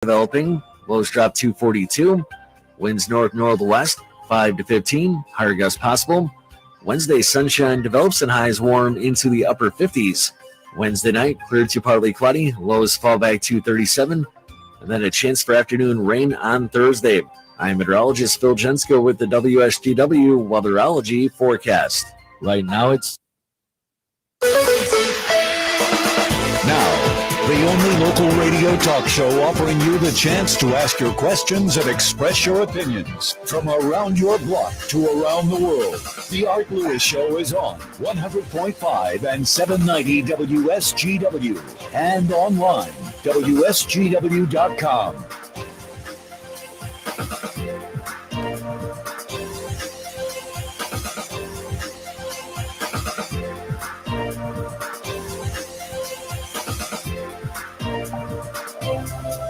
developing. Lows drop to 42. Winds north-northwest, 5 to 15. Higher gusts possible. Wednesday, sunshine develops and highs warm into the upper 50s. Wednesday night, clear to partly cloudy. Lows fall back to 37. And then a chance for afternoon rain on Thursday. I'm meteorologist Phil Jensko with the WSGW Weatherology forecast. Right now it's... Now, the only local radio talk show offering you the chance to ask your questions and express your opinions from around your block to around the world. The Art Lewis Show is on 100.5 and 790 WSGW and online, WSGW.com.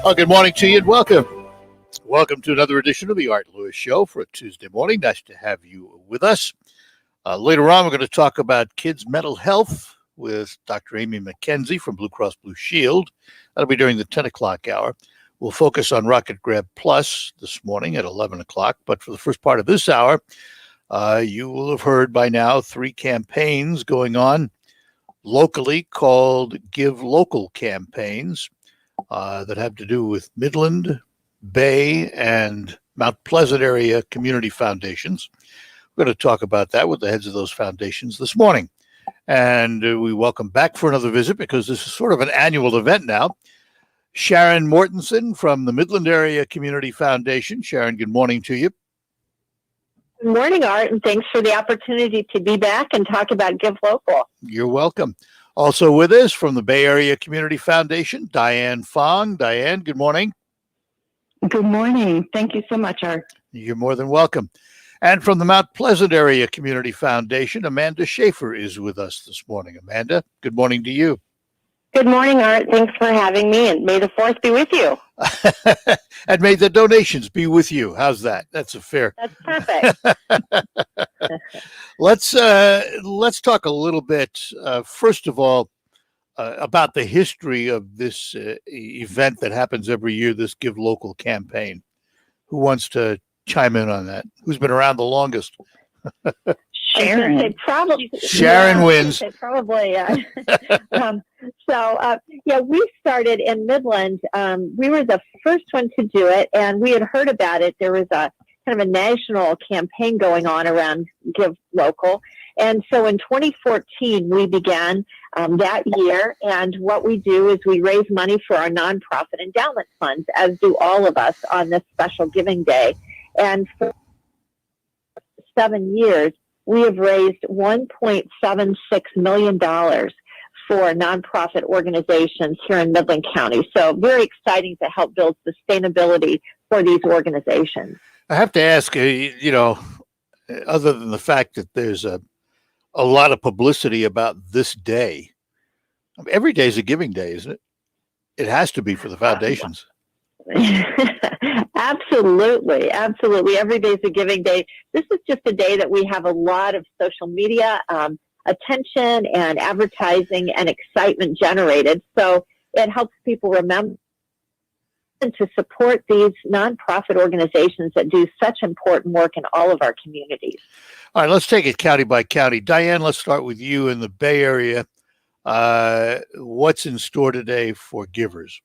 Oh, good morning to you and welcome. Welcome to another edition of the Art Lewis Show for a Tuesday morning. Nice to have you with us. Later on, we're going to talk about kids' mental health with Dr. Amy McKenzie from Blue Cross Blue Shield. That'll be during the 10 o'clock hour. We'll focus on Rocket Grab Plus this morning at 11 o'clock. But for the first part of this hour, you will have heard by now 3 campaigns going on locally called Give Local campaigns. That have to do with Midland, Bay, and Mount Pleasant area community foundations. We're going to talk about that with the heads of those foundations this morning. And we welcome back for another visit because this is sort of an annual event now. Sharon Mortensen from the Midland Area Community Foundation. Sharon, good morning to you. Good morning, Art, and thanks for the opportunity to be back and talk about Give Local. You're welcome. Also with us from the Bay Area Community Foundation, Diane Fong. Diane, good morning. Good morning. Thank you so much, Art. You're more than welcome. And from the Mount Pleasant Area Community Foundation, Amanda Schaefer is with us this morning. Amanda, good morning to you. Good morning, Art. Thanks for having me, and may the 4th be with you. And may the donations be with you. How's that? That's a fair. That's perfect. Let's talk a little bit, first of all, about the history of this event that happens every year, this Give Local campaign. Who wants to chime in on that? Who's been around the longest? Sharon. Sharon wins. Probably. We started in Midland. We were the first one to do it, and we had heard about it. There was a kind of a national campaign going on around Give Local. And so in 2014, we began that year. And what we do is we raise money for our nonprofit endowment funds, as do all of us on this special giving day. And for 7 years, we have raised $1.76 million for nonprofit organizations here in Midland County. So very exciting to help build sustainability for these organizations. I have to ask, other than the fact that there's a lot of publicity about this day, every day is a giving day, isn't it? It has to be for the foundations. Absolutely. Every day is a giving day. This is just a day that we have a lot of social media attention and advertising and excitement generated. So it helps people remember and to support these nonprofit organizations that do such important work in all of our communities. All right, let's take it county by county. Diane, let's start with you in the Bay Area. What's in store today for givers?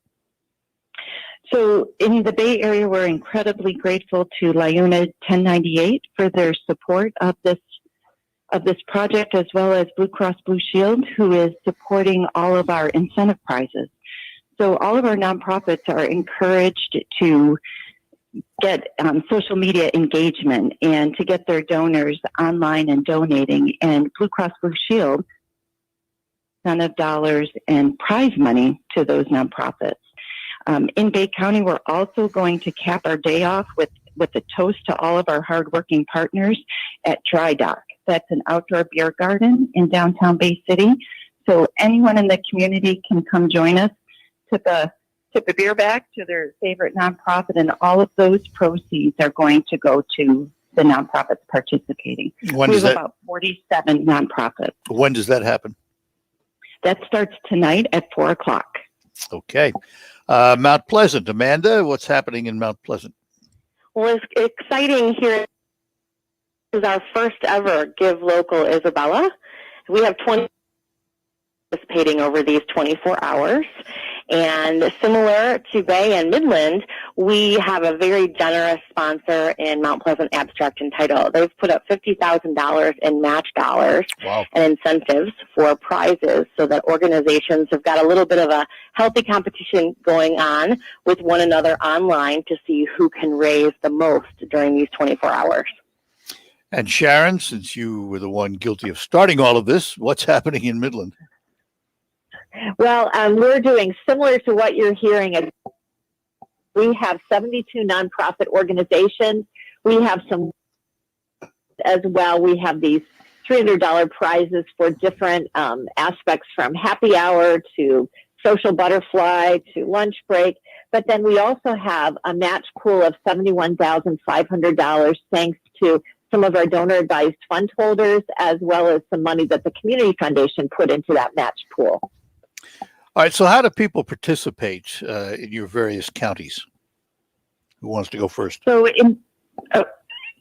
So in the Bay Area, we're incredibly grateful to Liuna 1098 for their support of this project, as well as Blue Cross Blue Shield, who is supporting all of our incentive prizes. So all of our nonprofits are encouraged to get social media engagement and to get their donors online and donating. And Blue Cross Blue Shield, incentive dollars and prize money to those nonprofits. In Bay County, we're also going to cap our day off with a toast to all of our hardworking partners at Dry Dock. That's an outdoor beer garden in downtown Bay City. So anyone in the community can come join us, tip a beer back to their favorite nonprofit, and all of those proceeds are going to go to the nonprofits participating. We have about 47 nonprofits. When does that happen? That starts tonight at 4 o'clock. Okay. Mount Pleasant. Amanda, what's happening in Mount Pleasant? Well, it's exciting here. This is our first ever Give Local Isabella. We have 20 participating over these 24 hours. And similar to Bay and Midland, we have a very generous sponsor in Mount Pleasant Abstract and Title. They've put up $50,000 in match dollars and incentives for prizes so that organizations have got a little bit of a healthy competition going on with one another online to see who can raise the most during these 24 hours. And Sharon, since you were the one guilty of starting all of this, what's happening in Midland? Well, we're doing similar to what you're hearing. We have 72 nonprofit organizations. We have some as well. We have these $300 prizes for different aspects, from happy hour to social butterfly to lunch break. But then we also have a match pool of $71,500 thanks to some of our donor-advised fund holders, as well as some money that the Community Foundation put into that match pool. All right, so how do people participate in your various counties? Who wants to go first? So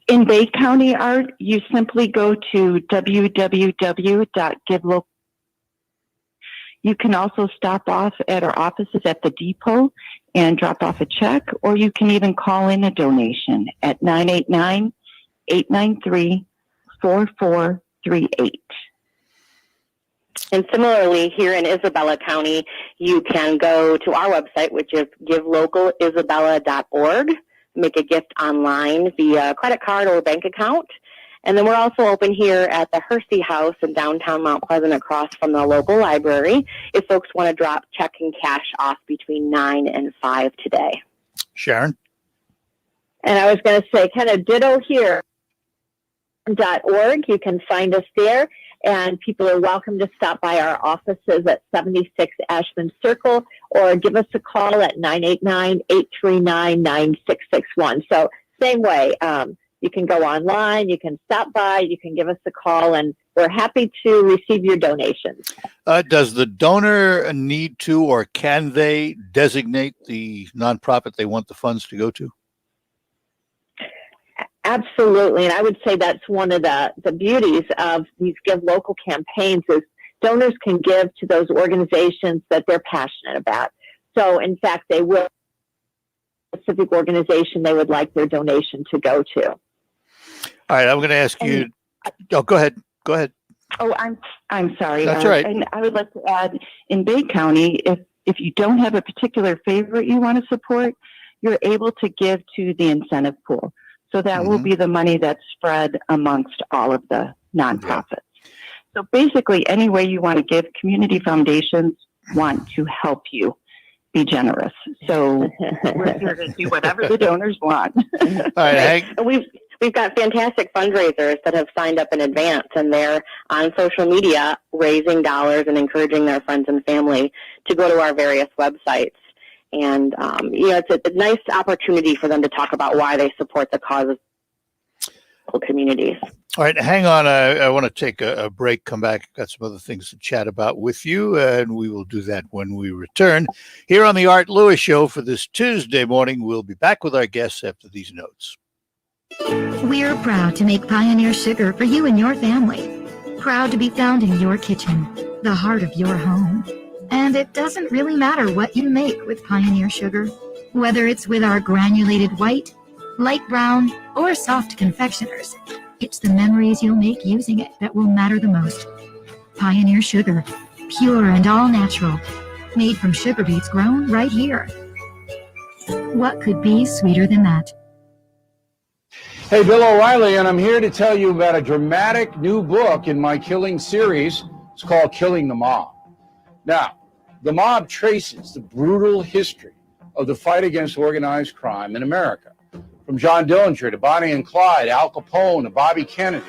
in Bay County, Art, you simply go to www.givelocal. You can also stop off at our offices at the depot and drop off a check, or you can even call in a donation at 989-893-4438. And similarly, here in Isabella County, you can go to our website, which is givelocalisabella.org, make a gift online via credit card or bank account. And then we're also open here at the Hersey House in downtown Mount Pleasant, across from the local library, if folks want to drop check and cash off between 9 and 5 today. Sharon? And I was going to say, kind of ditto here. .org. You can find us there, and people are welcome to stop by our offices at 76 Ashland Circle, or give us a call at 989-839-9661. So same way, you can go online, you can stop by, you can give us a call, and we're happy to receive your donations. Does the donor need to, or can they designate the nonprofit they want the funds to go to? Absolutely. And I would say that's one of the beauties of these Give Local campaigns is donors can give to those organizations that they're passionate about. So, in fact, they will a specific organization they would like their donation to go to. All right. I'm going to ask you. Oh, go ahead. Go ahead. Oh, I'm sorry. That's right. And I would like to add, in Bay County, if you don't have a particular favorite you want to support, you're able to give to the incentive pool. So that will be the money that's spread amongst all of the nonprofits. Yeah. So basically, any way you want to give, community foundations want to help you be generous. So we're here to do whatever the donors want. All right. We've got fantastic fundraisers that have signed up in advance, and they're on social media raising dollars and encouraging their friends and family to go to our various websites. And, it's a nice opportunity for them to talk about why they support the cause of local communities. All right, hang on. I want to take a break, come back. Got some other things to chat about with you, and we will do that when we return. Here on the Art Lewis Show for this Tuesday morning, we'll be back with our guests after these notes. We're proud to make Pioneer Sugar for you and your family. Proud to be found in your kitchen, the heart of your home. And it doesn't really matter what you make with Pioneer Sugar, whether it's with our granulated white, light brown, or soft confectioners. It's the memories you'll make using it that will matter the most. Pioneer Sugar, pure and all natural, made from sugar beets grown right here. What could be sweeter than that? Hey, Bill O'Reilly, and I'm here to tell you about a dramatic new book in my Killing series. It's called Killing the Mob. Now, the mob traces the brutal history of the fight against organized crime in America. From John Dillinger to Bonnie and Clyde, Al Capone to Bobby Kennedy,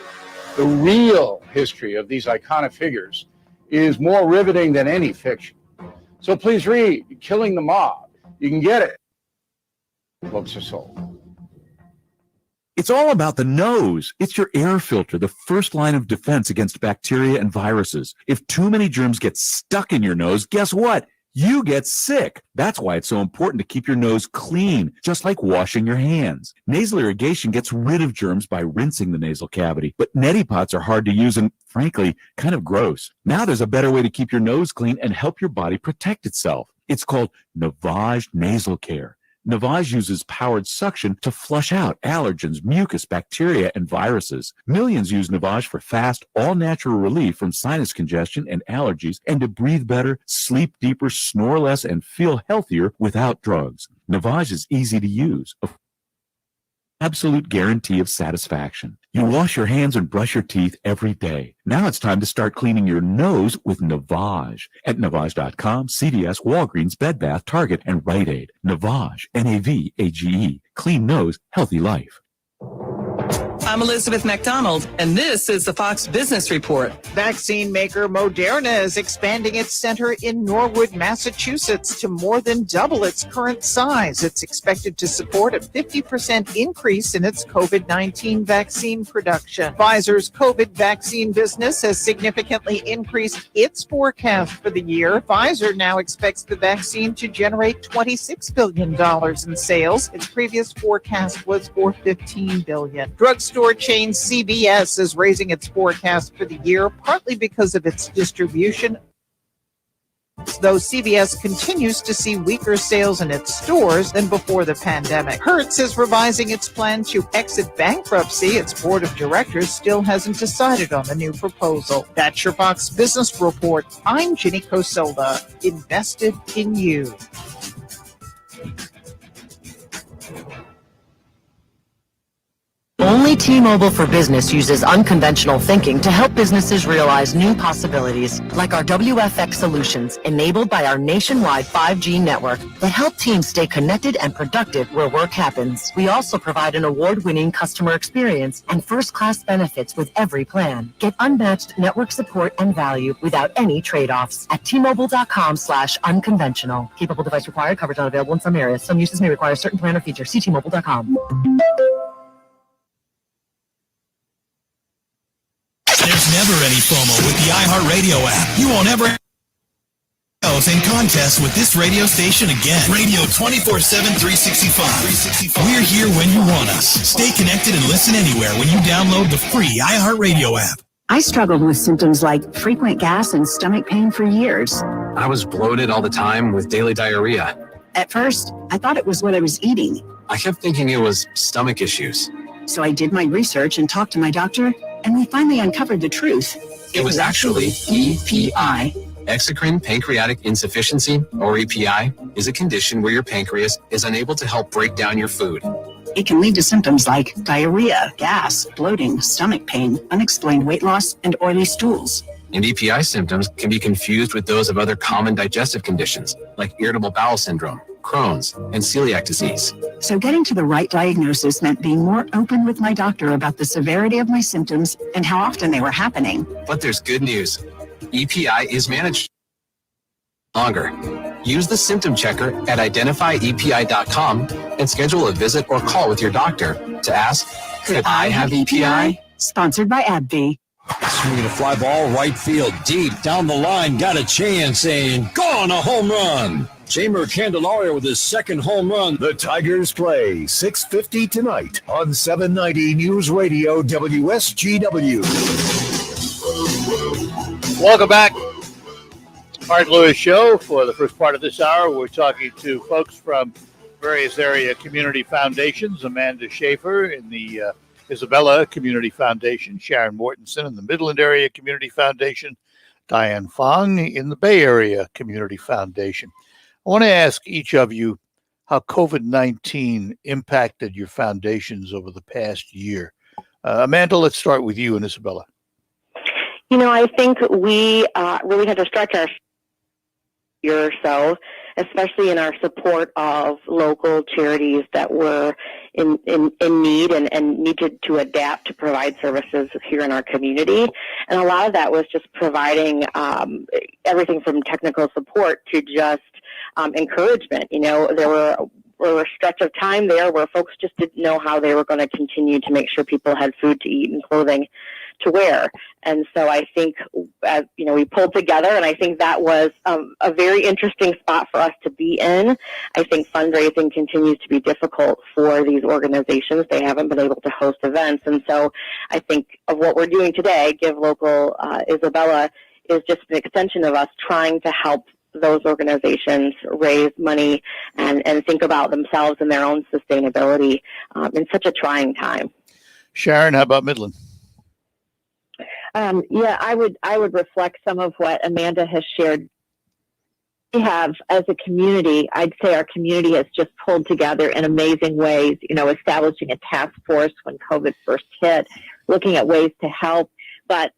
the real history of these iconic figures is more riveting than any fiction. So please read Killing the Mob. You can get it. Books are sold. It's all about the nose. It's your air filter, the first line of defense against bacteria and viruses. If too many germs get stuck in your nose, guess what? you get sick. That's why it's so important to keep your nose clean, just like washing your hands. Nasal irrigation gets rid of germs by rinsing the nasal cavity, but neti pots are hard to use and, frankly, kind of gross. Now there's a better way to keep your nose clean and help your body protect itself. It's called Navage Nasal Care. Navage uses powered suction to flush out allergens, mucus, bacteria, and viruses. Millions use Navage for fast, all-natural relief from sinus congestion and allergies, and to breathe better, sleep deeper, snore less, and feel healthier without drugs. Navage is easy to use. Absolute guarantee of satisfaction. You wash your hands and brush your teeth every day. Now it's time to start cleaning your nose with Navage at Navage.com, CVS, Walgreens, Bed Bath, Target, and Rite Aid. Navage, N-A-V-A-G-E. Clean nose, healthy life. I'm Elizabeth McDonald, and this is the Fox Business Report. Vaccine maker Moderna is expanding its center in Norwood, Massachusetts to more than double its current size. It's expected to support a 50% increase in its COVID-19 vaccine production. Pfizer's COVID vaccine business has significantly increased its forecast for the year. Pfizer now expects the vaccine to generate $26 billion in sales. Its previous forecast was for $15 billion. Drugstore chain CVS is raising its forecast for the year, partly because of its distribution, though CVS continues to see weaker sales in its stores than before the pandemic. Hertz is revising its plan to exit bankruptcy. Its board of directors still hasn't decided on the new proposal. That's your Fox Business Report. I'm Ginny Cosola, invested in you. Only T-Mobile for Business uses unconventional thinking to help businesses realize new possibilities, like our WFX solutions, enabled by our nationwide 5G network that help teams stay connected and productive where work happens. We also provide an award-winning customer experience and first-class benefits with every plan. Get unmatched network support and value without any trade-offs at T-Mobile.com/unconventional. Capable device required. Coverage not available in some areas. Some uses may require certain plan or features. See T-Mobile.com. There's never any FOMO with the iHeartRadio app. You won't ever in contest with this radio station again. Radio 24/7, 365. We're here when you want us. Stay connected and listen anywhere when you download the free iHeartRadio app. I struggled with symptoms like frequent gas and stomach pain for years. I was bloated all the time with daily diarrhea. At first, I thought it was what I was eating. I kept thinking it was stomach issues. So I did my research and talked to my doctor, and we finally uncovered the truth. It was actually EPI. Exocrine pancreatic insufficiency, or EPI, is a condition where your pancreas is unable to help break down your food. It can lead to symptoms like diarrhea, gas, bloating, stomach pain, unexplained weight loss, and oily stools. And EPI symptoms can be confused with those of other common digestive conditions, like irritable bowel syndrome, Crohn's, and celiac disease. So getting to the right diagnosis meant being more open with my doctor about the severity of my symptoms and how often they were happening. But there's good news. EPI is managed longer. Use the symptom checker at identifyepi.com and schedule a visit or call with your doctor to ask, could I have EPI? Sponsored by AbbVie. Swinging a fly ball right field, deep down the line, got a chance and gone, a home run. Jamer Candelaria with his second home run. The Tigers play 6:50 tonight on 790 News Radio WSGW. Welcome back. Art Lewis Show. For the first part of this hour, we're talking to folks from various area community foundations. Amanda Schaefer in the Isabella Community Foundation, Sharon Mortensen in the Midland Area Community Foundation, Diane Fong in the Bay Area Community Foundation. I want to ask each of you how COVID-19 impacted your foundations over the past year. Amanda, let's start with you and Isabella. You know, I think we really had to stretch our year or so, especially in our support of local charities that were in need and needed to adapt to provide services here in our community. And a lot of that was just providing everything from technical support to just encouragement. You know, there were a stretch of time there where folks just didn't know how they were going to continue to make sure people had food to eat and clothing to wear. And so I think, we pulled together, and I think that was a very interesting spot for us to be in. I think fundraising continues to be difficult for these organizations. They haven't been able to host events. And so I think of what we're doing today, Give Local Isabella, is just an extension of us trying to help those organizations raise money and think about themselves and their own sustainability in such a trying time. Sharon, how about Midland? I would reflect some of what Amanda has shared. We have, as a community, I'd say our community has just pulled together in amazing ways, establishing a task force when COVID first hit, looking at ways to help. But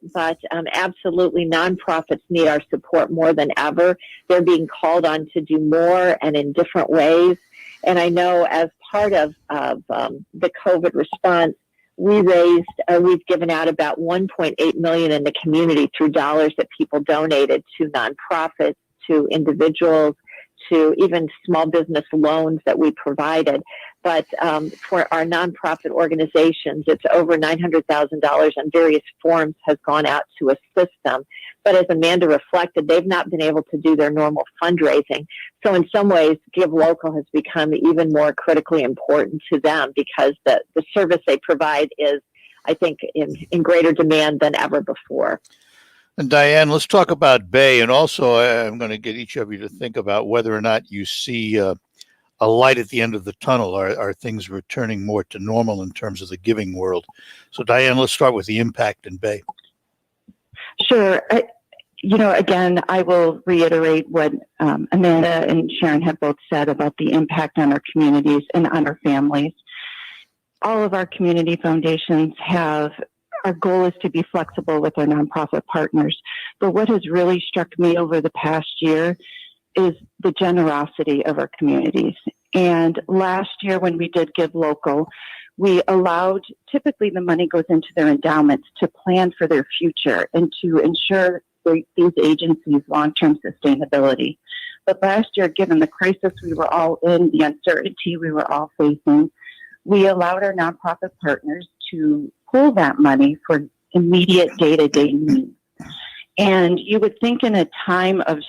absolutely, nonprofits need our support more than ever. They're being called on to do more and in different ways. And I know as part of the COVID response, we've given out about $1.8 million in the community through dollars that people donated to nonprofits, to individuals, to even small business loans that we provided. But for our nonprofit organizations, it's over $900,000 in various forms has gone out to assist them. But as Amanda reflected, they've not been able to do their normal fundraising. So in some ways, Give Local has become even more critically important to them because the service they provide is, I think, in greater demand than ever before. And Diane, let's talk about Bay. And also, I'm going to get each of you to think about whether or not you see a light at the end of the tunnel. Are things returning more to normal in terms of the giving world? So Diane, let's start with the impact in Bay. Sure. Again, I will reiterate what Amanda and Sharon have both said about the impact on our communities and on our families. All of our community foundations our goal is to be flexible with our nonprofit partners. But what has really struck me over the past year is the generosity of our communities. And last year when we did Give Local, we allowed, typically the money goes into their endowments to plan for their future and to ensure these agencies' long-term sustainability. But last year, given the crisis we were all in, the uncertainty we were all facing, we allowed our nonprofit partners to pull that money for immediate day-to-day needs. And you would think in a time of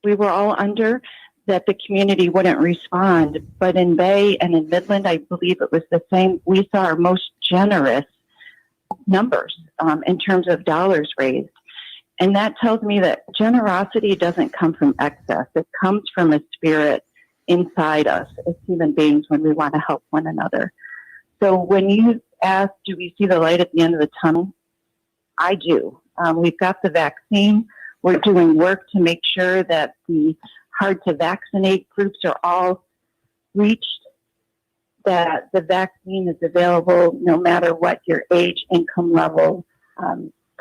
we were all under that the community wouldn't respond. But in Bay and in Midland, I believe it was the same. We saw our most generous numbers in terms of dollars raised. And that tells me that generosity doesn't come from excess. It comes from a spirit inside us as human beings when we want to help one another. So when you ask, do we see the light at the end of the tunnel? I do. We've got the vaccine. We're doing work to make sure that the hard to vaccinate groups are all reached, that the vaccine is available no matter what your age, income level,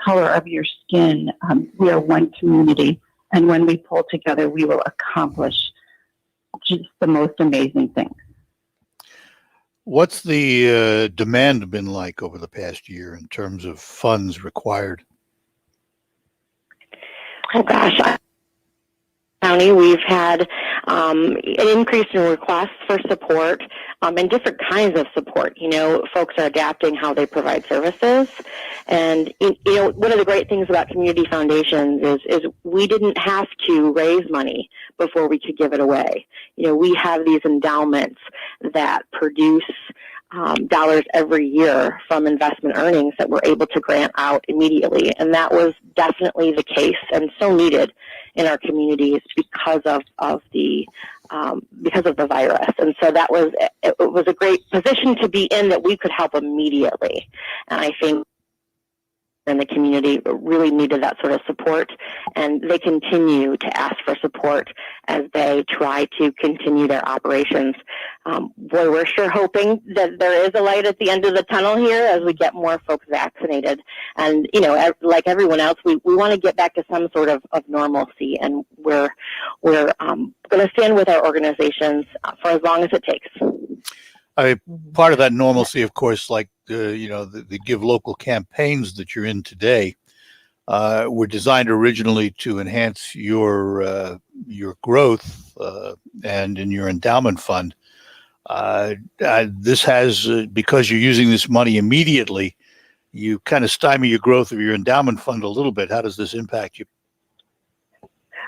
color of your skin. We are one community. And when we pull together, we will accomplish just the most amazing things. What's the demand been like over the past year in terms of funds required? Oh gosh, County, we've had an increase in requests for support and different kinds of support. Folks are adapting how they provide services. And, one of the great things about community foundations is we didn't have to raise money before we could give it away. We have these endowments that produce dollars every year from investment earnings that we're able to grant out immediately. And that was definitely the case and so needed in our communities because of the virus. And so it was a great position to be in that we could help immediately. And I think in the community really needed that sort of support, and they continue to ask for support as they try to continue their operations. Boy, we're sure hoping that there is a light at the end of the tunnel here as we get more folks vaccinated. And, like everyone else, we want to get back to some sort of normalcy, and we're going to stand with our organizations for as long as it takes. Part of that normalcy, of course, like the Give Local campaigns that you're in today, were designed originally to enhance your growth and in your endowment fund. This has, because you're using this money immediately, you kind of stymie your growth of your endowment fund a little bit. How does this impact you?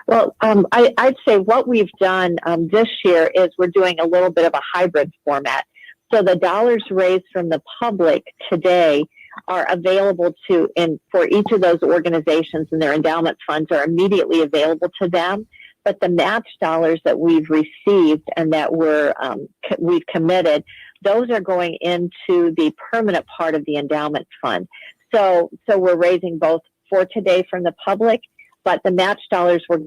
Well, I'd say what we've done this year is we're doing a little bit of a hybrid format. So the dollars raised from the public today are available for each of those organizations, and their endowment funds are immediately available to them. But the match dollars that we've received and that we've committed, those are going into the permanent part of the endowment fund. So we're raising both for today from the public, but the match dollars were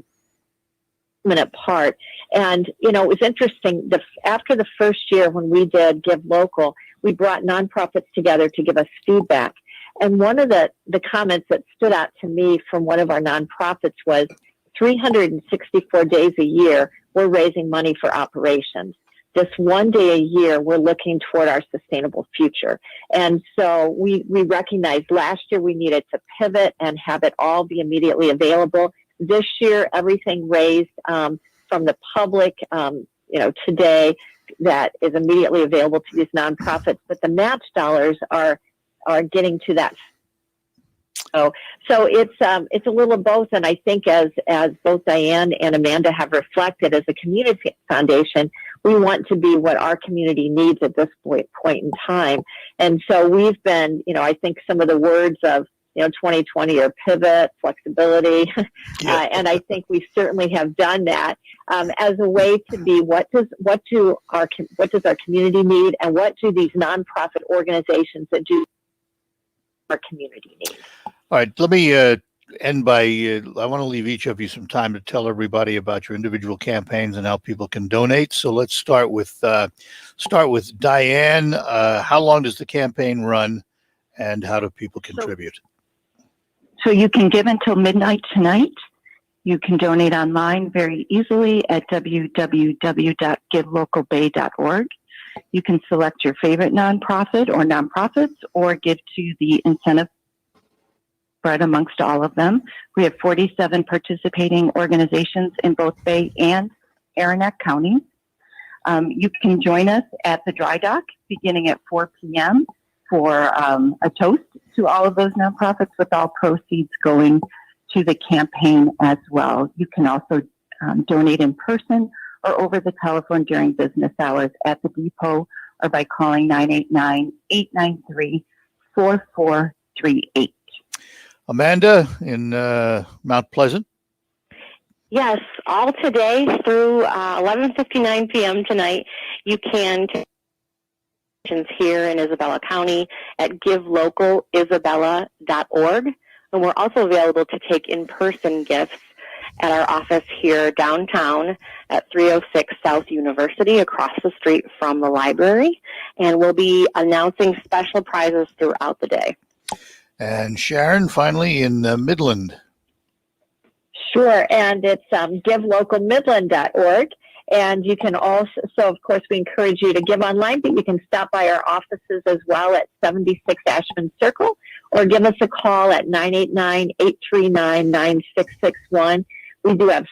permanent part. And, it was interesting. After the first year when we did Give Local, we brought nonprofits together to give us feedback. And one of the comments that stood out to me from one of our nonprofits was 364 days a year, we're raising money for operations. This one day a year, we're looking toward our sustainable future. And so we recognized last year we needed to pivot and have it all be immediately available. This year, everything raised from the public, today that is immediately available to these nonprofits, but the match dollars are getting to that. So it's a little of both, and I think as both Diane and Amanda have reflected, as a community foundation, we want to be what our community needs at this point in time. And so we've been, I think some of the words of 2020 are pivot, flexibility, and I think we certainly have done that as a way to be what does our community need, and what do these nonprofit organizations that do our community need. All right, let me end by, I want to leave each of you some time to tell everybody about your individual campaigns and how people can donate. So let's start with Diane. How long does the campaign run, and how do people contribute? So you can give until midnight tonight. You can donate online very easily at www.givelocalbay.org. You can select your favorite nonprofit or nonprofits, or give to the incentive spread amongst all of them. We have 47 participating organizations in both Bay and Aranac counties. You can join us at the dry dock beginning at 4 p.m. for a toast to all of those nonprofits, with all proceeds going to the campaign as well. You can also donate in person or over the telephone during business hours at the depot, or by calling 989-893-4438. Amanda in Mount Pleasant. Yes, all today through 11:59 p.m. tonight, you can here in Isabella County at givelocalisabella.org. And we're also available to take in-person gifts at our office here downtown at 306 South University, across the street from the library. And we'll be announcing special prizes throughout the day. And Sharon, finally, in Midland. Sure, and it's givelocalmidland.org. And you can also, so of course we encourage you to give online, but you can stop by our offices as well at 76 Ashman Circle, or give us a call at 989-839-9661. We do have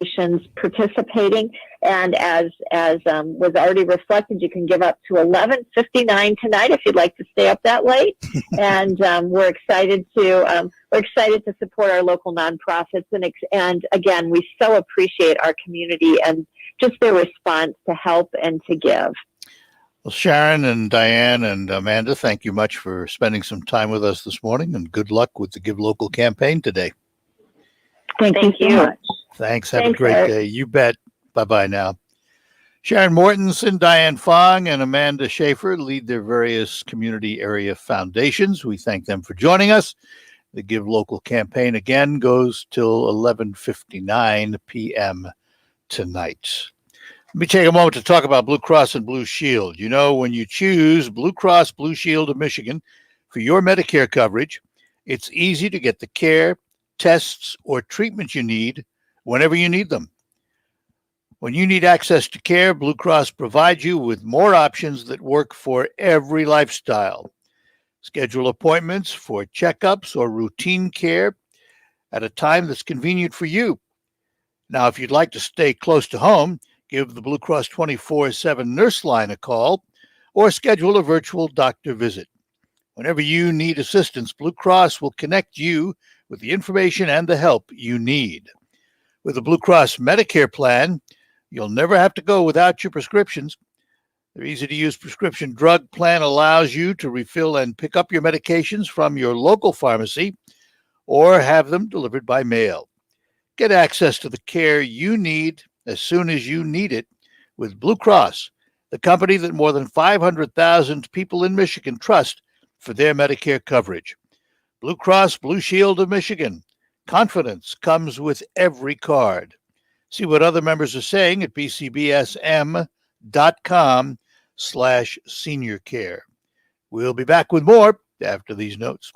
stations participating, and as was already reflected, you can give up to 11:59 tonight if you'd like to stay up that late. And we're excited to support our local nonprofits, and again, we so appreciate our community and just their response to help and to give. Well, Sharon and Diane and Amanda, thank you much for spending some time with us this morning, and good luck with the Give Local campaign today. Thank you so much. Thanks. Have a great day. You bet. Bye-bye now. Sharon Mortensen, Diane Fong, and Amanda Schaefer lead their various community area foundations. We thank them for joining us. The Give Local campaign again goes till 11:59 p.m. tonight. Let me take a moment to talk about Blue Cross and Blue Shield. You know, when you choose Blue Cross Blue Shield of Michigan for your Medicare coverage, it's easy to get the care, tests, or treatment you need whenever you need them. When you need access to care, Blue Cross provides you with more options that work for every lifestyle. Schedule appointments for checkups or routine care at a time that's convenient for you. Now, if you'd like to stay close to home, give the Blue Cross 24/7 nurse line a call or schedule a virtual doctor visit. Whenever you need assistance, Blue Cross will connect you with the information and the help you need. With the Blue Cross Medicare plan, you'll never have to go without your prescriptions. Their easy-to-use prescription drug plan allows you to refill and pick up your medications from your local pharmacy or have them delivered by mail. Get access to the care you need as soon as you need it with Blue Cross, the company that more than 500,000 people in Michigan trust for their Medicare coverage. Blue Cross Blue Shield of Michigan. Confidence comes with every card. See what other members are saying at bcbsm.com/senior care. We'll be back with more after these notes.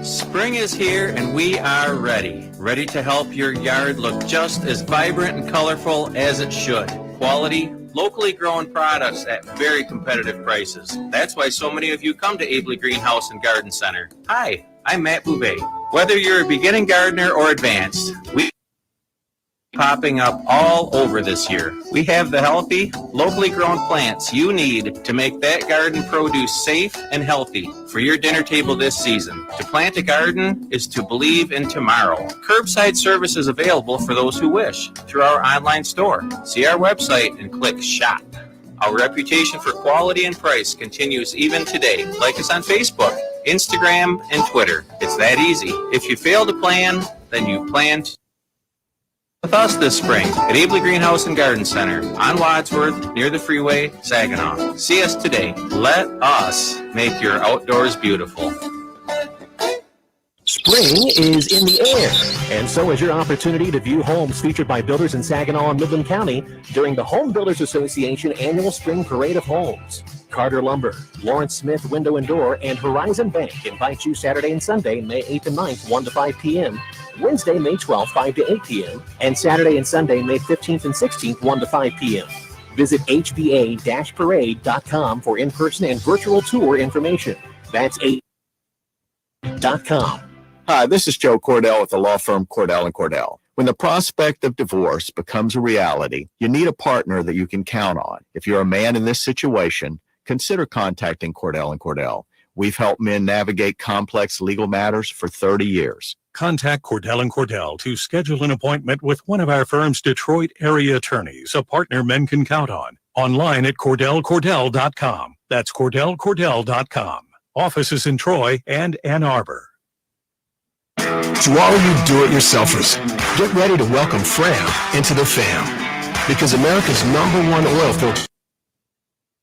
Spring is here and we are ready. Ready to help your yard look just as vibrant and colorful as it should. Quality, locally grown products at very competitive prices. That's why so many of you come to Abley Greenhouse and Garden Center. Hi, I'm Matt Bouvet. Whether you're a beginning gardener or advanced, we popping up all over this year. We have the healthy, locally grown plants you need to make that garden produce safe and healthy for your dinner table this season. To plant a garden is to believe in tomorrow. Curbside service is available for those who wish through our online store. See our website and click shop. Our reputation for quality and price continues even today. Like us on Facebook, Instagram, and Twitter. It's that easy. If you fail to plan, then you plan to with us this spring at Abley Greenhouse and Garden Center on Wadsworth near the freeway, Saginaw. See us today. Let us make your outdoors beautiful. Spring is in the air, and so is your opportunity to view homes featured by builders in Saginaw and Midland County during the Home Builders Association Annual Spring Parade of Homes. Carter Lumber, Lawrence Smith Window and Door, and Horizon Bank invite you Saturday and Sunday, May 8th and 9th, 1 to 5 p.m., Wednesday, May 12th, 5 to 8 p.m., and Saturday and Sunday, May 15th and 16th, 1 to 5 p.m. Visit hba-parade.com for in-person and virtual tour information. That's hba.com. Hi, this is Joe Cordell with the law firm Cordell & Cordell. When the prospect of divorce becomes a reality, you need a partner that you can count on. If you're a man in this situation, consider contacting Cordell & Cordell. We've helped men navigate complex legal matters for 30 years. Contact Cordell & Cordell to schedule an appointment with one of our firm's Detroit area attorneys, a partner men can count on. Online at CordellCordell.com. That's CordellCordell.com. Offices in Troy and Ann Arbor. To all you do-it-yourselfers, get ready to welcome Fram into the fam. Because America's #1 oil filter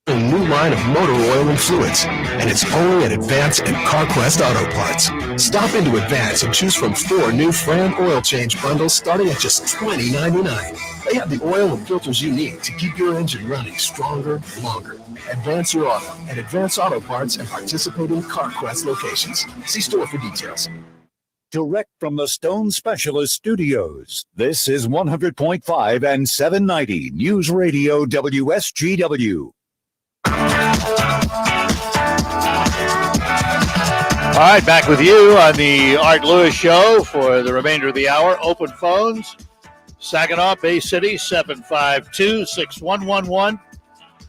a new line of motor oil and fluids, and it's only at Advance and CarQuest Auto Parts. Stop into Advance and choose from 4 new Fram oil change bundles starting at just $20.99. They have the oil and filters you need to keep your engine running stronger and longer. Advance your auto at Advance Auto Parts and participating CarQuest locations. See store for details. Direct from the Stone Specialist Studios, this is 100.5 and 790 News Radio WSGW. All right, back with you on the Art Lewis Show for the remainder of the hour. Open phones, Saginaw, Bay City, 752-6111.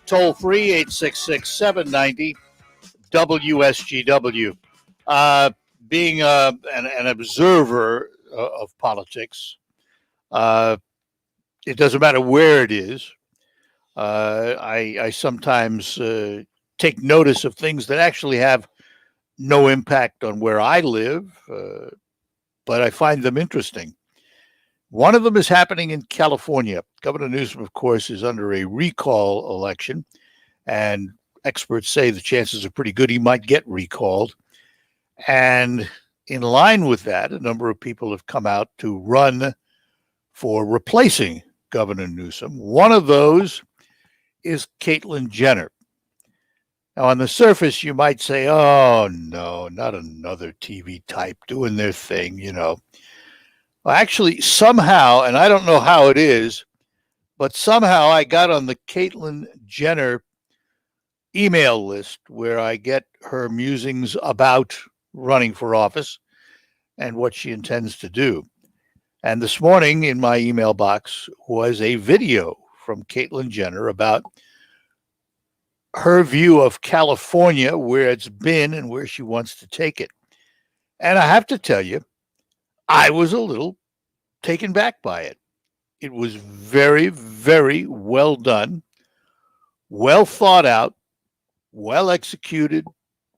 Toll free, 866-790-WSGW. Being an observer of politics, it doesn't matter where it is. I sometimes take notice of things that actually have no impact on where I live, but I find them interesting. One of them is happening in California. Governor Newsom, of course, is under a recall election, and experts say the chances are pretty good he might get recalled. And in line with that, a number of people have come out to run for replacing Governor Newsom. One of those is Caitlyn Jenner. Now, on the surface, you might say, oh, no, not another TV type doing their thing, you know. Well, actually, somehow, and I don't know how it is, but somehow I got on the Caitlyn Jenner email list where I get her musings about running for office and what she intends to do. And this morning in my email box was a video from Caitlyn Jenner about her view of California, where it's been and where she wants to take it. And I have to tell you, I was a little taken back by it. It was very, very well done, well thought out, well executed,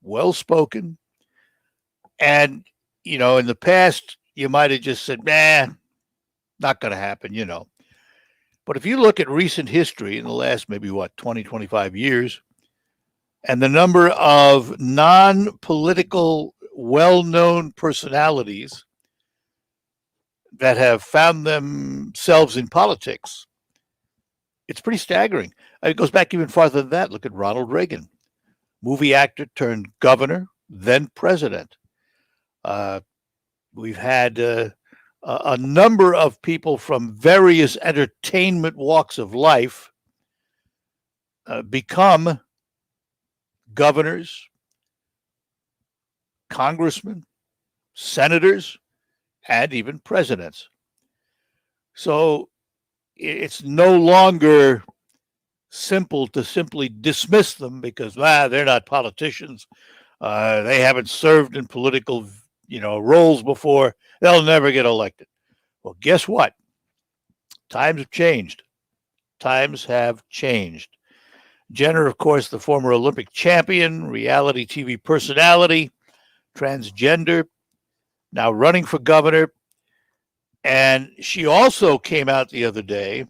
well spoken. And, you know, in the past, you might have just said, nah, not going to happen, you know. But if you look at recent history in the last maybe, 20, 25 years, and the number of non-political, well-known personalities that have found themselves in politics, it's pretty staggering. It goes back even farther than that. Look at Ronald Reagan, movie actor turned governor, then president. We've had a number of people from various entertainment walks of life become governors, congressmen, senators, and even presidents. So it's no longer simple to simply dismiss them because they're not politicians. They haven't served in political, roles before. They'll never get elected. Well, guess what? Times have changed. Times have changed. Jenner, of course, the former Olympic champion, reality TV personality, transgender, now running for governor. And she also came out the other day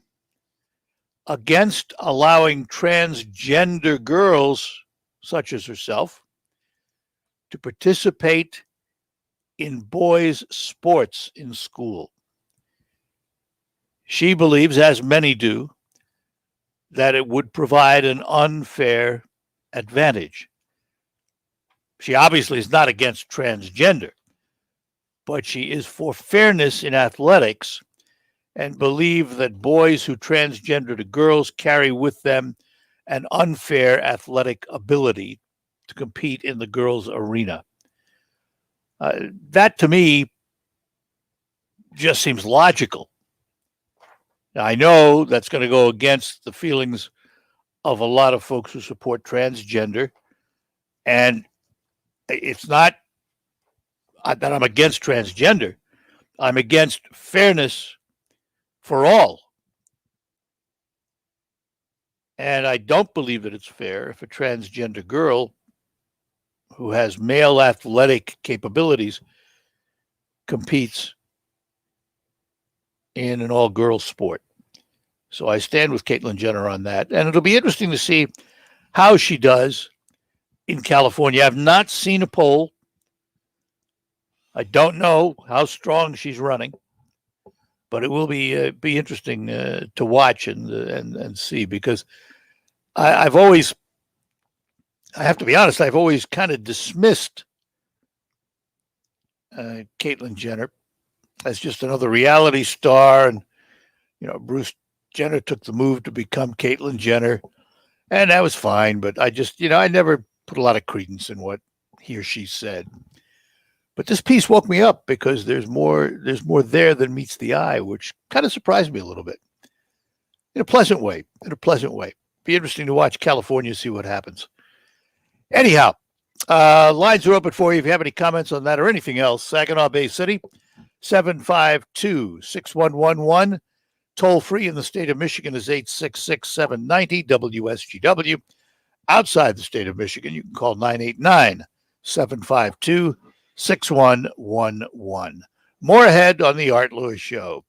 against allowing transgender girls, such as herself, to participate in boys' sports in school. She believes, as many do, that it would provide an unfair advantage. She obviously is not against transgender, but she is for fairness in athletics and believe that boys who transgender to girls carry with them an unfair athletic ability to compete in the girls' arena. That, to me, just seems logical. Now, I know that's going to go against the feelings of a lot of folks who support transgender, and it's not that I'm against transgender. I'm against fairness for all. And I don't believe that it's fair if a transgender girl who has male athletic capabilities competes in an all-girls sport. So I stand with Caitlyn Jenner on that. And it'll be interesting to see how she does in California. I've not seen a poll. I don't know how strong she's running, but it will be interesting to watch and see, because I have to be honest, I've always kind of dismissed Caitlyn Jenner as just another reality star. And, Bruce Jenner took the move to become Caitlyn Jenner, and that was fine. But I just, I never put a lot of credence in what he or she said. But this piece woke me up because there's more there than meets the eye, which kind of surprised me a little bit. In a pleasant way. Be interesting to watch California, see what happens. Anyhow, lines are open for you if you have any comments on that or anything else. Saginaw Bay City, 752-6111. Toll free in the state of Michigan is 866-790 WSGW. Outside the state of Michigan, you can call 989-752-6111. More ahead on the Art Lewis Show.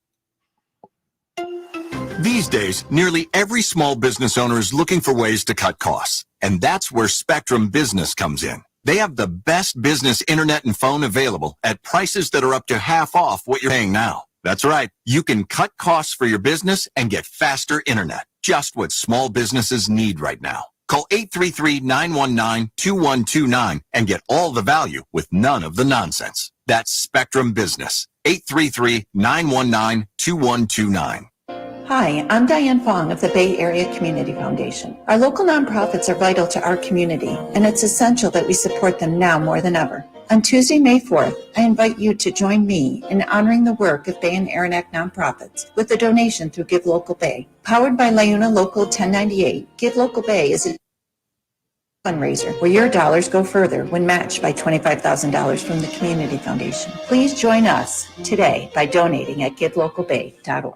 These days, nearly every small business owner is looking for ways to cut costs. And that's where Spectrum Business comes in. They have the best business internet and phone available at prices that are up to half off what you're paying now. That's right. You can cut costs for your business and get faster internet. Just what small businesses need right now. Call 833-919-2129 and get all the value with none of the nonsense. That's Spectrum Business. 833-919-2129. Hi, I'm Diane Fong of the Bay Area Community Foundation. Our local nonprofits are vital to our community, and it's essential that we support them now more than ever. On Tuesday, May 4th, I invite you to join me in honoring the work of Bay and Aranac nonprofits with a donation through Give Local Bay. Powered by LiUNA Local 1098, Give Local Bay is a fundraiser where your dollars go further when matched by $25,000 from the Community Foundation. Please join us today by donating at givelocalbay.org.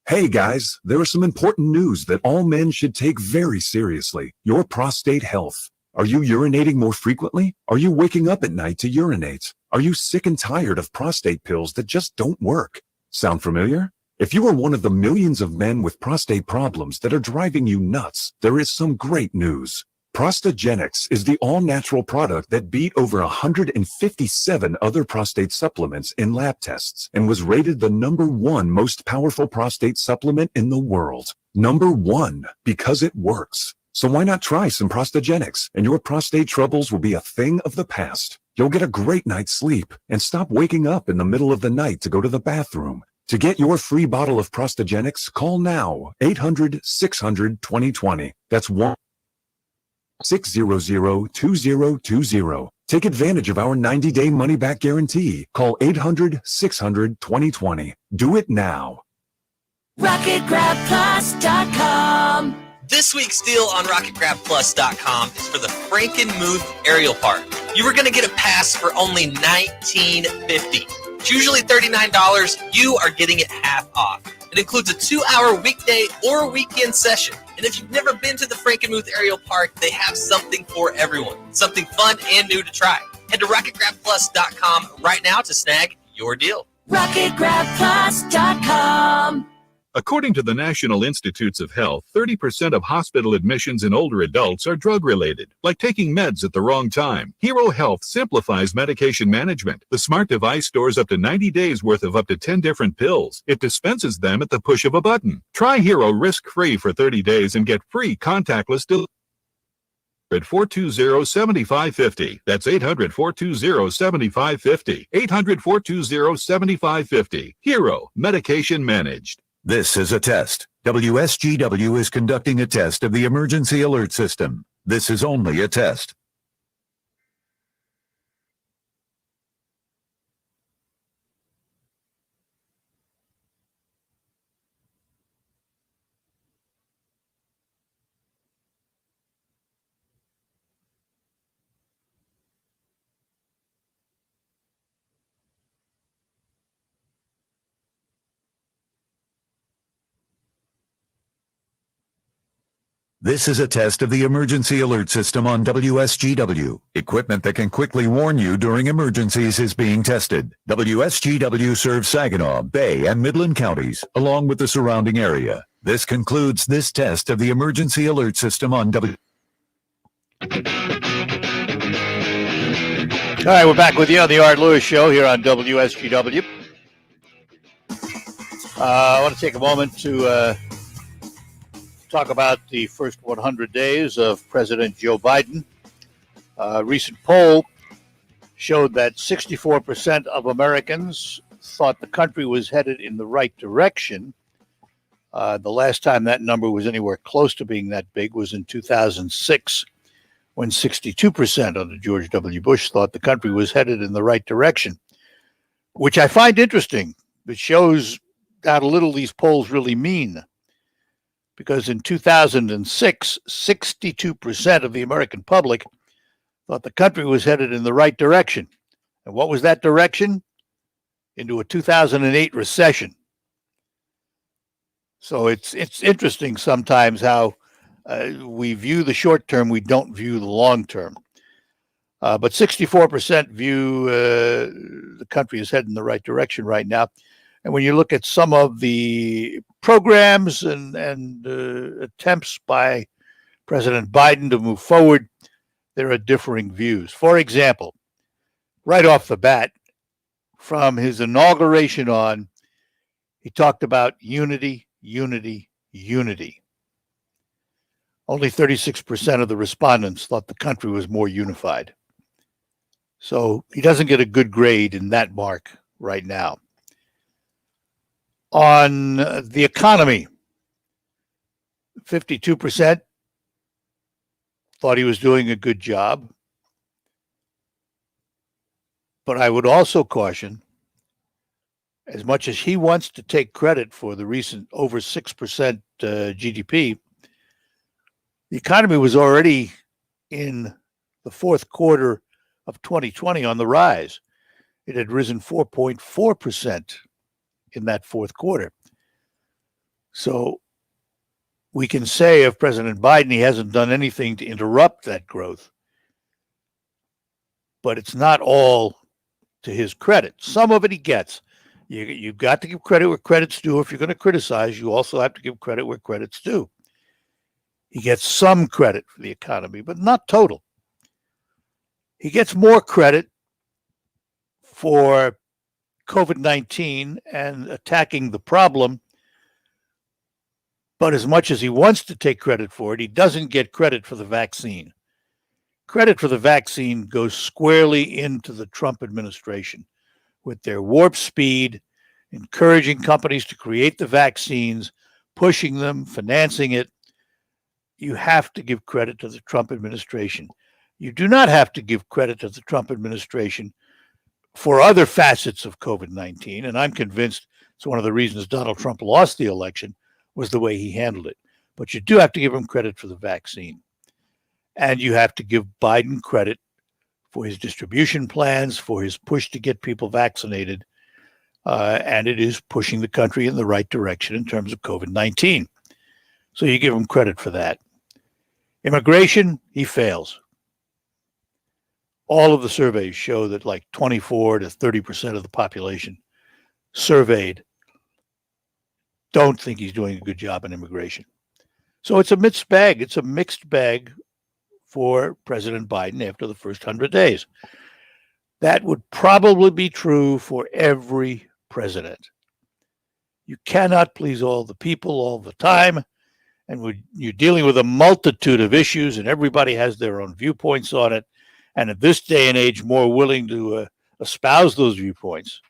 Hey guys, there is some important news that all men should take very seriously. Your prostate health. Are you urinating more frequently? Are you waking up at night to urinate? Are you sick and tired of prostate pills that just don't work? Sound familiar? If you are one of the millions of men with prostate problems that are driving you nuts, there is some great news. Prostagenics is the all-natural product that beat over 157 other prostate supplements in lab tests and was rated the #1 most powerful prostate supplement in the world. #1, because it works. So why not try some Prostagenics, and your prostate troubles will be a thing of the past. You'll get a great night's sleep and stop waking up in the middle of the night to go to the bathroom. To get your free bottle of Prostagenics, call now, 800-600-2020. That's 1-600-2020. Take advantage of our 90-day money-back guarantee. Call 800-600-2020. Do it now. RocketGrabPlus.com. This week's deal on RocketGrabPlus.com is for the Frankenmuth Aerial Park. You were going to get a pass for only $19.50. It's usually $39. You are getting it half off. It includes a 2-hour weekday or weekend session. And if you've never been to the Frankenmuth Aerial Park, they have something for everyone. Something fun and new to try. Head to RocketGrabPlus.com right now to snag your deal. RocketGrabPlus.com. According to the National Institutes of Health, 30% of hospital admissions in older adults are drug-related, like taking meds at the wrong time. Hero Health simplifies medication management. The smart device stores up to 90 days worth of up to 10 different pills. It dispenses them at the push of a button. Try Hero risk-free for 30 days and get free contactless delivery. 800-420-7550. That's 800-420-7550. 800-420-7550. Hero, medication managed. This is a test. WSGW is conducting a test of the emergency alert system. This is only a test. This is a test of the emergency alert system on WSGW. Equipment that can quickly warn you during emergencies is being tested. WSGW serves Saginaw, Bay, and Midland counties, along with the surrounding area. This concludes this test of the emergency alert system on All right, we're back with you on the Art Lewis Show here on WSGW. I want to take a moment to talk about the first 100 days of President Joe Biden. A recent poll showed that 64% of Americans thought the country was headed in the right direction. The last time that number was anywhere close to being that big was in 2006, when 62% under George W. Bush thought the country was headed in the right direction, which I find interesting. It shows how little these polls really mean. Because in 2006, 62% of the American public thought the country was headed in the right direction. And what was that direction? Into a 2008 recession. So it's interesting sometimes how we view the short term, we don't view the long term. But 64% view the country is heading in the right direction right now. And when you look at some of the programs and attempts by President Biden to move forward, there are differing views. For example, right off the bat, from his inauguration on, he talked about unity, unity, unity. Only 36% of the respondents thought the country was more unified. So he doesn't get a good grade in that mark right now. On the economy, 52% thought he was doing a good job. But I would also caution, as much as he wants to take credit for the recent over 6% GDP, the economy was already in the fourth quarter of 2020 on the rise. It had risen 4.4% in that fourth quarter. So we can say of President Biden, he hasn't done anything to interrupt that growth. But it's not all to his credit. Some of it he gets. You've got to give credit where credit's due. If you're going to criticize, you also have to give credit where credit's due. He gets some credit for the economy, but not total. He gets more credit for COVID-19 and attacking the problem. But as much as he wants to take credit for it, he doesn't get credit for the vaccine. Credit for the vaccine goes squarely into the Trump administration with their warp speed, encouraging companies to create the vaccines, pushing them, financing it. You have to give credit to the Trump administration. You do not have to give credit to the Trump administration for other facets of COVID-19, and I'm convinced it's one of the reasons Donald Trump lost the election was the way he handled it. But you do have to give him credit for the vaccine. And you have to give Biden credit for his distribution plans, for his push to get people vaccinated. And it is pushing the country in the right direction in terms of COVID-19. So you give him credit for that. Immigration, he fails. All of the surveys show that like 24 to 30% of the population surveyed don't think he's doing a good job in immigration. So it's a mixed bag. It's a mixed bag for President Biden after the first 100 days. That would probably be true for every president. You cannot please all the people all the time. And you're dealing with a multitude of issues, and everybody has their own viewpoints on it. And at this day and age, more willing to espouse those viewpoints.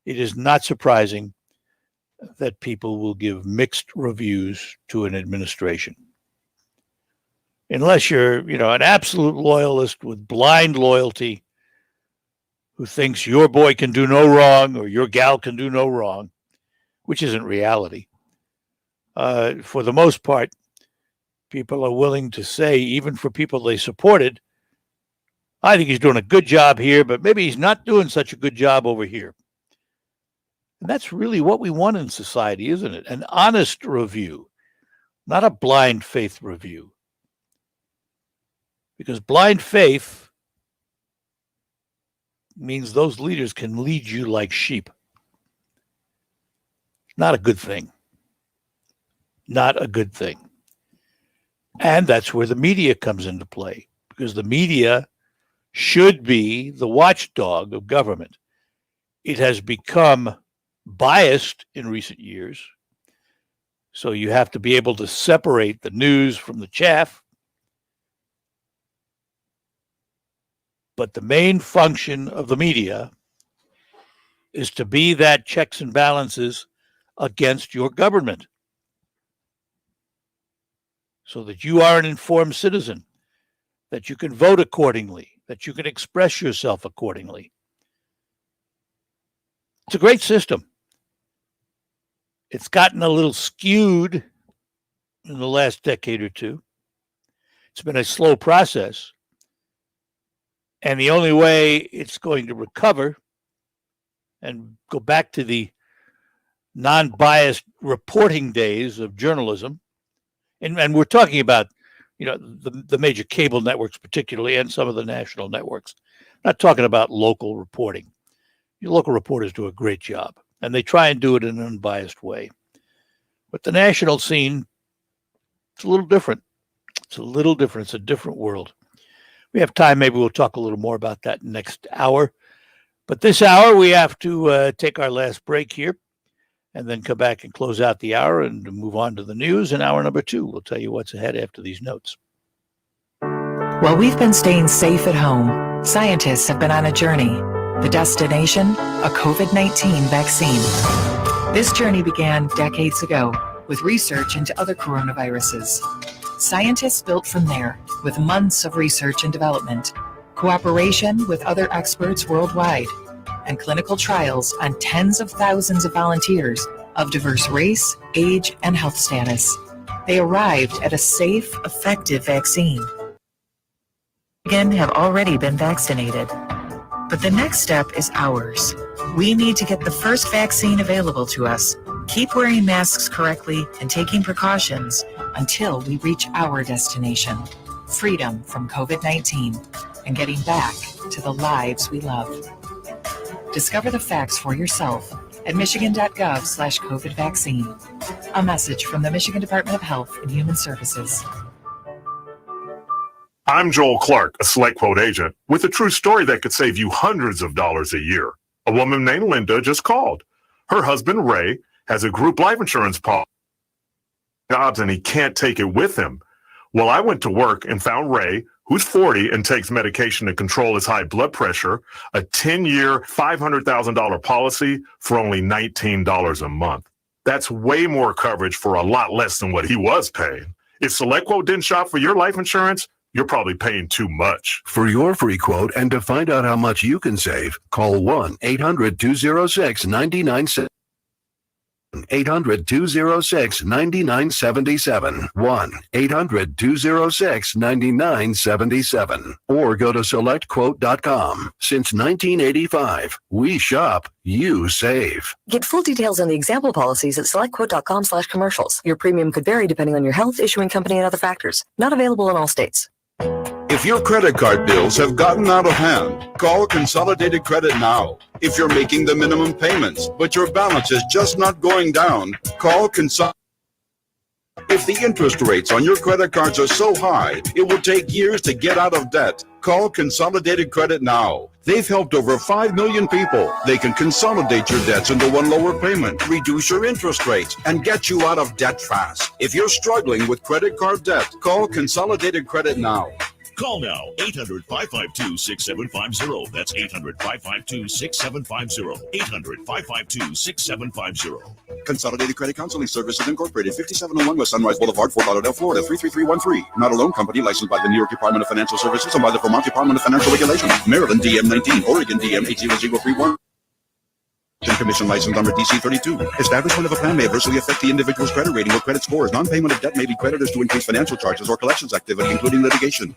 It is not surprising that people will give mixed reviews to an administration. Unless you're, an absolute loyalist with blind loyalty who thinks your boy can do no wrong or your gal can do no wrong, which isn't reality. For the most part, people are willing to say, even for people they supported, I think he's doing a good job here, but maybe he's not doing such a good job over here. And that's really what we want in society, isn't it? An honest review, not a blind faith review. Because blind faith means those leaders can lead you like sheep. Not a good thing. Not a good thing. And that's where the media comes into play, because the media should be the watchdog of government. It has become biased in recent years, so you have to be able to separate the news from the chaff. But the main function of the media is to be that checks and balances against your government, so that you are an informed citizen, that you can vote accordingly, that you can express yourself accordingly. It's a great system. It's gotten a little skewed in the last decade or two. It's been a slow process. And the only way it's going to recover and go back to the non-biased reporting days of journalism, and we're talking about, the major cable networks particularly, and some of the national networks. I'm not talking about local reporting. Your local reporters do a great job, and they try and do it in an unbiased way. But the national scene, it's a little different. It's a little different. It's a different world. We have time. Maybe we'll talk a little more about that next hour. But this hour, we have to take our last break here and then come back and close out the hour and move on to the news. In hour number 2, we'll tell you what's ahead after these notes. While we've been staying safe at home, scientists have been on a journey. The destination, a COVID-19 vaccine. This journey began decades ago with research into other coronaviruses. Scientists built from there with months of research and development, cooperation with other experts worldwide, and clinical trials on tens of thousands of volunteers of diverse race, age, and health status. They arrived at a safe, effective vaccine. Michigan have already been vaccinated. But the next step is ours. We need to get the first vaccine available to us. Keep wearing masks correctly and taking precautions until we reach our destination. Freedom from COVID-19 and getting back to the lives we love. Discover the facts for yourself at michigan.gov/COVID vaccine. A message from the Michigan Department of Health and Human Services. I'm Joel Clark, a SelectQuote agent, with a true story that could save you hundreds of dollars a year. A woman named Linda just called. Her husband, Ray, has a group life insurance policy and he can't take it with him. Well, I went to work and found Ray, who's 40 and takes medication to control his high blood pressure, a 10-year, $500,000 policy for only $19 a month. That's way more coverage for a lot less than what he was paying. If SelectQuote didn't shop for your life insurance, you're probably paying too much. For your free quote and to find out how much you can save, call 1-800-206-9977. 800-206-9977. 1-800-206-9977. Or go to SelectQuote.com. Since 1985, we shop, you save. Get full details on the example policies at SelectQuote.com/commercials. Your premium could vary depending on your health, issuing company, and other factors. Not available in all states. If your credit card bills have gotten out of hand, call Consolidated Credit now. If you're making the minimum payments, but your balance is just not going down, call Consolidated. If the interest rates on your credit cards are so high, it will take years to get out of debt, call Consolidated Credit now. They've helped over 5 million people. They can consolidate your debts into one lower payment, reduce your interest rates, and get you out of debt fast. If you're struggling with credit card debt, call Consolidated Credit now. Call now, 800-552-6750. That's 800-552-6750. 800-552-6750. Consolidated Credit Counseling Services Incorporated, 5701 West Sunrise Boulevard, Fort Lauderdale, Florida, 33313. Not a loan company licensed by the New York Department of Financial Services and by the Vermont Department of Financial Regulation. Maryland DM 19, Oregon DM 80031. Commission license number DC 32. Establishment of a plan may adversely affect the individual's credit rating or credit scores. Non-payment of debt may lead creditors to increase financial charges or collections activity, including litigation.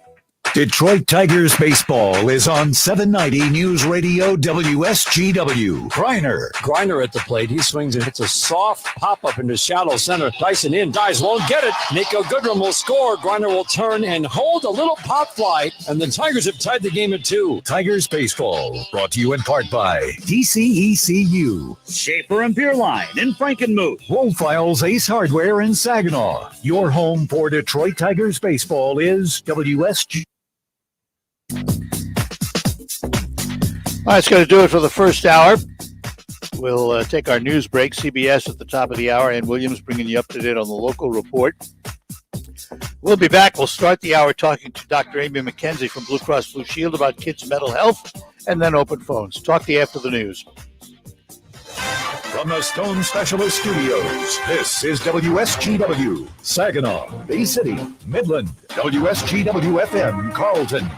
Detroit Tigers baseball is on 790 News Radio WSGW. Griner at the plate. He swings and hits a soft pop-up into shallow center. Dyson in. Dice won't get it. Nico Goodrum will score. Griner will turn and hold a little pop fly. And the Tigers have tied the game at 2. Tigers baseball brought to you in part by DCECU, Schaefer and Beerline in Frankenmuth, Woolfiles Ace Hardware in Saginaw. Your home for Detroit Tigers baseball is WSG. All right, it's going to do it for the first hour. We'll take our news break. CBS at the top of the hour, and Williams bringing you up to date on the local report. We'll be back. We'll start the hour talking to Dr. Amy McKenzie from Blue Cross Blue Shield about kids' mental health, and then open phones. Talk to you after the news. From the Stone Specialist Studios, this is WSGW, Saginaw, Bay City, Midland, WSGW-FM, Carlton.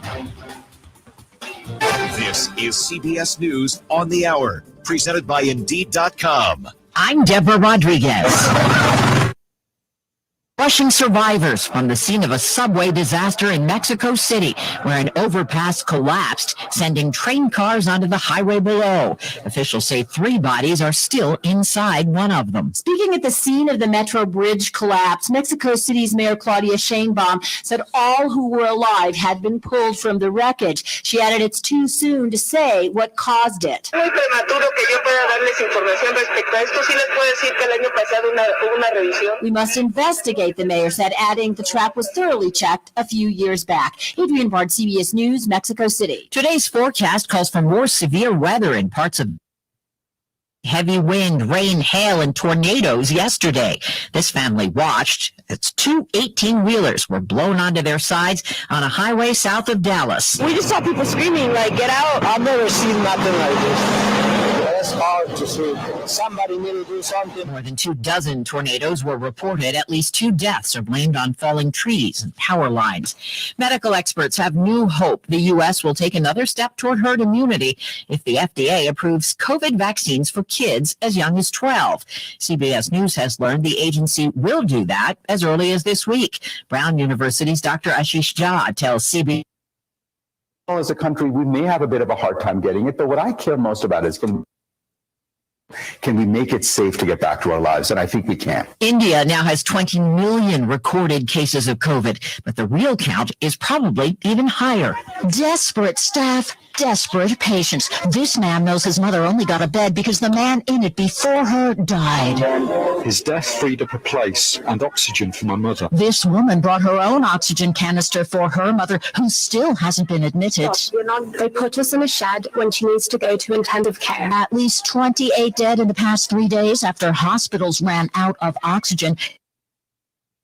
This is CBS News on the Hour, presented by Indeed.com. I'm Deborah Rodriguez. Rushing survivors from the scene of a subway disaster in Mexico City, where an overpass collapsed, sending train cars onto the highway below. Officials say 3 bodies are still inside one of them. Speaking at the scene of the Metro Bridge collapse, Mexico City's Mayor Claudia Sheinbaum said all who were alive had been pulled from the wreckage. She added it's too soon to say what caused it. Muy prematuro que yo pueda darles información respecto a esto. Sí les puedo decir que el año pasado hubo una revisión. We must investigate, the mayor said, adding the track was thoroughly checked a few years back. Adrienne Bard, CBS News, Mexico City. Today's forecast calls for more severe weather in parts of heavy wind, rain, hail, and tornadoes yesterday. This family watched as 2 18-wheelers were blown onto their sides on a highway south of Dallas. We just saw people screaming, like, get out. I've never seen nothing like this. It's hard to see. Somebody need to do something. More than 24 tornadoes were reported. At least 2 deaths are blamed on falling trees and power lines. Medical experts have new hope the U.S. will take another step toward herd immunity if the FDA approves COVID vaccines for kids as young as 12. CBS News has learned the agency will do that as early as this week. Brown University's Dr. Ashish Jha tells CBS as a country, we may have a bit of a hard time getting it, but what I care most about is can we make it safe to get back to our lives? And I think we can. India now has 20 million recorded cases of COVID, but the real count is probably even higher. Desperate staff, desperate patients. This man knows his mother only got a bed because the man in it before her died. His death freed up a place and oxygen for my mother. This woman brought her own oxygen canister for her mother, who still hasn't been admitted. They put us in a shed when she needs to go to intensive care. At least 28 dead in the past 3 days after hospitals ran out of oxygen.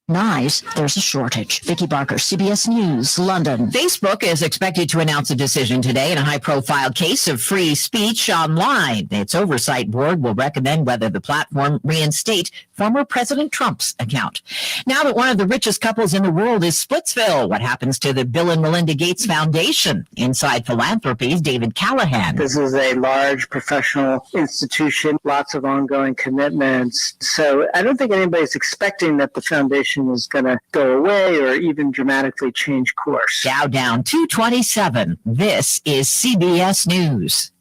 There's a shortage. Vicky Barker, CBS News, London. Facebook is expected to announce a decision today in a high-profile case of free speech online. Its oversight board will recommend whether the platform reinstate former President Trump's account. Now that one of the richest couples in the world is Splitsville, what happens to the Bill and Melinda Gates Foundation? Inside Philanthropies, David Callahan. This is a large professional institution, lots of ongoing commitments. So I don't think anybody's expecting that the foundation is going to go away or even dramatically change course. Dow down 227. This is CBS News.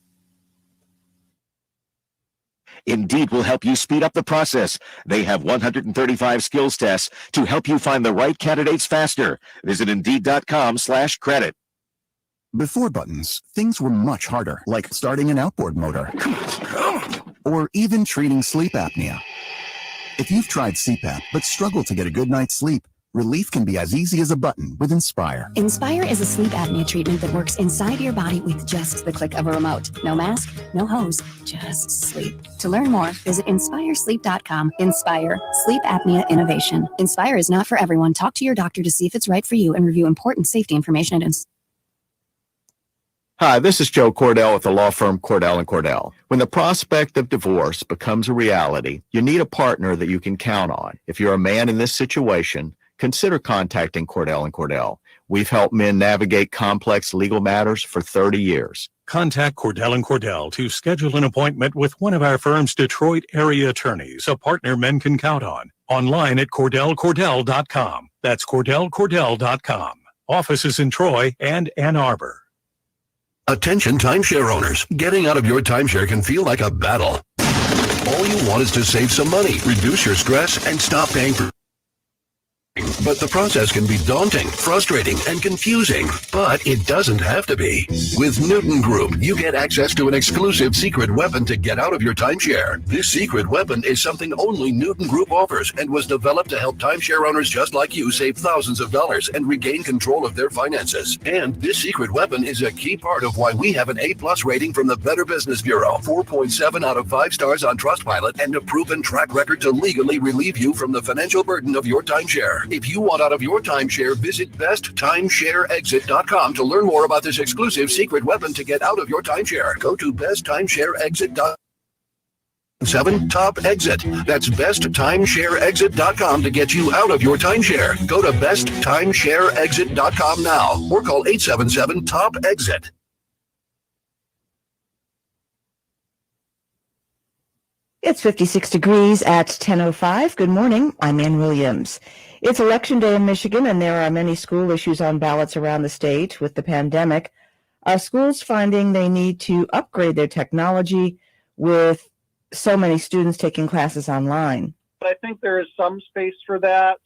Indeed will help you speed up the process. They have 135 skills tests to help you find the right candidates faster. Visit Indeed.com/credit. Before buttons, things were much harder, like starting an outboard motor or even treating sleep apnea. If you've tried CPAP but struggle to get a good night's sleep, relief can be as easy as a button with Inspire. Inspire is a sleep apnea treatment that works inside your body with just the click of a remote. No mask, no hose, just sleep. To learn more, visit InspireSleep.com. Inspire, sleep apnea innovation. Inspire is not for everyone. Talk to your doctor to see if it's right for you and review important safety information at Hi, this is Joe Cordell with the law firm Cordell & Cordell. When the prospect of divorce becomes a reality, you need a partner that you can count on. If you're a man in this situation, consider contacting Cordell & Cordell. We've helped men navigate complex legal matters for 30 years. Contact Cordell & Cordell to schedule an appointment with one of our firm's Detroit area attorneys, a partner men can count on. Online at CordellCordell.com. That's CordellCordell.com. Offices in Troy and Ann Arbor. Attention timeshare owners. Getting out of your timeshare can feel like a battle. All you want is to save some money, reduce your stress, and stop paying for. But the process can be daunting, frustrating, and confusing. But it doesn't have to be. With Newton Group, you get access to an exclusive secret weapon to get out of your timeshare. This secret weapon is something only Newton Group offers and was developed to help timeshare owners just like you save thousands of dollars and regain control of their finances. And this secret weapon is a key part of why we have an A+ rating from the Better Business Bureau, 4.7 out of 5 stars on Trustpilot, and a proven track record to legally relieve you from the financial burden of your timeshare. If you want out of your timeshare, visit besttimeshareexit.com to learn more about this exclusive secret weapon to get out of your timeshare. Go to besttimeshareexit.com. 7 Top Exit. That's besttimeshareexit.com to get you out of your timeshare. Go to besttimeshareexit.com now or call 877-TOP-EXIT. It's 56 degrees at 10:05. Good morning. I'm Ann Williams. It's Election Day in Michigan, and there are many school issues on ballots around the state with the pandemic. Schools finding they need to upgrade their technology with so many students taking classes online. I think there is some space for that.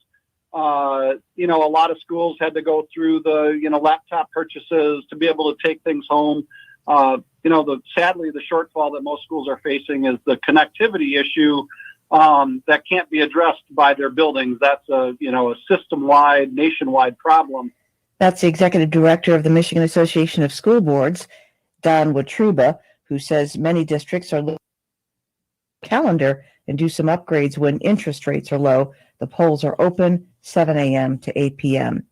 A lot of schools had to go through the, laptop purchases to be able to take things home. Sadly, the shortfall that most schools are facing is the connectivity issue that can't be addressed by their buildings. That's a system-wide, nationwide problem. That's the executive director of the Michigan Association of School Boards, Don Watruba, who says many districts are looking at the calendar and do some upgrades when interest rates are low. The polls are open 7 a.m. to 8 p.m.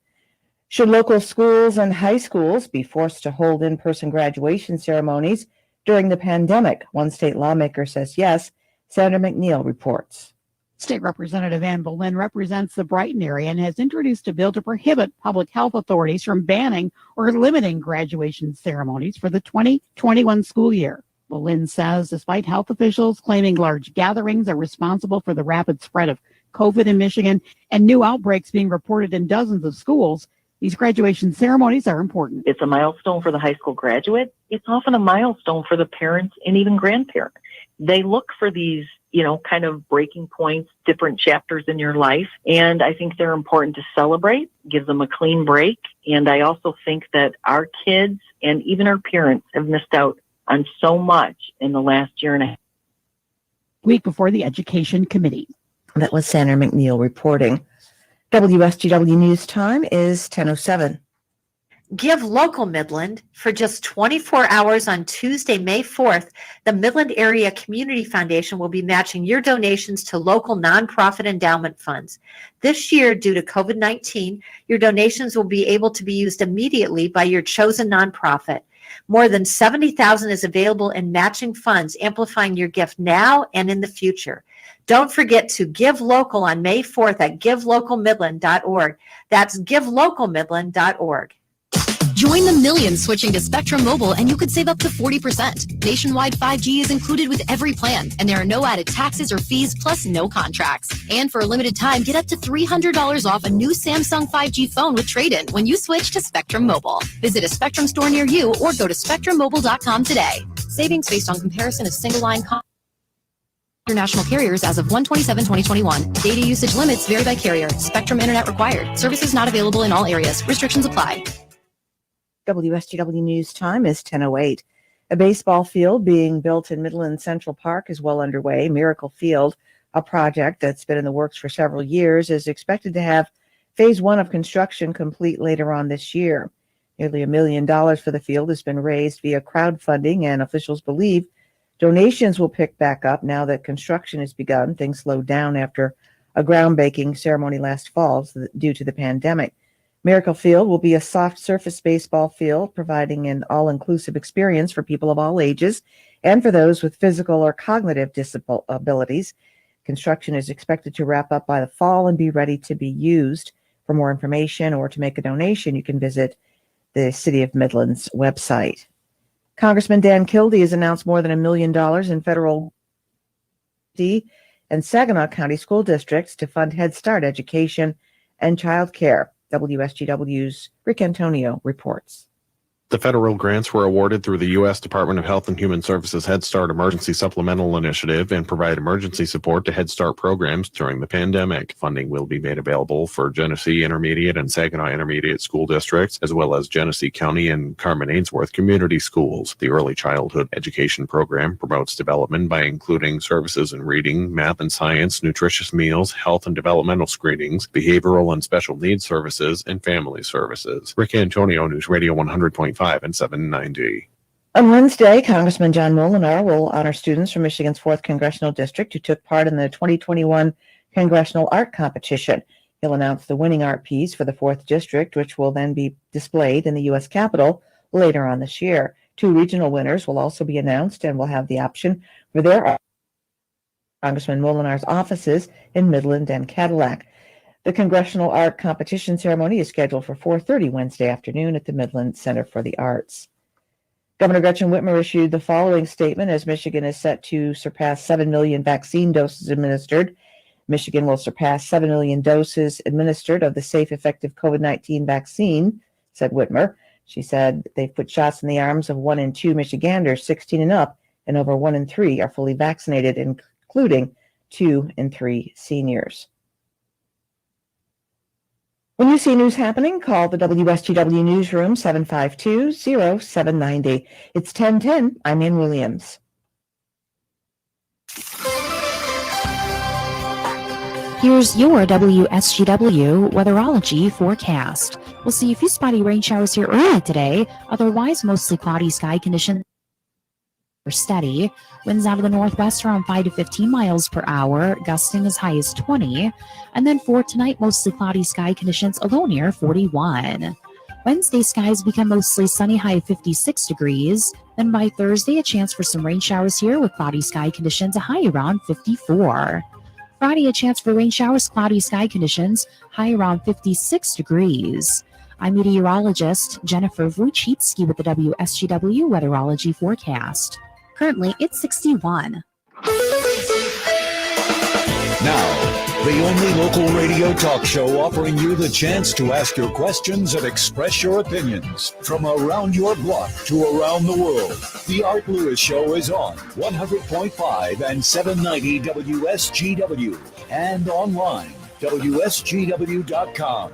Should local schools and high schools be forced to hold in-person graduation ceremonies during the pandemic? One state lawmaker says yes. Senator McNeil reports. State Representative Ann Boleyn represents the Brighton area and has introduced a bill to prohibit public health authorities from banning or limiting graduation ceremonies for the 2021 school year. Boleyn says despite health officials claiming large gatherings are responsible for the rapid spread of COVID in Michigan and new outbreaks being reported in dozens of schools, These graduation ceremonies are important. It's a milestone for the high school graduate. It's often a milestone for the parents and even grandparents. They look for these, kind of breaking points, different chapters in your life. And I think they're important to celebrate, give them a clean break. And I also think that our kids and even our parents have missed out on so much in the last year and a half. Week before the Education Committee. That was Sandra McNeil reporting. WSGW News Time is 10:07. Give Local Midland. For just 24 hours on Tuesday, May 4th, the Midland Area Community Foundation will be matching your donations to local nonprofit endowment funds. This year, due to COVID-19, your donations will be able to be used immediately by your chosen nonprofit. More than $70,000 is available in matching funds, amplifying your gift now and in the future. Don't forget to give local on May 4th at givelocalmidland.org. That's givelocalmidland.org. Join the millions switching to Spectrum Mobile and you could save up to 40%. Nationwide 5G is included with every plan and there are no added taxes or fees plus no contracts. And for a limited time, get up to $300 off a new Samsung 5G phone with trade-in when you switch to Spectrum Mobile. Visit a Spectrum store near you or go to spectrummobile.com today. Savings based on comparison of single-line international carriers as of 1/27/2021. Data usage limits vary by carrier. Spectrum internet required. Services not available in all areas. Restrictions apply. WSGW News Time is 10:08. A baseball field being built in Midland Central Park is well underway. Miracle Field, a project that's been in the works for several years, is expected to have phase 1 of construction complete later on this year. Nearly $1 million for the field has been raised via crowdfunding, and officials believe donations will pick back up now that construction has begun. Things slowed down after a groundbreaking ceremony last fall due to the pandemic. Miracle Field will be a soft surface baseball field, providing an all-inclusive experience for people of all ages and for those with physical or cognitive disabilities. Construction is expected to wrap up by the fall and be ready to be used. For more information or to make a donation, you can visit the City of Midland's website. Congressman Dan Kildee has announced more than $1 million in federal and Saginaw County school districts to fund Head Start education and child care. WSGW's Rick Antonio reports. The federal grants were awarded through the U.S. Department of Health and Human Services Head Start Emergency Supplemental Initiative and provide emergency support to Head Start programs during the pandemic. Funding will be made available for Genesee Intermediate and Saginaw Intermediate school districts, as well as Genesee County and Carman-Ainsworth community schools. The Early Childhood Education Program promotes development by including services in reading, math and science, nutritious meals, health and developmental screenings, behavioral and special needs services, and family services. Rick Antonio, News Radio 100.5 and 790. On Wednesday, Congressman John Molinar will honor students from Michigan's 4th Congressional District who took part in the 2021 Congressional Art Competition. He'll announce the winning art piece for the 4th District, which will then be displayed in the U.S. Capitol later on this year. 2 regional winners will also be announced and will have the option for their art. Congressman Molinar's offices in Midland and Cadillac. The Congressional Art Competition ceremony is scheduled for 4:30 Wednesday afternoon at the Midland Center for the Arts. Governor Gretchen Whitmer issued the following statement as Michigan is set to surpass 7 million vaccine doses administered. Michigan will surpass 7 million doses administered of the safe, effective COVID-19 vaccine, said Whitmer. She said they've put shots in the arms of 1 in 2 Michiganders 16 and up, and over 1 in 3 are fully vaccinated, including 2 in 3 seniors. When you see news happening, call the WSGW Newsroom 752-0790. It's 10:10. I'm Ann Williams. Here's your WSGW weatherology forecast. We'll see a few spotty rain showers here early today. Otherwise, mostly cloudy sky conditions are steady. Winds out of the northwest around 5 to 15 miles per hour, gusting as high as 20. And then for tonight, mostly cloudy sky conditions, a low near 41. Wednesday, skies become mostly sunny, high of 56 degrees. Then by Thursday, a chance for some rain showers here with cloudy sky conditions, a high around 54. Friday, a chance for rain showers, cloudy sky conditions, high around 56 degrees. I'm meteorologist Jennifer Wojcicki with the WSGW weatherology forecast. Currently, it's 61. Now, The only local radio talk show offering you the chance to ask your questions and express your opinions. From around your block to around the world, The Art Lewis Show is on 100.5 and 790 WSGW and online, WSGW.com.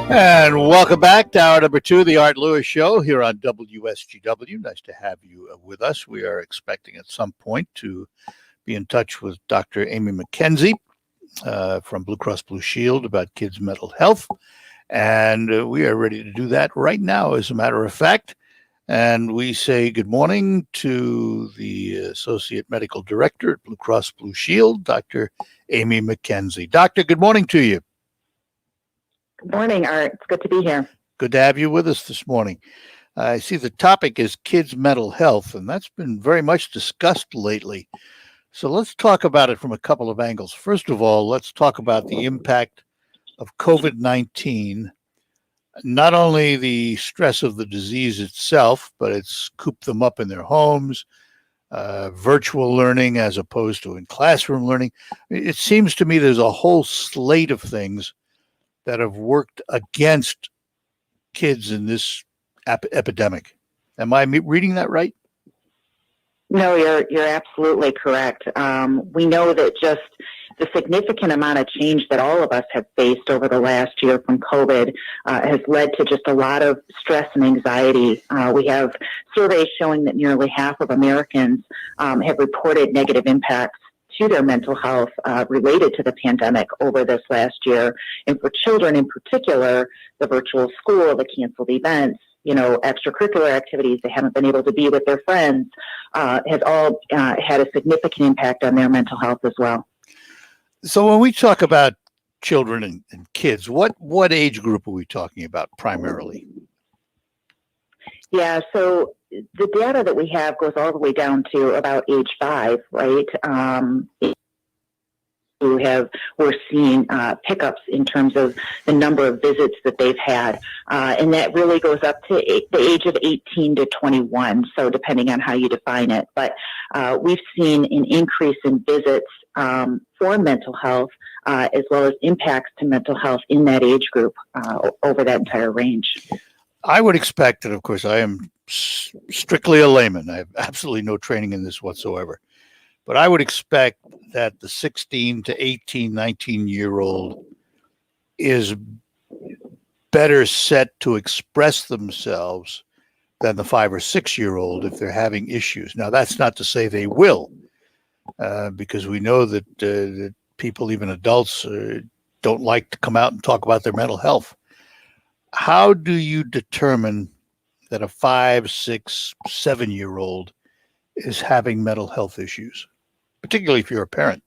And welcome back to hour number 2 of the Art Lewis Show here on WSGW. Nice to have you with us. We are expecting at some point to be in touch with Dr. Amy McKenzie from Blue Cross Blue Shield about kids' mental health. And we are ready to do that right now, as a matter of fact. And we say good morning to the Associate Medical Director at Blue Cross Blue Shield, Dr. Amy McKenzie. Doctor, good morning to you. Good morning, Art. It's good to be here. Good to have you with us this morning. I see the topic is kids' mental health, and that's been very much discussed lately. So let's talk about it from a couple of angles. First of all, let's talk about the impact of COVID-19, not only the stress of the disease itself, but it's cooped them up in their homes, virtual learning as opposed to in classroom learning. It seems to me there's a whole slate of things that have worked against kids in this epidemic. Am I reading that right? No, you're absolutely correct. We know that just the significant amount of change that all of us have faced over the last year from COVID has led to just a lot of stress and anxiety. We have surveys showing that nearly half of Americans have reported negative impacts to their mental health related to the pandemic over this last year. And for children in particular, the virtual school, the canceled events, extracurricular activities, they haven't been able to be with their friends, has all had a significant impact on their mental health as well. So when we talk about children and kids, what age group are we talking about primarily? Yeah, so the data that we have goes all the way down to about age 5, right? We're seeing pickups in terms of the number of visits that they've had. And that really goes up to the age of 18 to 21, so depending on how you define it. But we've seen an increase in visits for mental health, as well as impacts to mental health in that age group over that entire range. I would expect, and of course I am strictly a layman, I have absolutely no training in this whatsoever, but I would expect that the 16 to 18, 19-year-old is better set to express themselves than the 5 or 6-year-old if they're having issues. Now, that's not to say they will, because we know that people, even adults, don't like to come out and talk about their mental health. How do you determine that a 5, 6, 7-year-old is having mental health issues, particularly if you're a parent?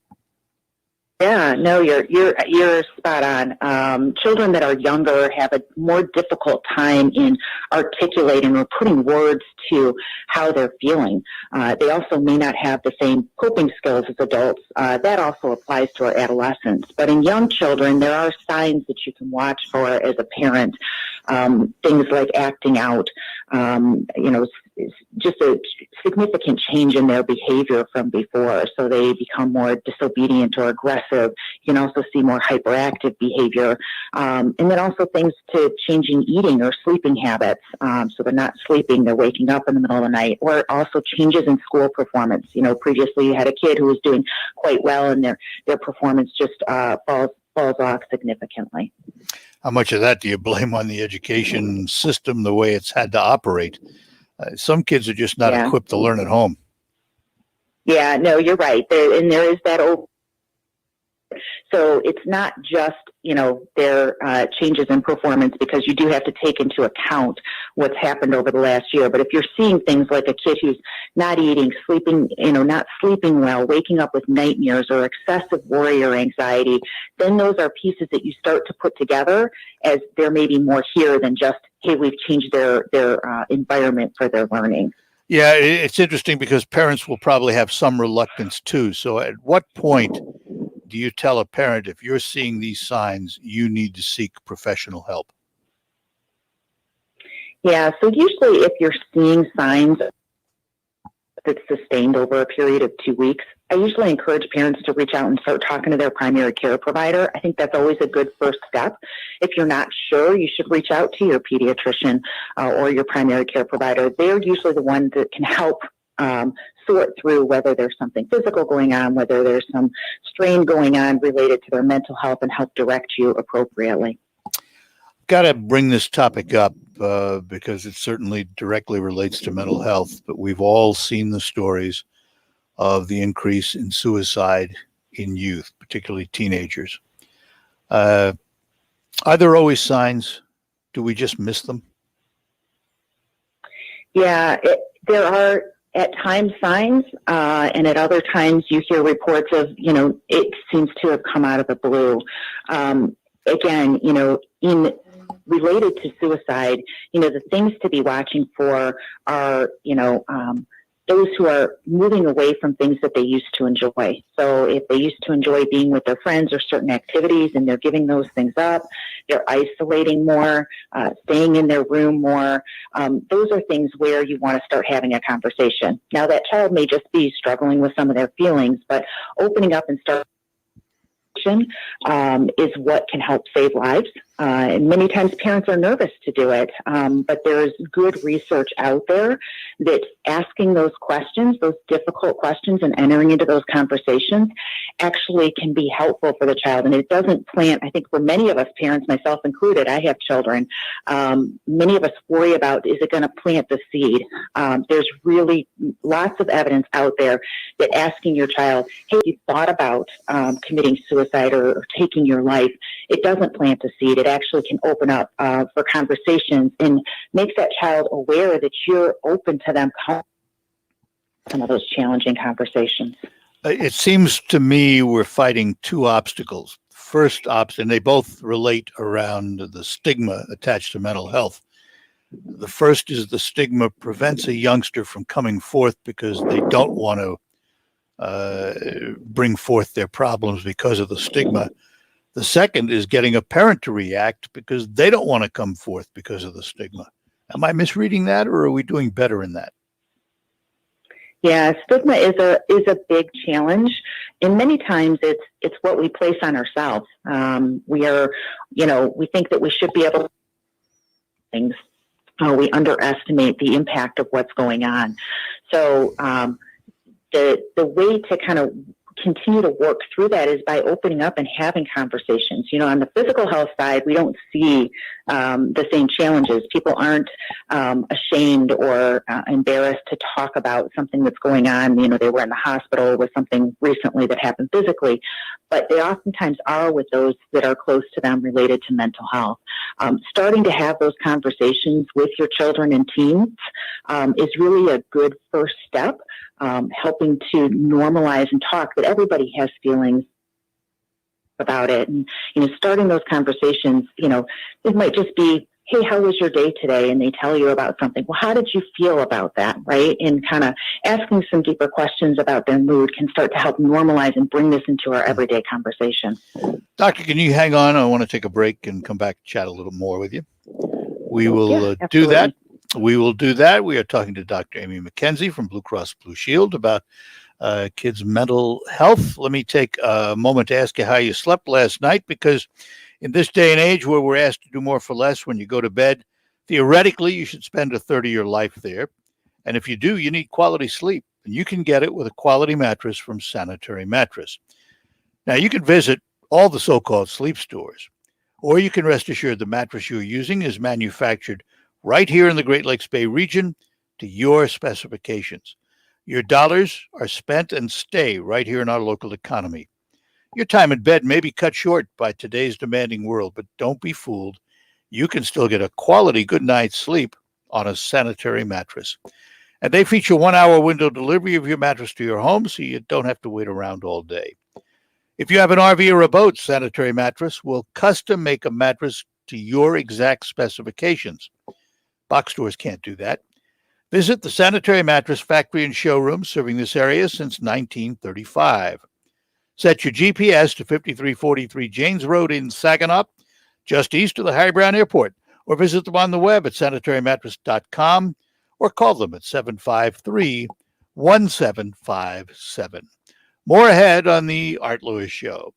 Yeah, no, you're spot on. Children that are younger have a more difficult time in articulating or putting words to how they're feeling. They also may not have the same coping skills as adults. That also applies to our adolescents. But in young children, there are signs that you can watch for as a parent. Things like acting out, just a significant change in their behavior from before. So they become more disobedient or aggressive. You can also see more hyperactive behavior. And then also things to changing eating or sleeping habits. So they're not sleeping, they're waking up in the middle of the night. Or also changes in school performance. Previously you had a kid who was doing quite well and their performance just falls off significantly. How much of that do you blame on the education system, the way it's had to operate? Some kids are just not equipped to learn at home. Yeah, no, you're right. There is that So it's not just, their changes in performance, because you do have to take into account what's happened over the last year. But if you're seeing things like a kid who's not eating, sleeping, not sleeping well, waking up with nightmares or excessive worry or anxiety, then those are pieces that you start to put together as there may be more here than just, hey, we've changed their environment for their learning. Yeah, it's interesting because parents will probably have some reluctance too. So at what point do you tell a parent, if you're seeing these signs, you need to seek professional help? Yeah, so usually if you're seeing signs that's sustained over a period of 2 weeks, I usually encourage parents to reach out and start talking to their primary care provider. I think that's always a good first step. If you're not sure, you should reach out to your pediatrician or your primary care provider. They're usually the ones that can help sort through whether there's something physical going on, whether there's some strain going on related to their mental health, and help direct you appropriately. Got to bring this topic up because it certainly directly relates to mental health, but we've all seen the stories of the increase in suicide in youth, particularly teenagers. Are there always signs? Do we just miss them? Yeah, there are at times signs, and at other times you hear reports of, it seems to have come out of the blue. Again, in related to suicide, the things to be watching for are, those who are moving away from things that they used to enjoy. So if they used to enjoy being with their friends or certain activities and they're giving those things up, they're isolating more, staying in their room more, those are things where you want to start having a conversation. Now, that child may just be struggling with some of their feelings, but opening up and starting is what can help save lives. And many times parents are nervous to do it, but there's good research out there that asking those questions, those difficult questions, and entering into those conversations actually can be helpful for the child. And it doesn't plant, I think for many of us parents, myself included, I have children, many of us worry about, is it going to plant the seed? There's really lots of evidence out there that asking your child, hey, you thought about committing suicide or taking your life, it doesn't plant a seed. It actually can open up for conversations and makes that child aware that you're open to them having some of those challenging conversations. It seems to me we're fighting two obstacles. First obstacle, and they both relate around the stigma attached to mental health. The first is the stigma prevents a youngster from coming forth because they don't want to bring forth their problems because of the stigma. The second is getting a parent to react because they don't want to come forth because of the stigma. Am I misreading that, or are we doing better in that? Yeah, stigma is a big challenge, and many times it's what we place on ourselves. We think that we should be able to do things. We underestimate the impact of what's going on. So the way to kind of continue to work through that is by opening up and having conversations. On the physical health side, we don't see the same challenges. People aren't ashamed or embarrassed to talk about something that's going on. They were in the hospital with something recently that happened physically, but they oftentimes are with those that are close to them related to mental health. Starting to have those conversations with your children and teens is really a good first step. Helping to normalize and talk that everybody has feelings about it. And, starting those conversations, it might just be, hey, how was your day today? And they tell you about something. Well, how did you feel about that? Right. And kind of asking some deeper questions about their mood can start to help normalize and bring this into our everyday conversation. Doctor, can you hang on? I want to take a break and come back and chat a little more with you. We will do that. We will do that. We are talking to Dr. Amy McKenzie from Blue Cross Blue Shield about kids' mental health. Let me take a moment to ask you how you slept last night, because in this day and age where we're asked to do more for less when you go to bed, theoretically, you should spend a third of your life there. And if you do, you need quality sleep, and you can get it with a quality mattress from Sanitary Mattress. Now, you can visit all the so-called sleep stores, or you can rest assured the mattress you're using is manufactured right here in the Great Lakes Bay region to your specifications. Your dollars are spent and stay right here in our local economy. Your time in bed may be cut short by today's demanding world, but don't be fooled. You can still get a quality good night's sleep on a Sanitary Mattress. And they feature 1-hour window delivery of your mattress to your home, so you don't have to wait around all day. If you have an RV or a boat, Sanitary Mattress will custom make a mattress to your exact specifications. Box stores can't do that. Visit the Sanitary Mattress factory and showroom serving this area since 1935. Set your GPS to 5343 Janes Road in Saginaw, just east of the Harry Brown Airport, or visit them on the web at sanitarymattress.com or call them at 753-1757. More ahead on the Art Lewis Show.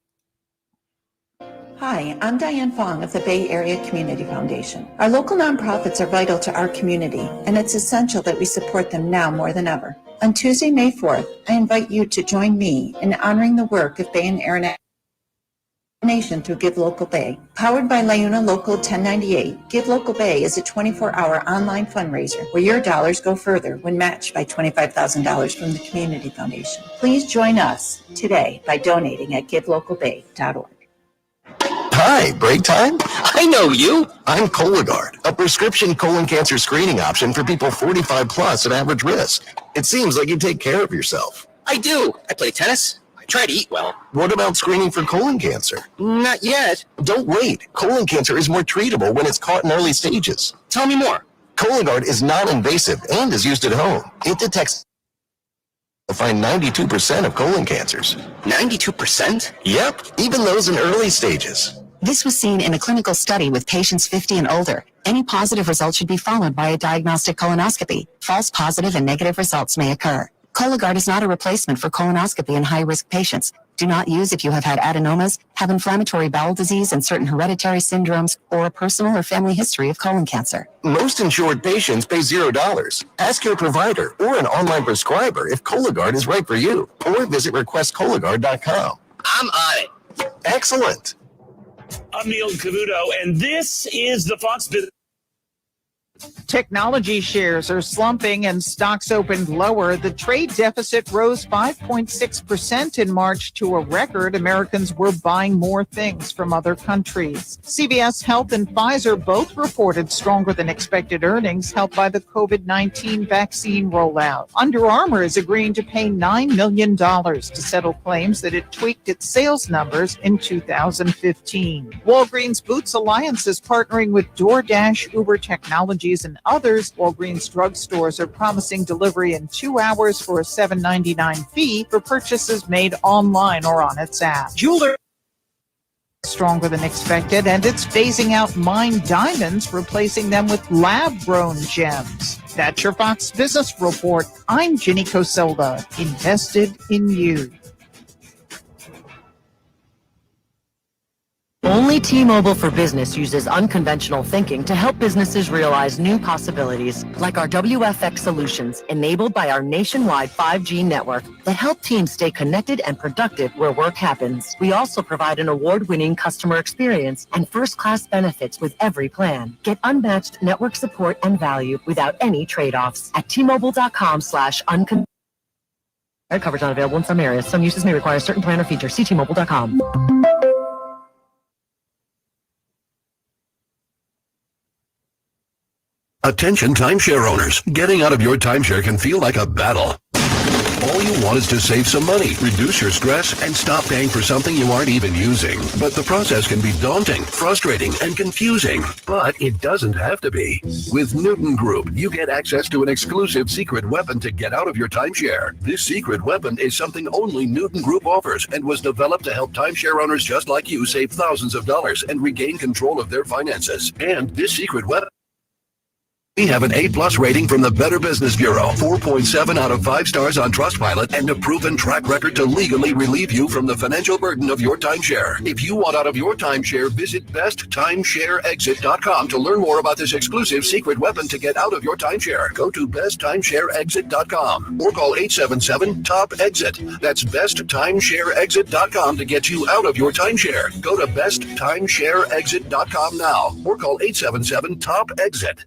Hi, I'm Diane Fong of the Bay Area Community Foundation. Our local nonprofits are vital to our community, and it's essential that we support them now more than ever. On Tuesday, May 4th, I invite you to join me in honoring the work of Bay and Area Nation through Give Local Bay. Powered by LiUNA Local 1098, Give Local Bay is a 24-hour online fundraiser where your dollars go further when matched by $25,000 from the Community Foundation. Please join us today by donating at givelocalbay.org. Hi, break time? I know you. I'm Cologuard, a prescription colon cancer screening option for people 45 plus at average risk. It seems like you take care of yourself. I do. I play tennis. I try to eat well. What about screening for colon cancer? Not yet. Don't wait. Colon cancer is more treatable when it's caught in early stages. Tell me more. Cologuard is non-invasive and is used at home. It detects find 92% of colon cancers. 92%? Yep, even those in early stages. This was seen in a clinical study with patients 50 and older. Any positive result should be followed by a diagnostic colonoscopy. False positive and negative results may occur. Cologuard is not a replacement for colonoscopy in high-risk patients. Do not use if you have had adenomas, have inflammatory bowel disease and certain hereditary syndromes, or a personal or family history of colon cancer. Most insured patients pay $0. Ask your provider or an online prescriber if Cologuard is right for you, or visit requestcologuard.com. I'm on it. Excellent. I'm Neil Cavuto, and this is the Fox Business. Technology shares are slumping and stocks opened lower. The trade deficit rose 5.6% in March to a record. Americans were buying more things from other countries. CVS Health and Pfizer both reported stronger than expected earnings, helped by the COVID-19 vaccine rollout. Under Armour is agreeing to pay $9 million to settle claims that it tweaked its sales numbers in 2015. Walgreens Boots Alliance is partnering with DoorDash, Uber Technologies, and others. Walgreens drugstores are promising delivery in 2 hours for a $7.99 fee for purchases made online or on its app. Jeweler stronger than expected, and it's phasing out mined diamonds, replacing them with lab-grown gems. That's your Fox Business Report. I'm Ginny Coselda, invested in you. Only T-Mobile for Business uses unconventional thinking to help businesses realize new possibilities, like our WFX solutions, enabled by our nationwide 5G network that help teams stay connected and productive where work happens. We also provide an award-winning customer experience and first-class benefits with every plan. Get unmatched network support and value without any trade-offs at T-Mobile.com/unconventional. Coverage not available in some areas. Some uses may require certain plan or features. See T-Mobile.com. Attention timeshare owners. Getting out of your timeshare can feel like a battle. All you want is to save some money, reduce your stress, and stop paying for something you aren't even using. But the process can be daunting, frustrating, and confusing. But it doesn't have to be. With Newton Group, you get access to an exclusive secret weapon to get out of your timeshare. This secret weapon is something only Newton Group offers and was developed to help timeshare owners just like you save thousands of dollars and regain control of their finances. And this secret weapon, we have an A+ rating from the Better Business Bureau, 4.7 out of 5 stars on Trustpilot, and a proven track record to legally relieve you from the financial burden of your timeshare. If you want out of your timeshare, visit besttimeshareexit.com to learn more about this exclusive secret weapon to get out of your timeshare. Go to besttimeshareexit.com or call 877-TOP-EXIT. That's besttimeshareexit.com to get you out of your timeshare. Go to besttimeshareexit.com now or call 877-TOP-EXIT.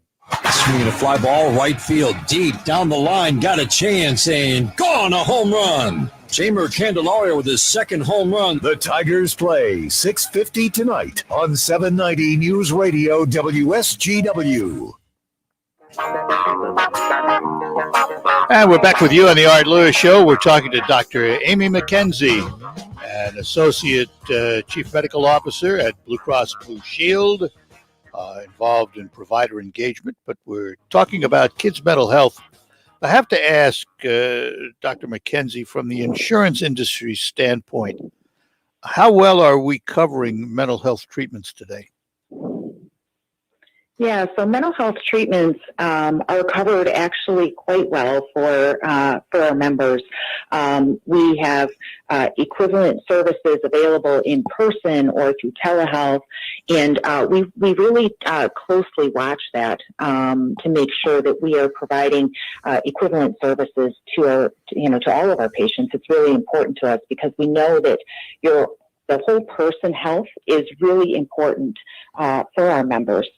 Swinging a fly ball right field, deep down the line, got a chance and gone, a home run. Jamer Candelario with his second home run. The Tigers play 6:50 tonight on 790 News Radio WSGW. And we're back with you on the Art Lewis Show. We're talking to Dr. Amy McKenzie, an Associate Chief Medical Officer at Blue Cross Blue Shield, involved in provider engagement, but we're talking about kids' mental health. I have to ask Dr. McKenzie, from the insurance industry standpoint, How well are we covering mental health treatments today? Yeah, so mental health treatments are covered actually quite well for our members. We have equivalent services available in person or through telehealth, and we really closely watch that to make sure that we are providing equivalent services to all of our patients. It's really important to us because we know that the whole person health is really important for our members.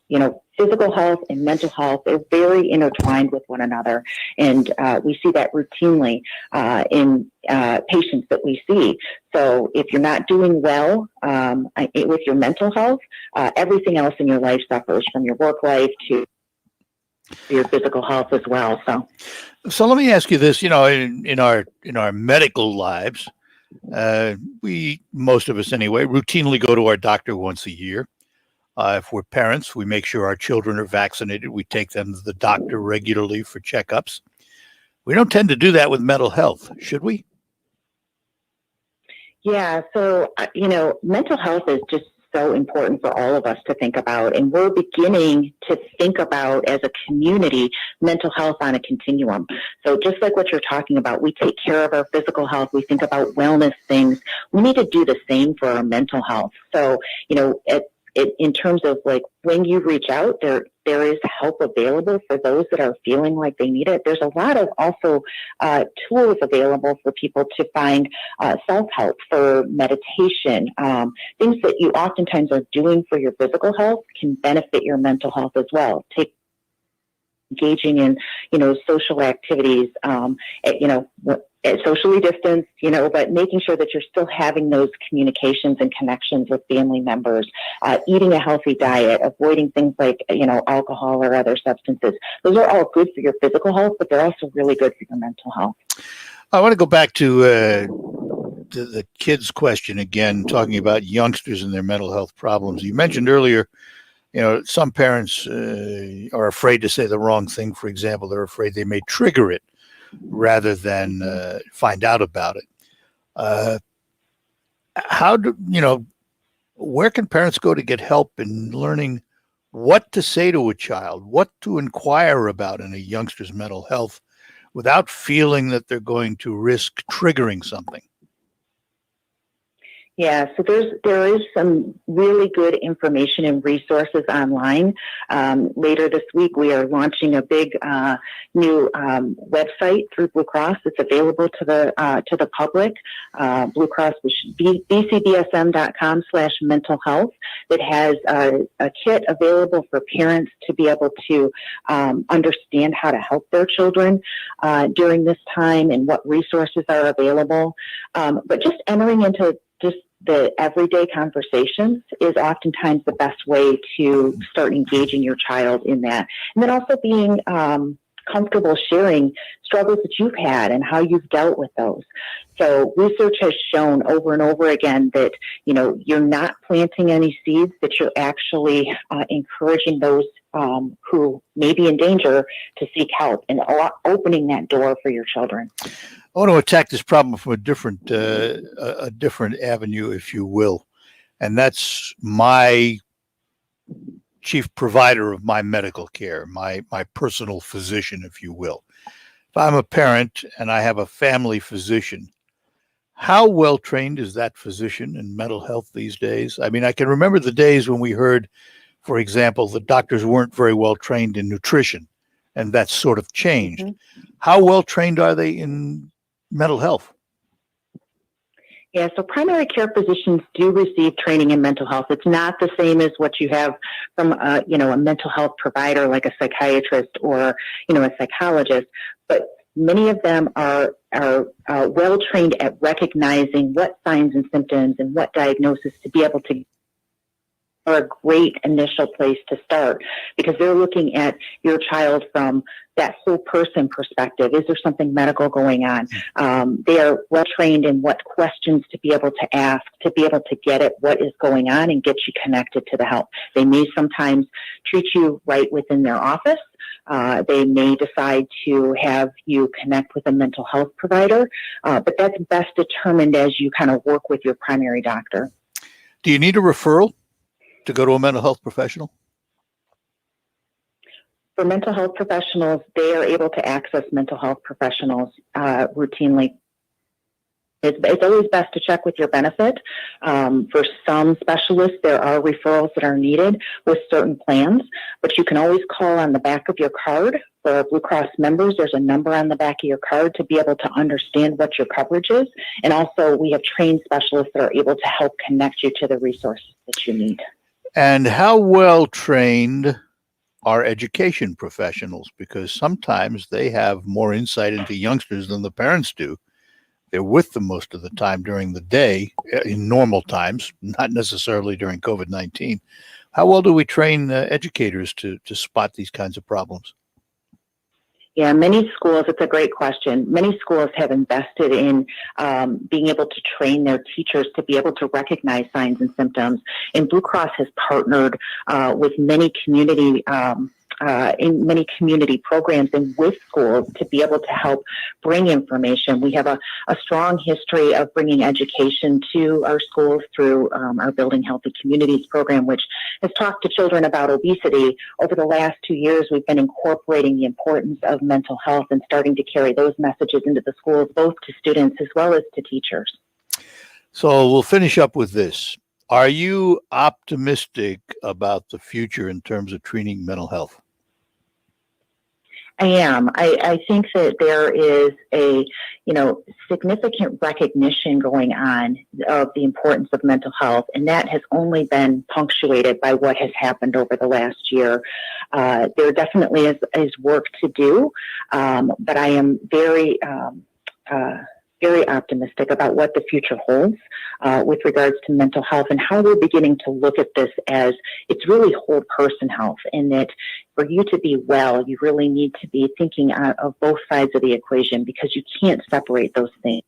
Physical health and mental health, they're very intertwined with one another. And we see that routinely in patients that we see. So if you're not doing well with your mental health, everything else in your life suffers, from your work life to your physical health as well. So let me ask you this, in our medical lives, we, most of us anyway, routinely go to our doctor once a year. If we're parents, we make sure our children are vaccinated. We take them to the doctor regularly for checkups. We don't tend to do that with mental health, should we? Yeah, so, mental health is just so important for all of us to think about. And we're beginning to think about, as a community, mental health on a continuum. So just like what you're talking about, we take care of our physical health. We think about wellness things. We need to do the same for our mental health. So, in terms of like when you reach out, there is help available for those that are feeling like they need it. There's a lot of also tools available for people to find self-help, for meditation. Things that you oftentimes are doing for your physical health can benefit your mental health as well. Engaging in, social activities, socially distanced, but making sure that you're still having those communications and connections with family members, eating a healthy diet, avoiding things like, alcohol or other substances. Those are all good for your physical health, but they're also really good for your mental health. I want to go back to the kids' question again, talking about youngsters and their mental health problems. You mentioned earlier, some parents are afraid to say the wrong thing. For example, they're afraid they may trigger it rather than find out about it. Where can parents go to get help in learning what to say to a child, what to inquire about in a youngster's mental health without feeling that they're going to risk triggering something? Yeah, so there is some really good information and resources online. Later this week, we are launching a big new website through Blue Cross. It's available to the public. Blue Cross, bcbsm.com/mental health. That has a kit available for parents to be able to understand how to help their children during this time and what resources are available. But just entering into just the everyday conversations is oftentimes the best way to start engaging your child in that. And then also being comfortable sharing struggles that you've had and how you've dealt with those. So research has shown over and over again that, you're not planting any seeds, that you're actually encouraging those who may be in danger to seek help and opening that door for your children. I want to attack this problem from a different avenue, if you will, and that's my chief provider of my medical care, my personal physician, if you will. If I'm a parent and I have a family physician, how well trained is that physician in mental health these days? I mean, I can remember the days when we heard, for example, the doctors weren't very well trained in nutrition, and that's sort of changed. Mm-hmm. How well trained are they in mental health? Yeah, so primary care physicians do receive training in mental health. It's not the same as what you have from a mental health provider like a psychiatrist or a psychologist, but many of them are well trained at recognizing what signs and symptoms and what diagnosis to be able to are a great initial place to start, because they're looking at your child from that whole person perspective. Is there something medical going on? They are well trained in what questions to be able to ask, to be able to get at what is going on and get you connected to the help. They may sometimes treat you right within their office, They may decide to have you connect with a mental health provider, but that's best determined as you kind of work with your primary doctor. Do you need a referral to go to a mental health professional? For mental health professionals, they are able to access mental health professionals routinely. It's always best to check with your benefit. For some specialists, there are referrals that are needed with certain plans, but you can always call on the back of your card. For Blue Cross members, there's a number on the back of your card to be able to understand what your coverage is. And also, we have trained specialists that are able to help connect you to the resources that you need. And how well trained are education professionals? Because sometimes they have more insight into youngsters than the parents do. They're with them most of the time during the day in normal times, not necessarily during COVID-19. How well do we train educators to spot these kinds of problems? Yeah, many schools, it's a great question. Many schools have invested in being able to train their teachers to be able to recognize signs and symptoms. And Blue Cross has partnered with many community in many community programs and with schools to be able to help bring information. We have a strong history of bringing education to our schools through our Building Healthy Communities program, which has talked to children about obesity. Over the last 2 years, we've been incorporating the importance of mental health and starting to carry those messages into the schools, both to students as well as to teachers. So we'll finish up with this. Are you optimistic about the future in terms of treating mental health? I am. I think that there is a, significant recognition going on of the importance of mental health, and that has only been punctuated by what has happened over the last year. There definitely is work to do, but I am very optimistic about what the future holds with regards to mental health and how we're beginning to look at this as it's really whole person health, and that for you to be well, you really need to be thinking of both sides of the equation, because you can't separate those things,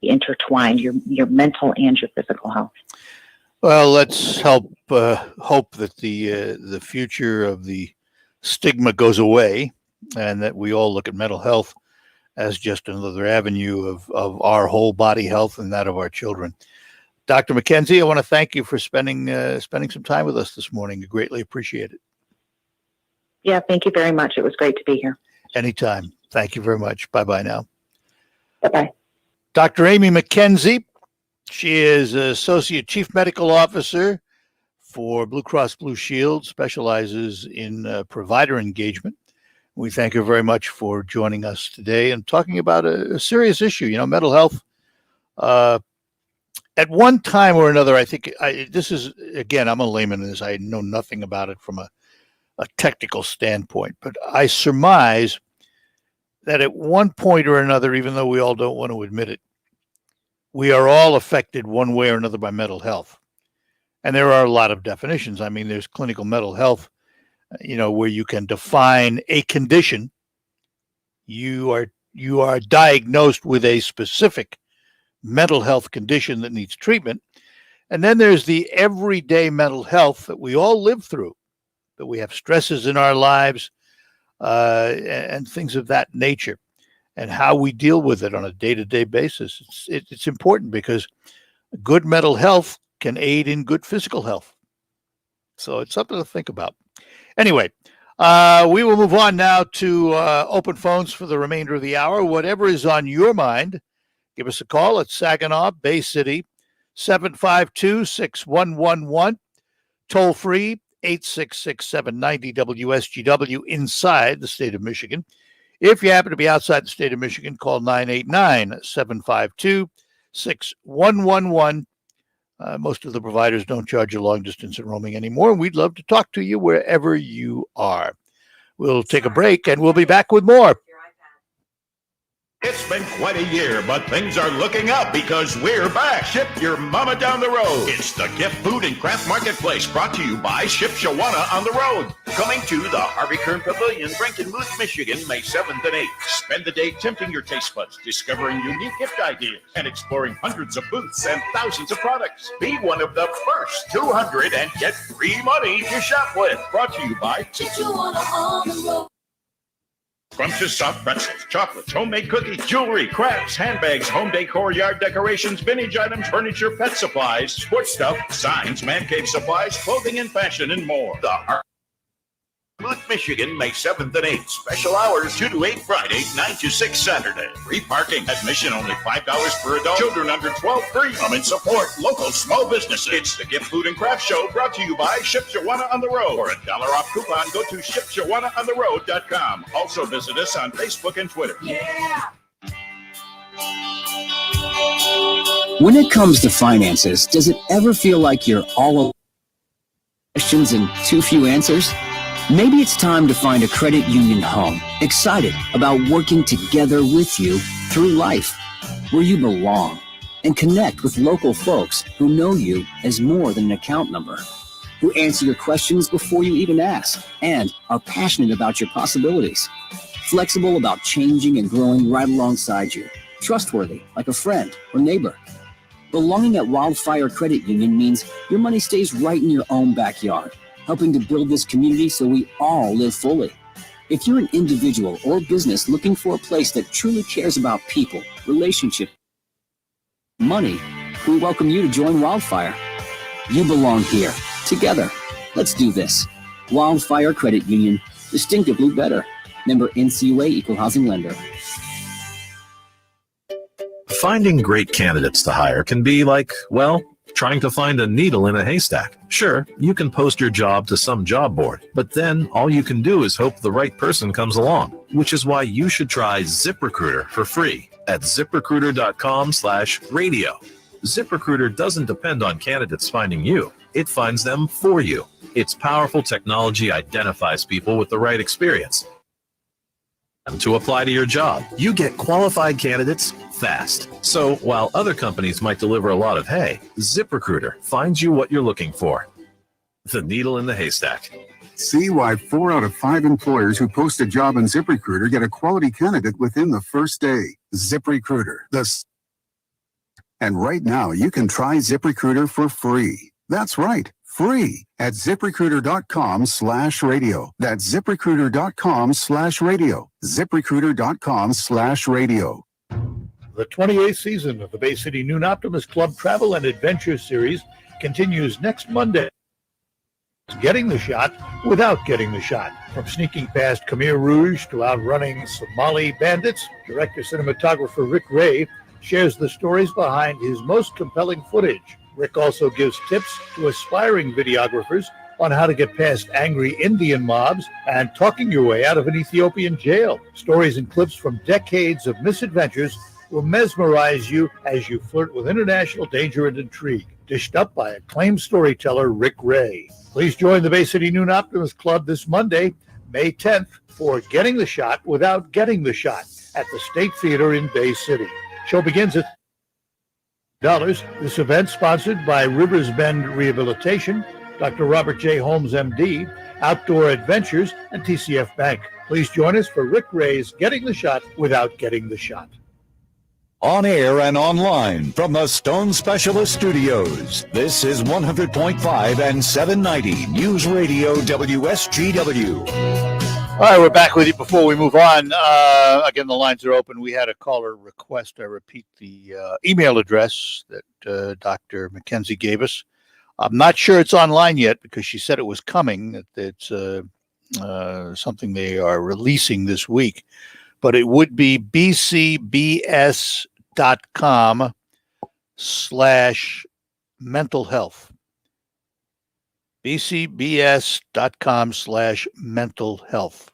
intertwined, your mental and your physical health. Well, let's hope that the future of the stigma goes away and that we all look at mental health as just another avenue of our whole body health and that of our children. Dr. McKenzie, I want to thank you for spending some time with us this morning. I greatly appreciate it. Yeah, thank you very much. It was great to be here. Anytime. Thank you very much. Bye-bye now. Bye-bye. Dr. Amy McKenzie. She is Associate Chief Medical Officer for Blue Cross Blue Shield, specializes in provider engagement. We thank her very much for joining us today and talking about a serious issue. Mental health. At one time or another, I think this is, again, I'm a layman in this. I know nothing about it from a technical standpoint, but I surmise that at one point or another, even though we all don't want to admit it, we are all affected one way or another by mental health. And there are a lot of definitions. I mean, there's clinical mental health, where you can define a condition. You are diagnosed with a specific mental health condition that needs treatment. And then there's the everyday mental health that we all live through, that we have stresses in our lives and things of that nature, and how we deal with it on a day-to-day basis. It's important because good mental health can aid in good physical health. So it's something to think about. Anyway, we will move on now to open phones for the remainder of the hour. Whatever is on your mind, give us a call at Saginaw, Bay City, 752-6111, toll free, 866-790-WSGW inside the state of Michigan. If you happen to be outside the state of Michigan, call 989-752-6111. Most of the providers don't charge you long distance and roaming anymore, and we'd love to talk to you wherever you are. We'll take a break, and we'll be back with more. It's It's been quite a year, but things are looking up because we're back. Ship your mama down the road. It's the Gift Food and Craft Marketplace, brought to you by Ship Shawana on the road. Coming to the Harvey Kern Pavilion, Breckenridge, Michigan, May 7th and 8th. Spend the day tempting your taste buds, discovering unique gift ideas, and exploring hundreds of booths and thousands of products. Be one of the first 200 and get free money to shop with. Brought to you by Ship Shawana on the road. Scrumptious soft pretzels, chocolates, homemade cookies, jewelry, crafts, handbags, home decor, yard decorations, vintage items, furniture, pet supplies, sports stuff, signs, man cave supplies, clothing and fashion, and more. The Harvey, Michigan, May 7th and 8th. Special hours 2 to 8 Friday, 9 to 6 Saturday. Free parking. Admission only $5 per adult. Children under 12 free. Come and support local small businesses. It's the Gift Food and Craft Show, brought to you by Ship Shawana on the Road. For a $1 off coupon, go to shipshawanaontheroad.com. Also visit us on Facebook and Twitter. Yeah! When it comes to finances, does it ever feel like you're all alone? Questions and too few answers? Maybe it's time to find a credit union home, excited about working together with you through life, where you belong, and connect with local folks who know you as more than an account number, who answer your questions before you even ask, and are passionate about your possibilities, flexible about changing and growing right alongside you, trustworthy like a friend or neighbor. Belonging at Wildfire Credit Union means your money stays right in your own backyard, helping to build this community so we all live fully. If you're an individual or business looking for a place that truly cares about people, relationships, money, we welcome you to join Wildfire. You belong here. Together. Let's do this. Wildfire Credit Union. Distinctively better. Member NCUA Equal Housing Lender. Finding great candidates to hire can be like, well, trying to find a needle in a haystack. Sure, you can post your job to some job board, but then all you can do is hope the right person comes along, which is why you should try ZipRecruiter for free at ZipRecruiter.com/radio. ZipRecruiter doesn't depend on candidates finding you. It finds them for you. Its powerful technology identifies people with the right experience. And to apply to your job, you get qualified candidates fast. So while other companies might deliver a lot of hay, ZipRecruiter finds you what you're looking for. The needle in the haystack. See why 4 out of 5 employers who post a job on ZipRecruiter get a quality candidate within the first day. ZipRecruiter. And right now, you can try ZipRecruiter for free. That's right, free at ZipRecruiter.com/radio. That's ZipRecruiter.com/radio. ZipRecruiter.com/radio. The 28th season of the Bay City Noon Optimist Club Travel and Adventure Series continues next Monday. Getting the shot without getting the shot. From sneaking past Khmer Rouge to outrunning Somali bandits, director-cinematographer Rick Ray shares the stories behind his most compelling footage. Rick also gives tips to aspiring videographers on how to get past angry Indian mobs and talking your way out of an Ethiopian jail. Stories and clips from decades of misadventures will mesmerize you as you flirt with international danger and intrigue. Dished up by acclaimed storyteller Rick Ray. Please join the Bay City Noon Optimist Club this Monday, May 10th, for Getting the Shot Without Getting the Shot at the State Theater in Bay City. Show begins at $. This event sponsored by Rivers Bend Rehabilitation, Dr. Robert J. Holmes, MD, Outdoor Adventures, and TCF Bank. Please join us for Rick Ray's Getting the Shot Without Getting the Shot. On air and online from the Stone Specialist Studios, this is 100.5 and 790 News Radio WSGW. All right, we're back with you. Before we move on, again, the lines are open. We had a caller request. I repeat the email address that Dr. McKenzie gave us. I'm not sure it's online yet because she said it was coming, that it's something they are releasing this week. But it would be bcbs.com/mental health. bcbs.com/mental health.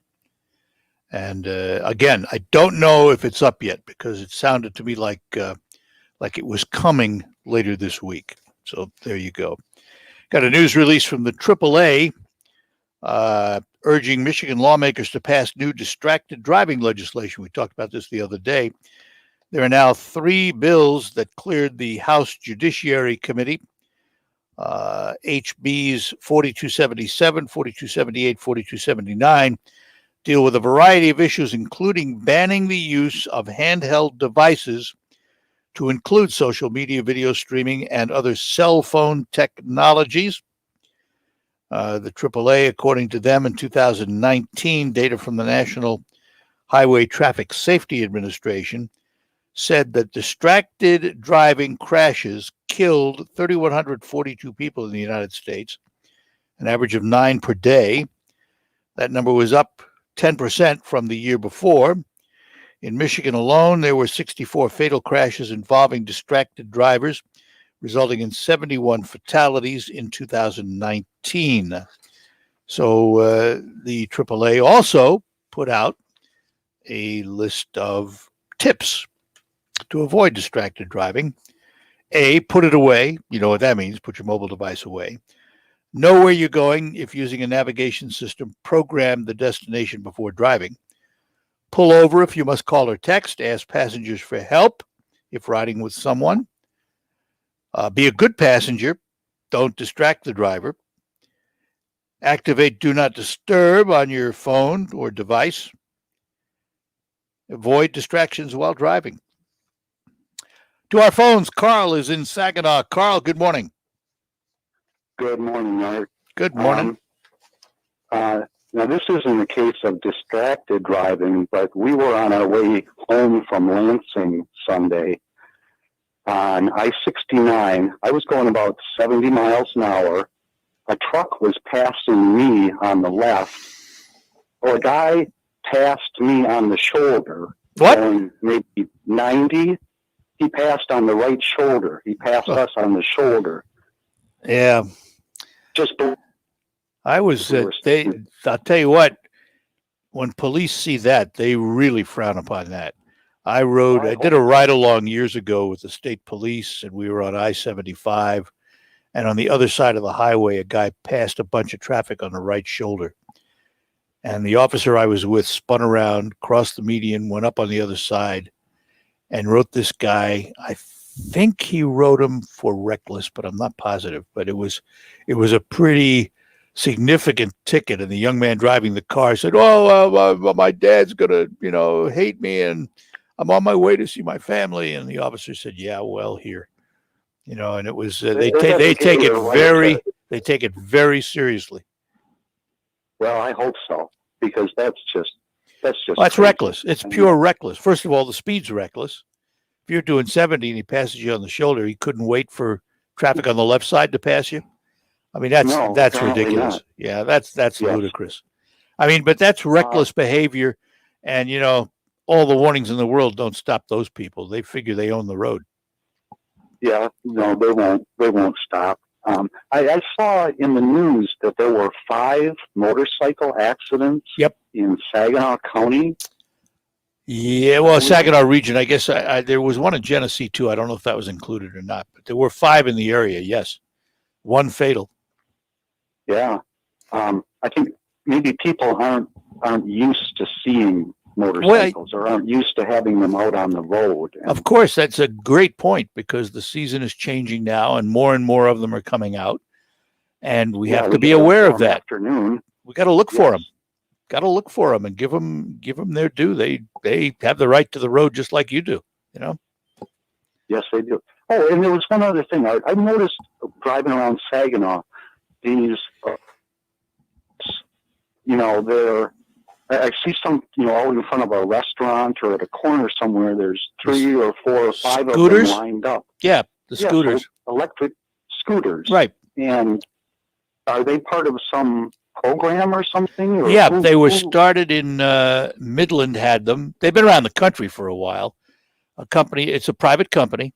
And again, I don't know if it's up yet because it sounded to me like it was coming later this week. So there you go. Got a news release from the AAA urging Michigan lawmakers to pass new distracted driving legislation. We talked about this the other day. There are now 3 bills that cleared the House Judiciary Committee. HBs 4277, 4278, 4279 deal with a variety of issues, including banning the use of handheld devices to include social media, video streaming, and other cell phone technologies. The AAA, according to them, in 2019, data from the National Highway Traffic Safety Administration said that distracted driving crashes killed 3,142 people in the United States, an average of 9 per day. That number was up 10% from the year before. In Michigan alone, there were 64 fatal crashes involving distracted drivers, resulting in 71 fatalities in 2019. So the AAA also put out a list of tips to avoid distracted driving. A, put it away. You know what that means. Put your mobile device away. Know where you're going. If using a navigation system, program the destination before driving. Pull over if you must call or text. Ask passengers for help if riding with someone. Be a good passenger. Don't distract the driver. Activate Do Not Disturb on your phone or device. Avoid distractions while driving. To our phones, Carl is in Saginaw. Carl, good morning. Good morning, Art. Good morning. Now, this isn't a case of distracted driving, but we were on our way home from Lansing Sunday on I-69. I was going about 70 miles an hour. A truck was passing me on the left. Well, a guy passed me on the shoulder. What? Going maybe 90. He passed on the right shoulder. He passed us on the shoulder. Yeah. Just I'll tell you what, when police see that, they really frown upon that. I did a ride along years ago with the state police, and we were on I-75, and on the other side of the highway, a guy passed a bunch of traffic on the right shoulder. And the officer I was with spun around, crossed the median, went up on the other side, and wrote this guy. I think he wrote him for reckless, but I'm not positive. But it was a pretty significant ticket. And the young man driving the car said, "Oh, my dad's gonna, hate me, and I'm on my way to see my family." And the officer said, "Yeah, well, here, And it was they take it very seriously. Well, I hope so, because that's That's reckless. It's pure reckless. First of all, the speed's reckless. If you're doing 70 and he passes you on the shoulder, he couldn't wait for traffic on the left side to pass you. I mean, that's ridiculous. Not. Yeah, that's ludicrous. I mean, but that's reckless behavior, and all the warnings in the world don't stop those people. They figure they own the road. Yeah, no, they won't stop. I saw in the news that there were 5 motorcycle accidents in Saginaw County. Yeah, well, Saginaw region, I guess there was one in Genesee too. I don't know if that was included or not, but there were 5 in the area, yes. 1 fatal. Yeah. I think maybe people aren't used to seeing motorcycles or aren't used to having them out on the road. Of course, that's a great point, because the season is changing now and more of them are coming out. And we have to be aware of that. We got to look for them. Got to look for them and give them their due. They have the right to the road just like you do, Yes, they do. Oh, and there was one other thing. I noticed driving around Saginaw, these, I see some, out in front of a restaurant or at a corner somewhere, there's 3 or 4 or 5 scooters? of them lined up. Yeah, the scooters. Electric scooters. Right. And are they part of some program or something? Or yeah, they were started in Midland, had them. They've been around the country for a while. It's a private company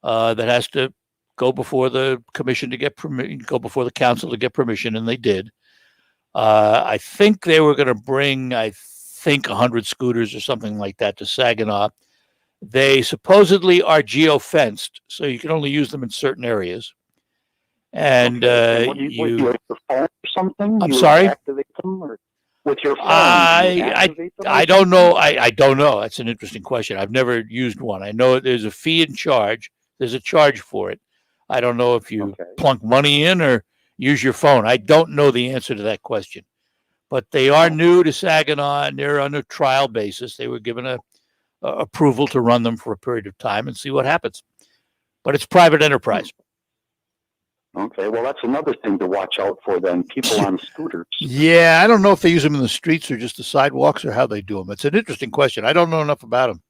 that has to go before the commission to get permission, go before the council to get permission, and they did. I think they were going to bring, 100 scooters or something like that to Saginaw. They supposedly are geo-fenced, so you can only use them in certain areas. And you have the phone or something? I'm sorry? Activate them, or with your phone? I don't know. I don't know. That's an interesting question. I've never used one. I know there's a fee and charge. There's a charge for it. I don't know if you plunk money in or use your phone. I don't know the answer to that question. But they are new to Saginaw, and they're on a trial basis. They were given a approval to run them for a period of time and see what happens. But it's private enterprise. Okay, well, that's another thing to watch out for then, people on scooters. Yeah, I don't know if they use them in the streets or just the sidewalks or how they do them. It's an interesting question. I don't know enough about them.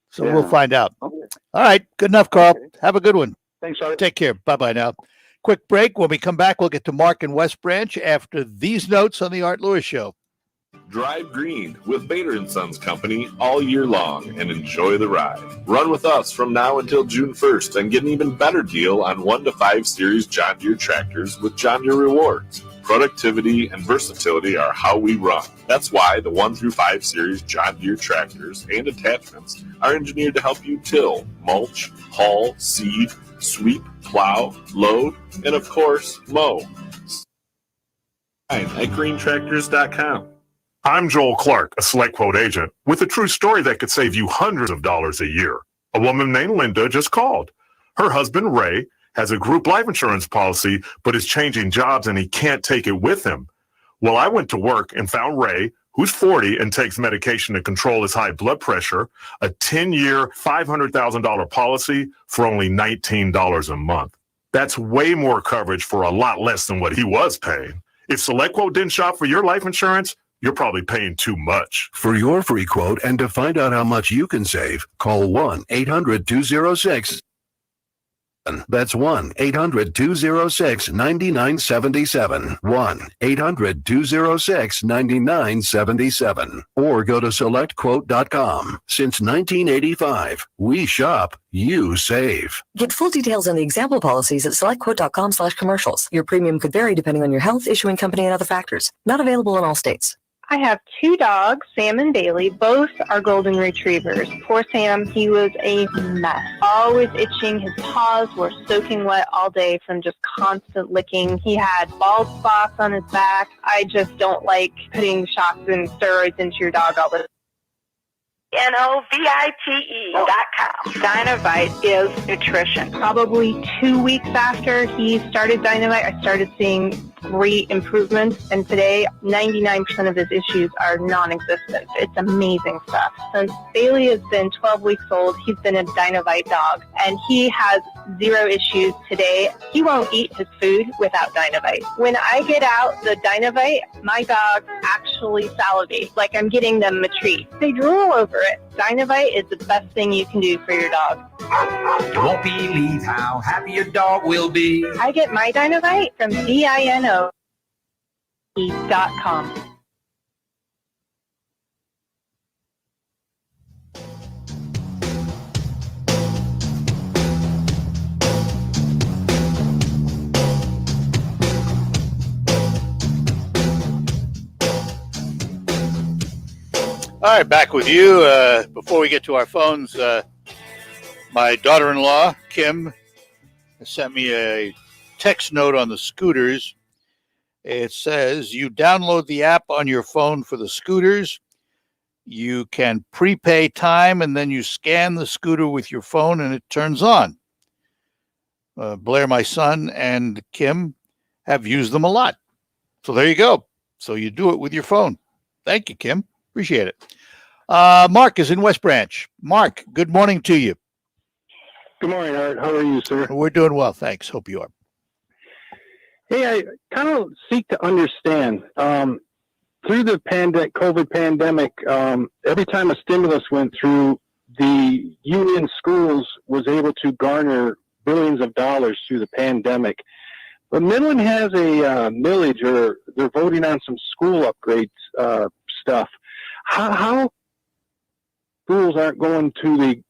So we'll find out. Okay. All right, good enough, Carl. Have a good one. Thanks, Art. Take care. Bye-bye now. Quick break. When we come back, we'll get to Mark in West Branch after these notes on the Art Lewis Show. Drive green with Bader & Sons Company all year long and enjoy the ride. Run with us from now until June 1st and get an even better deal on 1 to 5 Series John Deere tractors with John Deere Rewards. Productivity and versatility are how we run. That's why the 1 through 5 Series John Deere tractors and attachments are engineered to help you till, mulch, haul, seed, sweep, plow, load, and of course, mow. At greentractors.com. I'm Joel Clark, a Select Quote agent, with a true story that could save you hundreds of dollars a year. A woman named Linda just called. Her husband, Ray, has a group life insurance policy, but is changing jobs and he can't take it with him. Well, I went to work and found Ray, who's 40 and takes medication to control his high blood pressure, a 10-year, $500,000 policy for only $19 a month. That's way more coverage for a lot less than what he was paying. If Select Quote didn't shop for your life insurance, you're probably paying too much. For your free quote and to find out how much you can save, call 1-800-206. That's 1-800-206-9977. 1-800-206-9977. Or go to selectquote.com. Since 1985, we shop, you save. Get full details on the example policies at selectquote.com/commercials. Your premium could vary depending on your health, issuing company, and other factors. Not available in all states. I have 2 dogs, Sam and Bailey. Both are golden retrievers. Poor Sam, he was a mess. Always itching. His paws were soaking wet all day from just constant licking. He had bald spots on his back. I just don't like putting shots and steroids into your dog all the time. NOVITE.com. Dynavite is nutrition. Probably 2 weeks after he started Dynavite, I started seeing great improvements, and today 99% of his issues are non-existent. It's amazing stuff. Since Bailey has been 12 weeks old, he's been a Dynavite dog, and he has 0 issues today. He won't eat his food without Dynavite. When I get out the Dynavite, my dog actually salivates like I'm getting them a treat. They drool over it. Dynavite is the best thing you can do for your dog. You won't believe how happy your dog will be. I get my Dynavite from DINO.com. All right, back with you. Before we get to our phones, my daughter-in-law, Kim, sent me a text note on the scooters. It says, you download the app on your phone for the scooters. You can prepay time, and then you scan the scooter with your phone, and it turns on. Blair, my son, and Kim have used them a lot. So there you go. So you do it with your phone. Thank you, Kim. Appreciate it. Mark is in West Branch. Mark, good morning to you. Good morning, Art. How are you, sir? We're doing well, thanks. Hope you are. Hey, I kind of seek to understand. Through the COVID pandemic, every time a stimulus went through, the union schools was able to garner billions of dollars through the pandemic. But Midland has a millage, or they're voting on some school upgrades stuff. How schools aren't going to the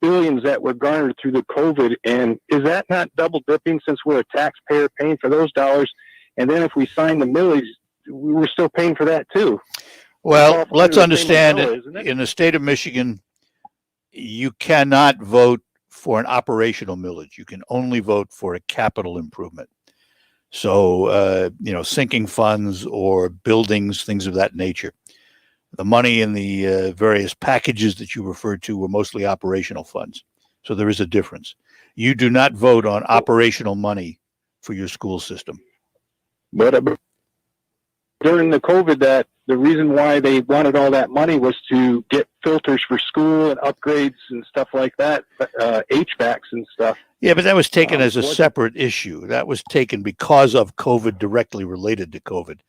billions that were garnered through the COVID, and is that not double dipping since we're a taxpayer paying for those dollars, and then if we sign the millage, we're still paying for that too? Well, let's understand in the state of Michigan, you cannot vote for an operational millage. You can only vote for a capital improvement. So, sinking funds or buildings, things of that nature. The money in the various packages that you referred to were mostly operational funds. So there is a difference. You do not vote on operational money for your school system. But during the COVID, that the reason why they wanted all that money was to get filters for school and upgrades and stuff like that, HVACs and stuff. Yeah, but that was taken as a separate issue. That was taken because of COVID, directly related to COVID.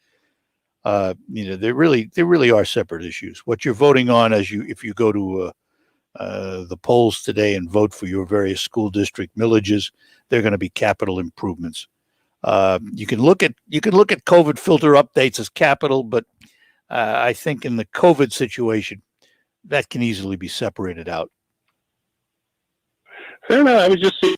There really are separate issues. What you're voting on, if you go to the polls today and vote for your various school district millages, they're going to be capital improvements. You can look at COVID filter updates as capital, but I think in the COVID situation, that can easily be separated out. Fair enough. I was just saying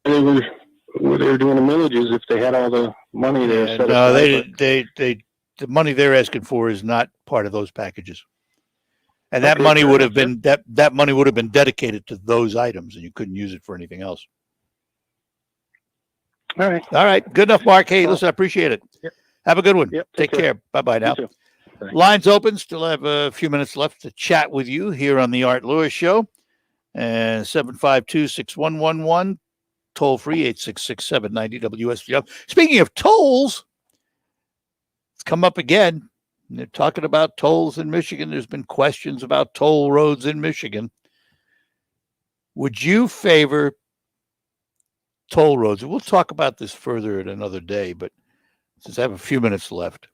they were doing the millages if they had all the money there. No, the money they're asking for is not part of those packages. And that money would have been that money would have been dedicated to those items, and you couldn't use it for anything else. All right. Good enough, Mark. Hey, listen, I appreciate it. Yep. Have a good one. Yep, Take care. Bye-bye now. Lines open. Still have a few minutes left to chat with you here on the Art Lewis Show. And 752-6111, toll free 866-790 WSVL. Speaking of tolls, it's come up again. They're talking about tolls in Michigan. There's been questions about toll roads in Michigan. Would you favor toll roads? We'll talk about this further at another day, but since I have a few minutes left,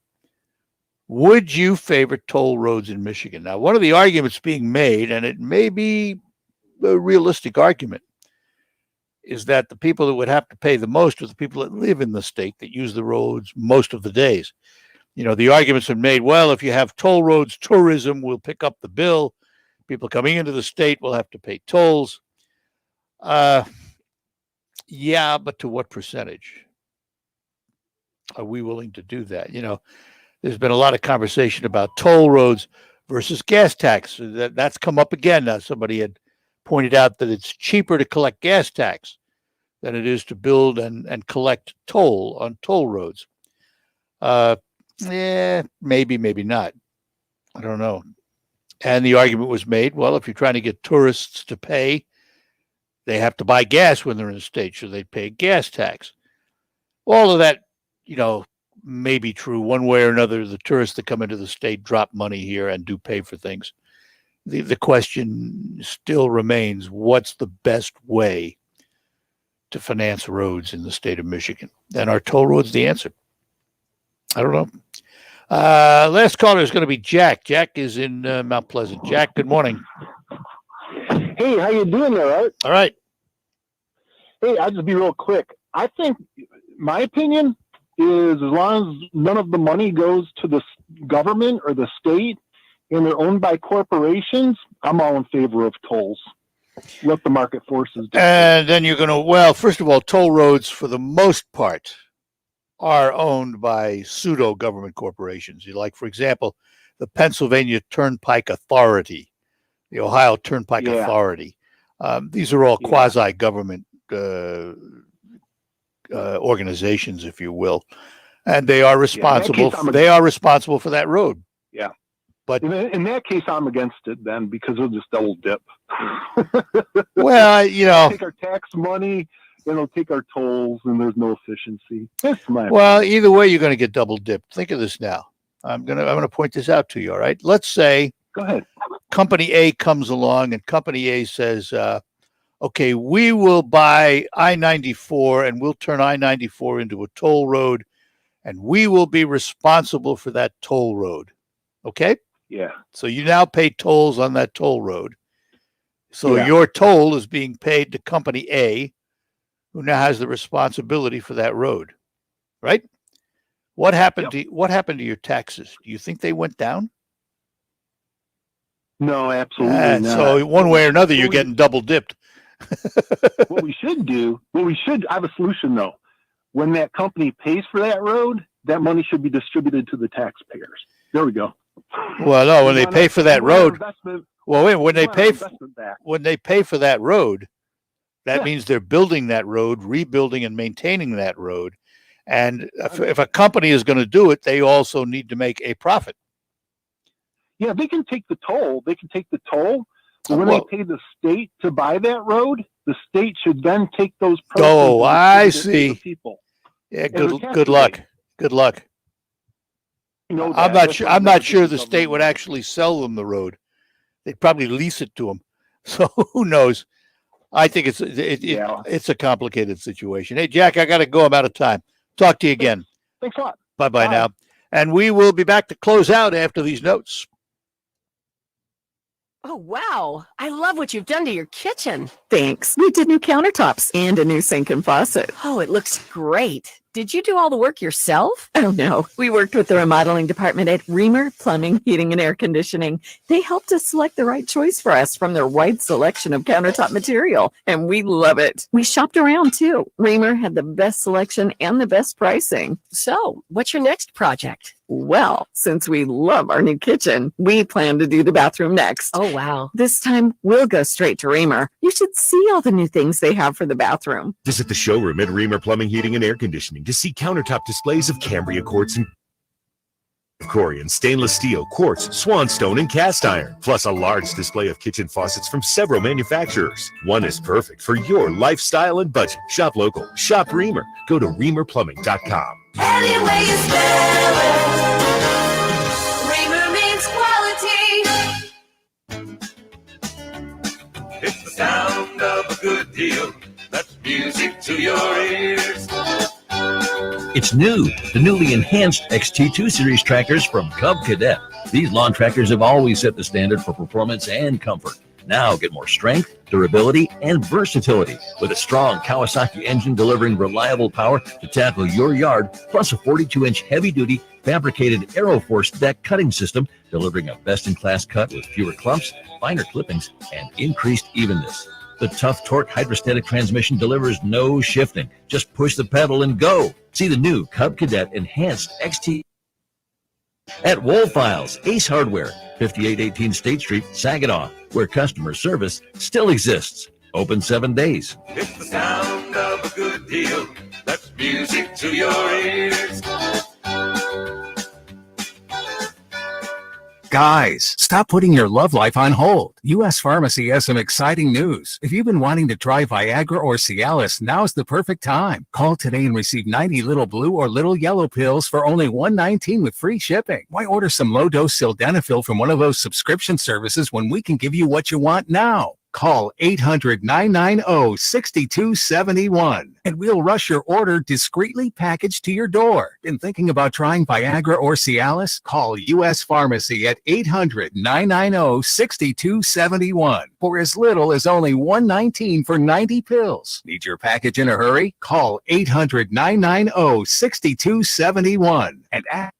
would you favor toll roads in Michigan? Now, one of the arguments being made, and it may be a realistic argument, is that the people that would have to pay the most are the people that live in the state that use the roads most of the days. The arguments have made, well, if you have toll roads, tourism will pick up the bill. People coming into the state will have to pay tolls. Yeah, but to what percentage? Are we willing to do that? There's been a lot of conversation about toll roads versus gas tax. That's come up again. Now, somebody had pointed out that it's cheaper to collect gas tax than it is to build and collect toll on toll roads. Maybe not. I don't know. And the argument was made, well, if you're trying to get tourists to pay, they have to buy gas when they're in the state, so they pay a gas tax. All of that, may be true. One way or another, the tourists that come into the state drop money here and do pay for things. The question still remains, what's the best way to finance roads in the state of Michigan? And are toll roads the answer? I don't know. Last caller is going to be Jack. Jack is in Mount Pleasant. Jack, good morning. Hey, how you doing there, Art? All right. Hey, I'll just be real quick. I think my opinion is as long as none of the money goes to the government or the state and they're owned by corporations, I'm all in favor of tolls. Let the market forces do. And then you're going to, well, first of all, toll roads for the most part are owned by pseudo-government corporations. Like, for example, the Pennsylvania Turnpike Authority, the Ohio Turnpike Authority. These are all quasi-government organizations, if you will, and they are responsible. They are responsible for that road. Yeah, but in that case, I'm against it then because they'll just double dip. Well, they'll take our tax money, then they'll take our tolls, and there's no efficiency. That's my well, either way, you're going to get double dipped. Think of this now. I'm gonna point this out to you. All right, let's say. Go ahead. Company A comes along, and Company A says, okay, we will buy I-94 and we'll turn I-94 into a toll road, and we will be responsible for that toll road. Okay? Yeah. So you now pay tolls on that toll road. So your toll is being paid to Company A, who now has the responsibility for that road. Right? What happened to your taxes? Do you think they went down? No, absolutely not. So one way or another, you're getting double dipped. What we should, I have a solution though. When that company pays for that road, that money should be distributed to the taxpayers. There we go. Well, no, when they pay for that road, when they pay for that road, that means they're building that road, rebuilding and maintaining that road. And if a company is going to do it, they also need to make a profit. Yeah, they can take the toll. But when they pay the state to buy that road, the state should then take those proceeds. Oh, I and distribute it to see. the people. Yeah, And good luck. Good luck. You know I'm that. not That's sure. why I'm never not sure get the government state would money. actually sell them the road. They'd probably lease it to them. So who knows? I think it's a complicated situation. Hey, Jack, I got to go. I'm out of time. Talk to you again. Thanks a lot. Bye-bye now. And we will be back to close out after these notes. Oh, wow. I love what you've done to your kitchen. Thanks. We did new countertops and a new sink and faucet. Oh, it looks great. Did you do all the work yourself? Oh, no. We worked with the remodeling department at Reamer Plumbing, Heating, and Air Conditioning. They helped us select the right choice for us from their wide selection of countertop material, and we love it. We shopped around, too. Reamer had the best selection and the best pricing. So, what's your next project? Well, since we love our new kitchen, we plan to do the bathroom next. Oh, wow. This time, we'll go straight to Reamer. You should see all the new things they have for the bathroom. Visit the showroom at Reamer Plumbing, Heating, and Air Conditioning to see countertop displays of Cambria quartz and Corian, stainless steel, quartz, swanstone, and cast iron, plus a large display of kitchen faucets from several manufacturers. One is perfect for your lifestyle and budget. Shop local. Shop Reamer. Go to reamerplumbing.com. Any way you spell it, Reamer means quality. It's the sound of a good deal. That's music to your ears. It's new, the newly enhanced XT2 Series tractors from Cub Cadet. These lawn tractors have always set the standard for performance and comfort. Now get more strength, durability, and versatility with a strong Kawasaki engine delivering reliable power to tackle your yard, plus a 42-inch heavy-duty fabricated Aeroforce deck cutting system delivering a best-in-class cut with fewer clumps, finer clippings, and increased evenness. The tough torque hydrostatic transmission delivers no shifting. Just push the pedal and go. See the new Cub Cadet Enhanced XT at Woolfiles, Ace Hardware, 5818 State Street, Saginaw, where customer service still exists. Open 7 days. It's the sound of a good deal. That's music to your ears. Guys, stop putting your love life on hold. U.S. Pharmacy has some exciting news. If you've been wanting to try Viagra or Cialis, now's the perfect time. Call today and receive 90 little blue or little yellow pills for only $119 with free shipping. Why order some low-dose sildenafil from one of those subscription services when we can give you what you want now? Call 800-990-6271 and we'll rush your order discreetly packaged to your door. Been thinking about trying Viagra or Cialis? Call U.S. Pharmacy at 800-990-6271 for as little as only $119 for 90 pills. Need your package in a hurry? Call 800-990-6271 and ask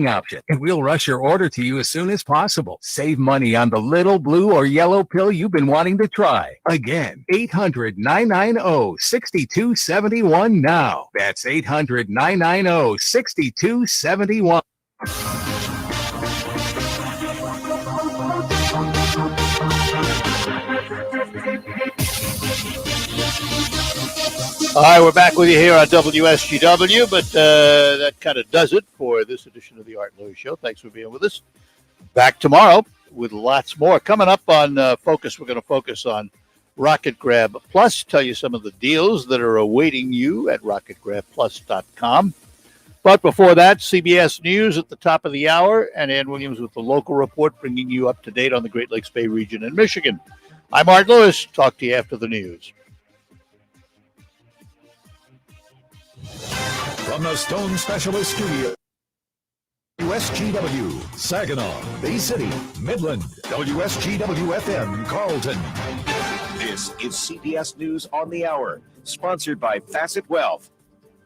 option, and we'll rush your order to you as soon as possible. Save money on the little blue or yellow pill you've been wanting to try. Again, 800-990-6271 now. That's 800-990-6271. All right, we're back with you here on WSGW, but that kind of does it for this edition of the Art Lewis Show. Thanks for being with us. Back tomorrow with lots more. Coming up on Focus, we're going to focus on Rocket Grab Plus, tell you some of the deals that are awaiting you at rocketgrabplus.com. But before that, CBS News at the top of the hour, and Ann Williams with the local report, bringing you up to date on the Great Lakes Bay region in Michigan. I'm Art Lewis. Talk to you after the news. From the Stone Specialist Studio, WSGW, Saginaw, Bay City, Midland, WSGW-FM, Carlton. This is CBS News on the Hour, sponsored by Facet Wealth.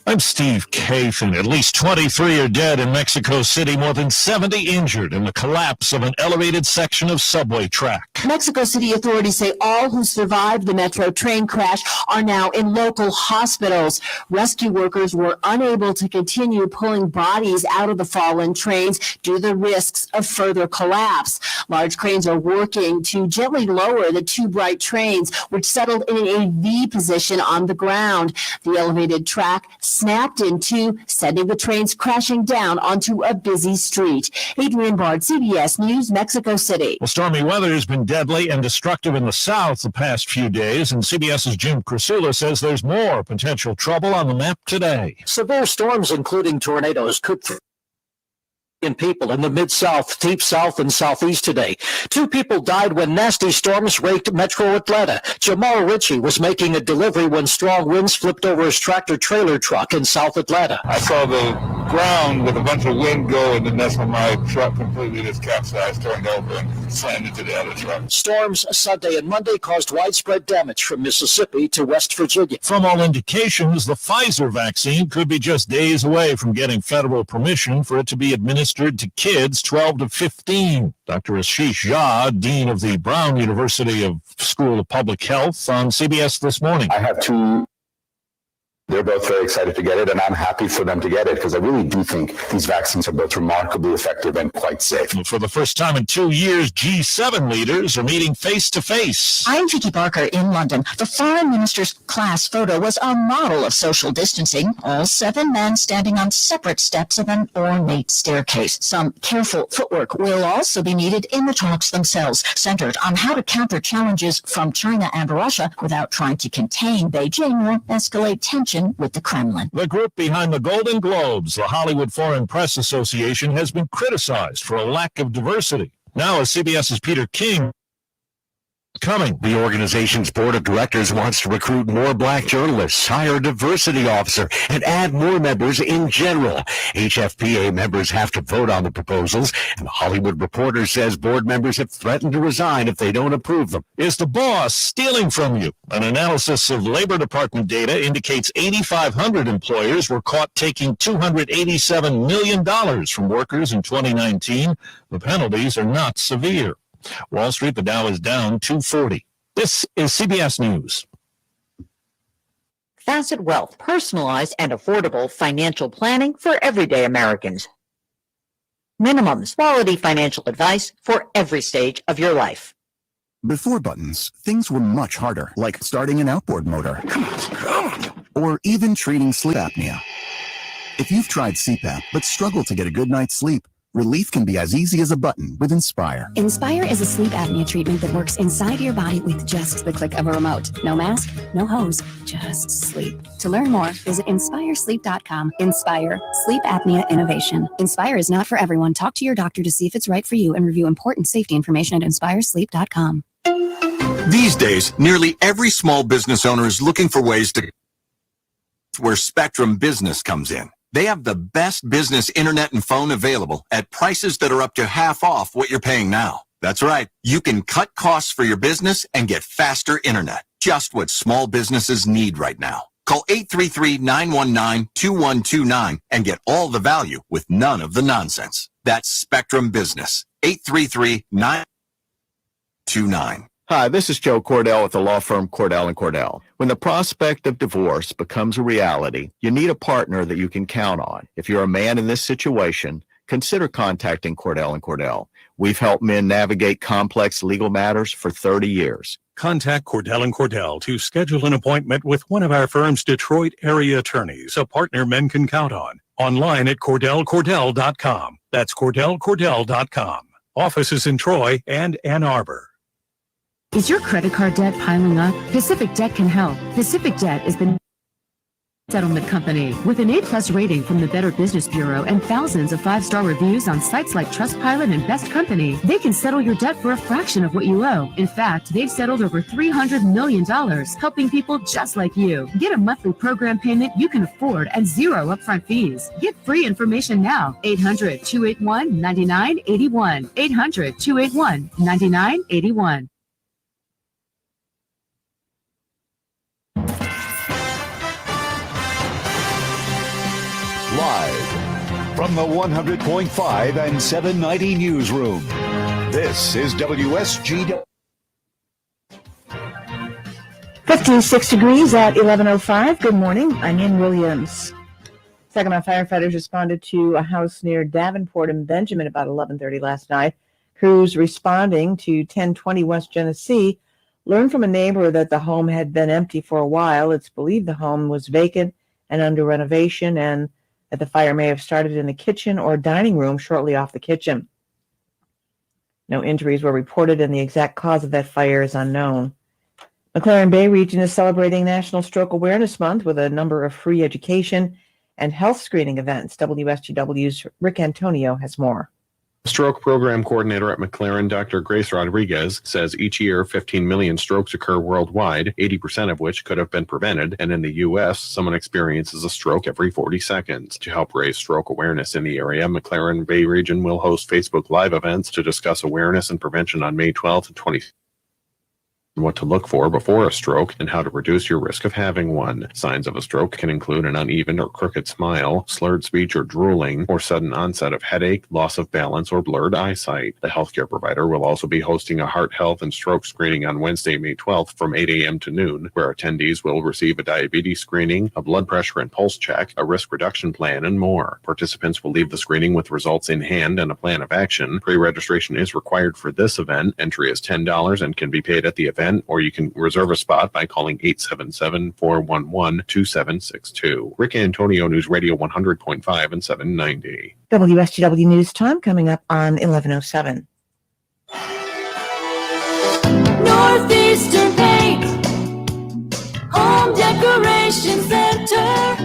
I'm Steve Kathan. At least 23 are dead in Mexico City, more than 70 injured in the collapse of an elevated section of subway track. Mexico City authorities say all who survived the metro train crash are now in local hospitals. Rescue workers were unable to continue pulling bodies out of the fallen trains due to the risks of further collapse. Large cranes are working to gently lower the two bright trains, which settled in a V position on the ground. The elevated track snapped in two, sending the trains crashing down onto a busy street. Adrian Bard, CBS News, Mexico City. Well, stormy weather has been deadly and destructive in the south the past few days, and CBS's Jim Krasula says there's more potential trouble on the map today. Severe storms, including tornadoes, could people in the Mid-South, Deep South, and Southeast today. 2 people died when nasty storms raked Metro Atlanta. Jamal Ritchie was making a delivery when strong winds flipped over his tractor-trailer truck in South Atlanta. I saw the ground with a bunch of wind go, and then that's when my truck completely just capsized, turned over, and slammed into the other truck. Storms Sunday and Monday caused widespread damage from Mississippi to West Virginia. From all indications, the Pfizer vaccine could be just days away from getting federal permission for it to be administered to kids 12 to 15. Dr. Ashish Jha, Dean of the Brown University School of Public Health, on CBS This Morning. I have 2. They're both very excited to get it, and I'm happy for them to get it because I really do think these vaccines are both remarkably effective and quite safe. For the first time in 2 years, G7 leaders are meeting face-to-face. I'm Vicky Barker in London. The foreign minister's class photo was a model of social distancing, all 7 men standing on separate steps of an ornate staircase. Some careful footwork will also be needed in the talks themselves, centered on how to counter challenges from China and Russia without trying to contain Beijing or escalate tension with the Kremlin. The group behind the Golden Globes, the Hollywood Foreign Press Association, has been criticized for a lack of diversity. Now, as CBS's Peter King coming. The organization's board of directors wants to recruit more black journalists, hire a diversity officer, and add more members in general. HFPA members have to vote on the proposals, and the Hollywood Reporter says board members have threatened to resign if they don't approve them. Is the boss stealing from you? An analysis of Labor Department data indicates 8,500 employers were caught taking $287 million from workers in 2019. The penalties are not severe. Wall Street, the Dow is down 240. This is CBS News. Facet Wealth, personalized and affordable financial planning for everyday Americans. Minimums, quality financial advice for every stage of your life. Before buttons, things were much harder, like starting an outboard motor. Come on. Or even treating sleep apnea. If you've tried CPAP but struggle to get a good night's sleep, relief can be as easy as a button with Inspire. Inspire is a sleep apnea treatment that works inside your body with just the click of a remote. No mask, no hose, just sleep. To learn more, visit InspireSleep.com. Inspire, sleep apnea innovation. Inspire is not for everyone. Talk to your doctor to see if it's right for you and review important safety information at InspireSleep.com. These days, nearly every small business owner is looking for ways to where Spectrum Business comes in. They have the best business internet and phone available at prices that are up to half off what you're paying now. That's right. You can cut costs for your business and get faster internet. Just what small businesses need right now. Call 833-919-2129 and get all the value with none of the nonsense. That's Spectrum Business. 833-929. Hi, this is Joe Cordell with the law firm Cordell & Cordell. When the prospect of divorce becomes a reality, you need a partner that you can count on. If you're a man in this situation, consider contacting Cordell & Cordell. We've helped men navigate complex legal matters for 30 years. Contact Cordell & Cordell to schedule an appointment with one of our firm's Detroit area attorneys, a partner men can count on. Online at CordellCordell.com. That's CordellCordell.com. Offices in Troy and Ann Arbor. Is your credit card debt piling up? Pacific Debt can help. Pacific Debt is the settlement company with an A+ rating from the Better Business Bureau and thousands of 5-star reviews on sites like Trustpilot and Best Company. They can settle your debt for a fraction of what you owe. In fact, they've settled over $300 million, helping people just like you. Get a monthly program payment you can afford and 0 upfront fees. Get free information now. 800-281-9981. 800-281-9981. Live from the 100.5 and 790 newsroom, this is WSGW. 56 degrees at 11:05. Good morning. I'm Ann Williams. Saginaw firefighters responded to a house near Davenport and Benjamin about 11:30 last night. Crews responding to 1020 West Genesee learned from a neighbor that the home had been empty for a while. It's believed the home was vacant and under renovation, and that the fire may have started in the kitchen or dining room shortly off the kitchen. No injuries were reported, and the exact cause of that fire is unknown. McLaren Bay Region is celebrating National Stroke Awareness Month with a number of free education and health screening events. WSGW's Rick Antonio has more. Stroke Program Coordinator at McLaren, Dr. Grace Rodriguez, says each year 15 million strokes occur worldwide, 80% of which could have been prevented, and in the U.S., someone experiences a stroke every 40 seconds. To help raise stroke awareness in the area, McLaren Bay Region will host Facebook Live events to discuss awareness and prevention on May 12th and 20th. What to look for before a stroke and how to reduce your risk of having one. Signs of a stroke can include an uneven or crooked smile, slurred speech or drooling, or sudden onset of headache, loss of balance, or blurred eyesight. The healthcare provider will also be hosting a heart health and stroke screening on Wednesday, May 12th from 8 a.m. to noon, where attendees will receive a diabetes screening, a blood pressure and pulse check, a risk reduction plan, and more. Participants will leave the screening with results in hand and a plan of action. Pre-registration is required for this event. Entry is $10 and can be paid at the event, or you can reserve a spot by calling 877-411-2762. Rick Antonio, News Radio 100.5 and 790. WSGW News Time coming up on 11:07. Northeastern Paint, Home Decoration Center.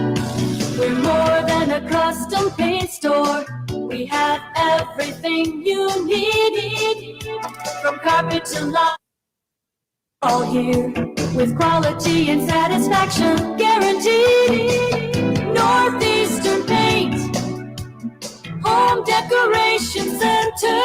We're more than a custom paint store. We have everything you need, from carpet to lawn. All year, with quality and satisfaction guaranteed. Northeastern Paint, Home Decoration Center.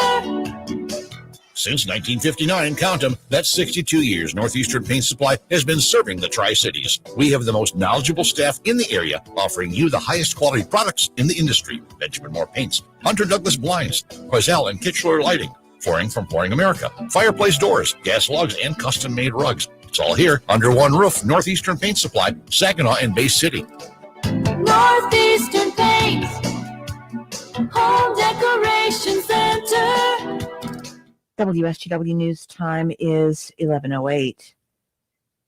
Since 1959, count them, that's 62 years, Northeastern Paint Supply has been serving the Tri-Cities. We have the most knowledgeable staff in the area, offering you the highest quality products in the industry. Benjamin Moore Paints, Hunter Douglas Blinds, Quazell and Kitchener Lighting, Flooring from Flooring America, fireplace doors, gas logs, and custom-made rugs. It's all here under one roof. Northeastern Paint Supply, Saginaw and Bay City. Northeastern Paint, Home Decoration Center. WSGW News Time is 11:08.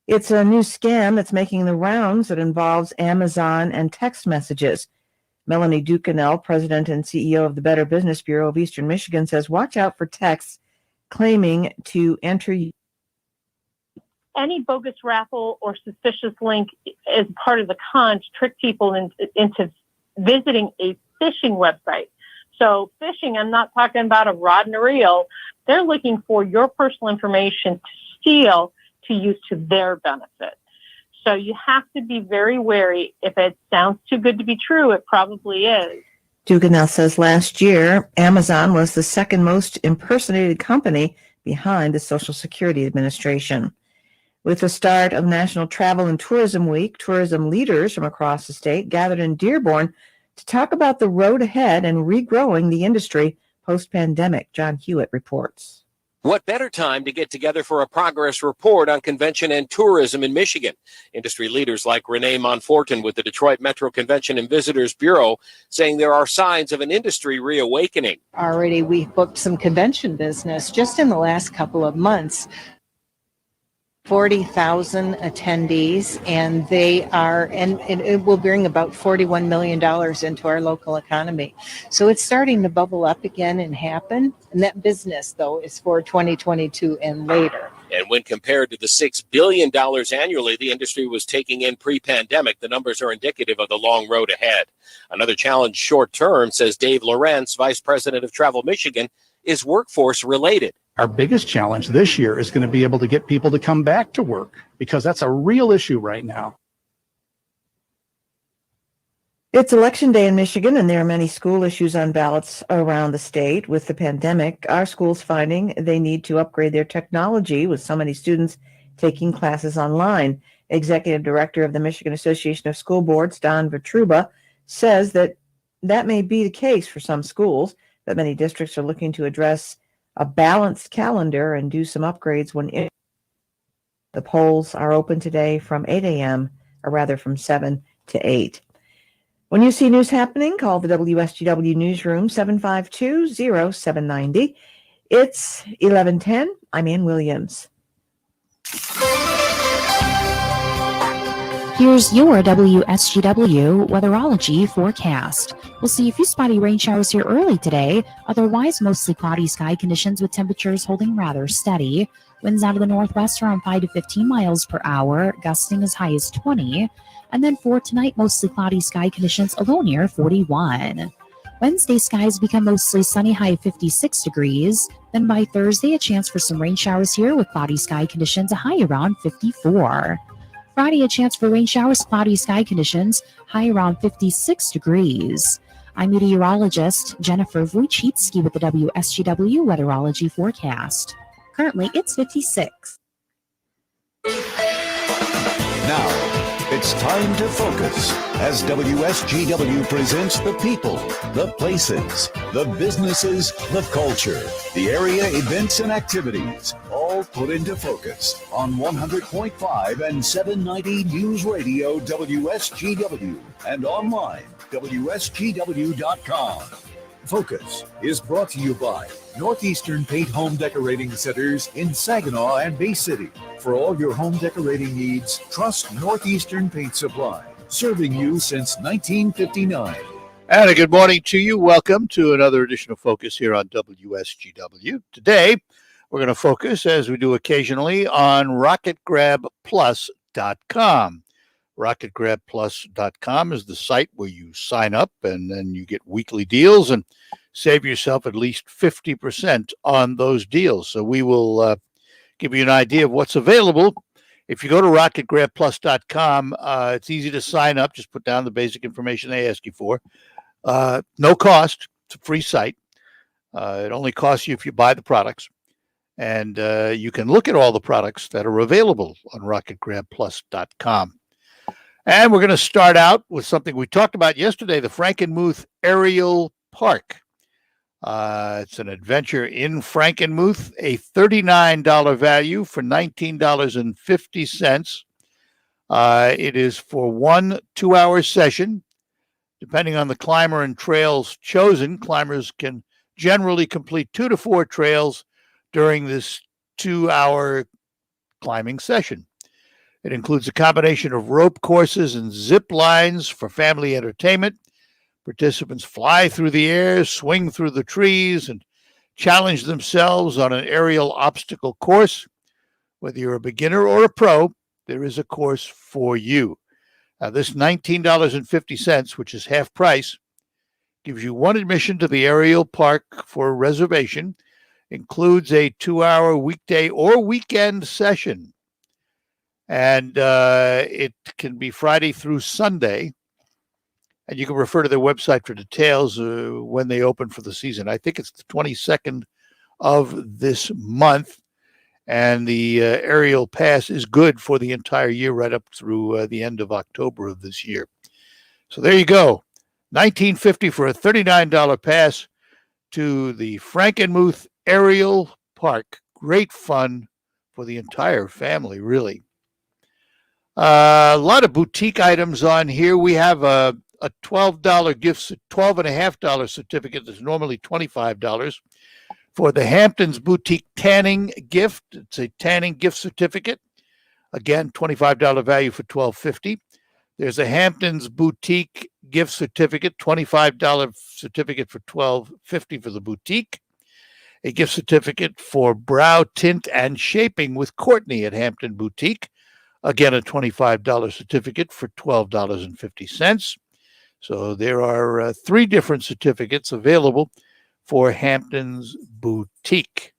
It's a new scam that's making the rounds that involves Amazon and text messages. Melanie Ducanel, President and CEO of the Better Business Bureau of Eastern Michigan, says watch out for texts claiming to enter. Any bogus raffle or suspicious link as part of the con to trick people into visiting a phishing website. So phishing, I'm not talking about a rod and a reel. They're looking for your personal information to steal to use to their benefit. So you have to be very wary. If it sounds too good to be true, it probably is. Duganel says last year, Amazon was the second most impersonated company behind the Social Security Administration. With the start of National Travel and Tourism Week, tourism leaders from across the state gathered in Dearborn to talk about the road ahead and regrowing the industry post-pandemic. John Hewitt reports. What better time to get together for a progress report on convention and tourism in Michigan? Industry leaders like Renee Monfortin with the Detroit Metro Convention and Visitors Bureau saying there are signs of an industry reawakening. Already we've booked some convention business just in the last couple of months. 40,000 attendees, and it will bring about $41 million into our local economy. So it's starting to bubble up again and happen. And that business, though, is for 2022 and later. And when compared to the $6 billion annually the industry was taking in pre-pandemic, the numbers are indicative of the long road ahead. Another challenge short term, says Dave Lorenz, Vice President of Travel Michigan, is workforce related. Our biggest challenge this year is going to be able to get people to come back to work, because that's a real issue right now. It's election day in Michigan, and there are many school issues on ballots around the state. With the pandemic, our schools finding they need to upgrade their technology, with so many students taking classes online. Executive Director of the Michigan Association of School Boards, Don Vitruba, says that may be the case for some schools, but many districts are looking to address a balanced calendar and do some upgrades when The polls are open today from 8 a.m., or rather from 7 to 8. When you see news happening, call the WSGW Newsroom 752-0790. It's 11:10. I'm Ann Williams. Here's your WSGW weatherology forecast. We'll see a few spotty rain showers here early today. Otherwise, mostly cloudy sky conditions with temperatures holding rather steady. Winds out of the northwest around 5 to 15 miles per hour, gusting as high as 20. And then for tonight, mostly cloudy sky conditions, a low near 41. Wednesday, skies become mostly sunny, high of 56 degrees. Then by Thursday, a chance for some rain showers here with cloudy sky conditions, a high around 54. Friday, a chance for rain showers, cloudy sky conditions, high around 56 degrees. I'm meteorologist Jennifer Wojcicki with the WSGW weatherology forecast. Currently, it's 56. Now, it's time to focus as WSGW presents the people, the places, the businesses, the culture, the area events and activities, all put into focus on 100.5 and 790 News Radio WSGW and online WSGW.com. Focus is brought to you by Northeastern Paint Home Decorating Centers in Saginaw and Bay City. For all your home decorating needs, trust Northeastern Paint Supply, serving you since 1959. And a good morning to you. Welcome to another edition of Focus here on WSGW. Today, we're going to focus, as we do occasionally, on RocketGrabPlus.com. RocketGrabPlus.com is the site where you sign up and then you get weekly deals and save yourself at least 50% on those deals. So we will give you an idea of what's available. If you go to RocketGrabPlus.com, it's easy to sign up. Just put down the basic information they ask you for. No cost. It's a free site. It only costs you if you buy the products. And you can look at all the products that are available on RocketGrabPlus.com. And we're going to start out with something we talked about yesterday, the Frankenmuth Aerial Park. It's an adventure in Frankenmuth, a $39 value for $19.50. It is for 1 2-hour session. Depending on the climber and trails chosen, climbers can generally complete 2 to 4 trails during this 2-hour climbing session. It includes a combination of rope courses and zip lines for family entertainment. Participants fly through the air, swing through the trees, and challenge themselves on an aerial obstacle course. Whether you're a beginner or a pro, there is a course for you. Now, this $19.50, which is half price, gives you one admission to the aerial park for a reservation, includes a 2-hour weekday or weekend session. And it can be Friday through Sunday. And you can refer to their website for details when they open for the season. I think it's the 22nd of this month. And the aerial pass is good for the entire year right up through the end of October of this year. So there you go. $19.50 for a $39 pass to the Frankenmuth Aerial Park. Great fun for the entire family, really. A lot of boutique items on here. We have a $12 gift, $12.50 certificate that's normally $25 for the Hamptons Boutique Tanning Gift. It's a tanning gift certificate. Again, $25 value for $12.50. There's a Hamptons Boutique gift certificate, $25 certificate for $12.50 for the boutique. A gift certificate for brow tint and shaping with Courtney at Hampton Boutique. Again, a $25 certificate for $12.50. So there are 3 different certificates available for Hampton's Boutique.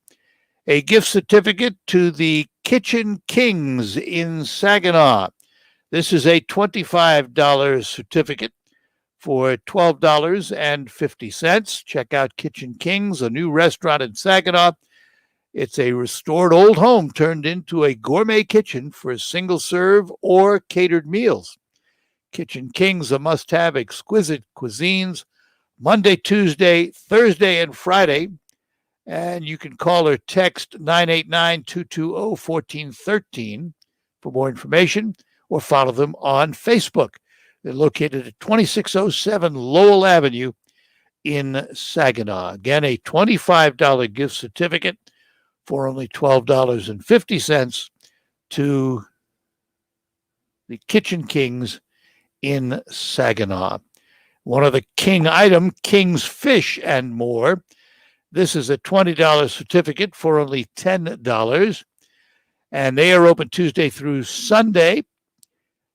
A gift certificate to the Kitchen Kings in Saginaw. This is a $25 certificate for $12.50. Check out Kitchen Kings, a new restaurant in Saginaw. It's a restored old home turned into a gourmet kitchen for single serve or catered meals. Kitchen Kings, a must-have, exquisite cuisines, Monday, Tuesday, Thursday, and Friday. And you can call or text 989-220-1413. for more information or follow them on Facebook. They're located at 2607 Lowell Avenue in Saginaw. Again, a $25 gift certificate for only $12.50 to the Kitchen Kings in Saginaw. One of the king item, King's Fish and More. This is a $20 certificate for only $10. And they are open Tuesday through Sunday.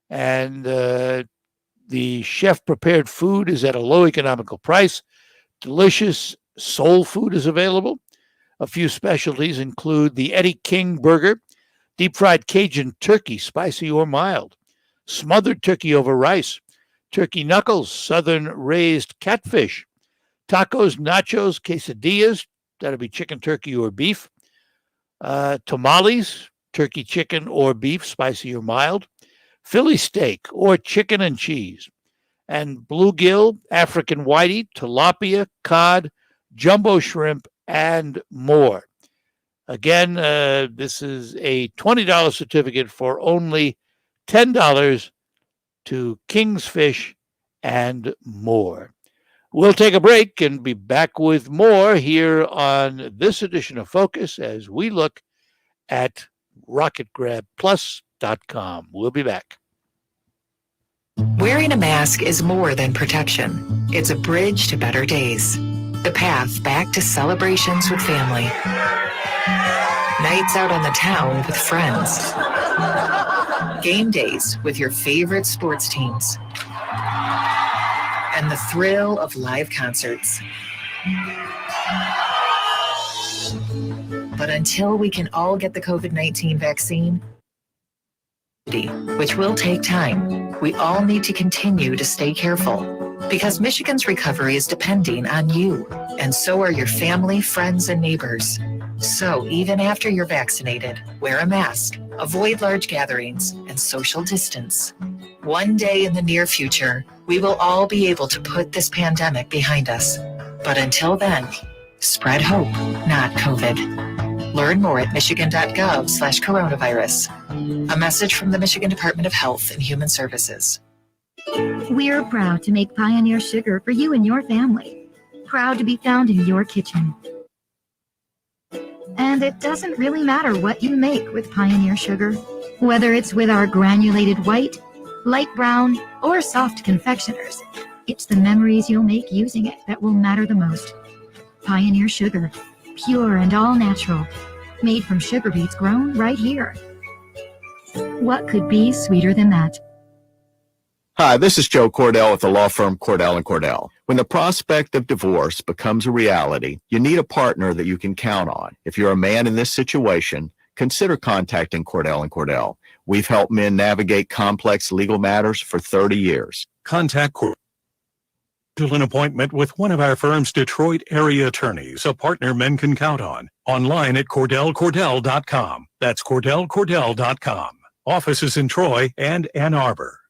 And the chef-prepared food is at a low economical price. Delicious soul food is available. A few specialties include the Eddie King burger, deep-fried Cajun turkey, spicy or mild, smothered turkey over rice, turkey knuckles, southern raised catfish, tacos, nachos, quesadillas, that'll be chicken, turkey, or beef, tamales, turkey, chicken, or beef, spicy or mild, Philly steak or chicken and cheese, and bluegill, African whitey, tilapia, cod, jumbo shrimp, and more. Again, this is a $20 certificate for only $10 to King's Fish and More. We'll take a break and be back with more here on this edition of Focus as we look at RocketGrabPlus.com. We'll be back. Wearing a mask is more than protection. It's a bridge to better days. The path back to celebrations with family. Nights out on the town with friends. Game days with your favorite sports teams. And the thrill of live concerts. But until we can all get the COVID-19 vaccine, which will take time, we all need to continue to stay careful because Michigan's recovery is depending on you, and so are your family, friends, and neighbors. So even after you're vaccinated, wear a mask, avoid large gatherings, and social distance. One day in the near future, we will all be able to put this pandemic behind us. But until then, spread hope, not COVID. Learn more at michigan.gov/coronavirus. A message from the Michigan Department of Health and Human Services. We're proud to make Pioneer Sugar for you and your family. Proud to be found in your kitchen. And it doesn't really matter what you make with Pioneer Sugar, whether it's with our granulated white, light brown, or soft confectioners. It's the memories you'll make using it that will matter the most. Pioneer Sugar, pure and all natural, made from sugar beets grown right here. What could be sweeter than that? Hi, this is Joe Cordell with the law firm Cordell & Cordell. When the prospect of divorce becomes a reality, you need a partner that you can count on. If you're a man in this situation, consider contacting Cordell & Cordell. We've helped men navigate complex legal matters for 30 years. Contact Cordell. Schedule an appointment with one of our firm's Detroit area attorneys, a partner men can count on. Online at CordellCordell.com. That's CordellCordell.com. Offices in Troy and Ann Arbor.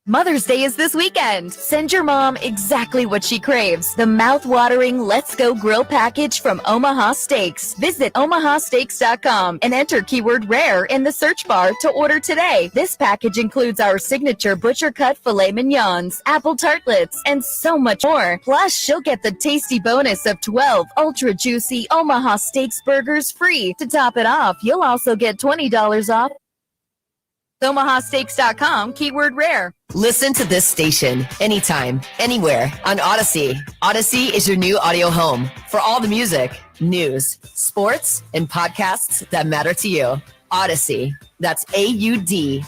Mother's Day is this weekend. Send your mom exactly what she craves. The mouth-watering Let's Go Grill package from Omaha Steaks. Visit omahasteaks.com and enter keyword rare in the search bar to order today. This package includes our signature butcher cut filet mignons, apple tartlets, and so much more. Plus, she'll get the tasty bonus of 12 ultra juicy Omaha Steaks burgers free. To top it off, you'll also get $20 off. omahasteaks.com, keyword rare. Listen to this station anytime, anywhere on Odyssey. Odyssey is your new audio home for all the music, news, sports, and podcasts that matter to you. Odyssey. That's AUDACY.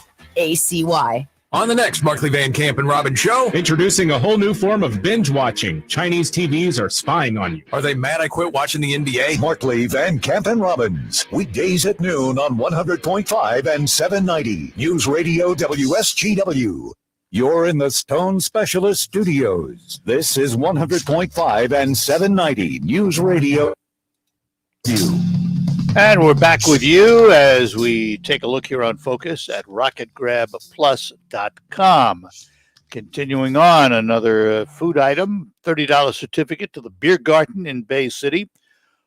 On the next Markley Van Camp and Robbins show, introducing a whole new form of binge watching. Chinese TVs are spying on you. Are they mad I quit watching the NBA? Markley, Van Camp, and Robbins. Weekdays at noon on 100.5 and 790. News Radio WSGW. You're in the Stone Specialist Studios. This is 100.5 and 790. News Radio. And we're back with you as we take a look here on Focus at RocketGrabPlus.com. Continuing on, another food item, $30 certificate to the Beer Garden in Bay City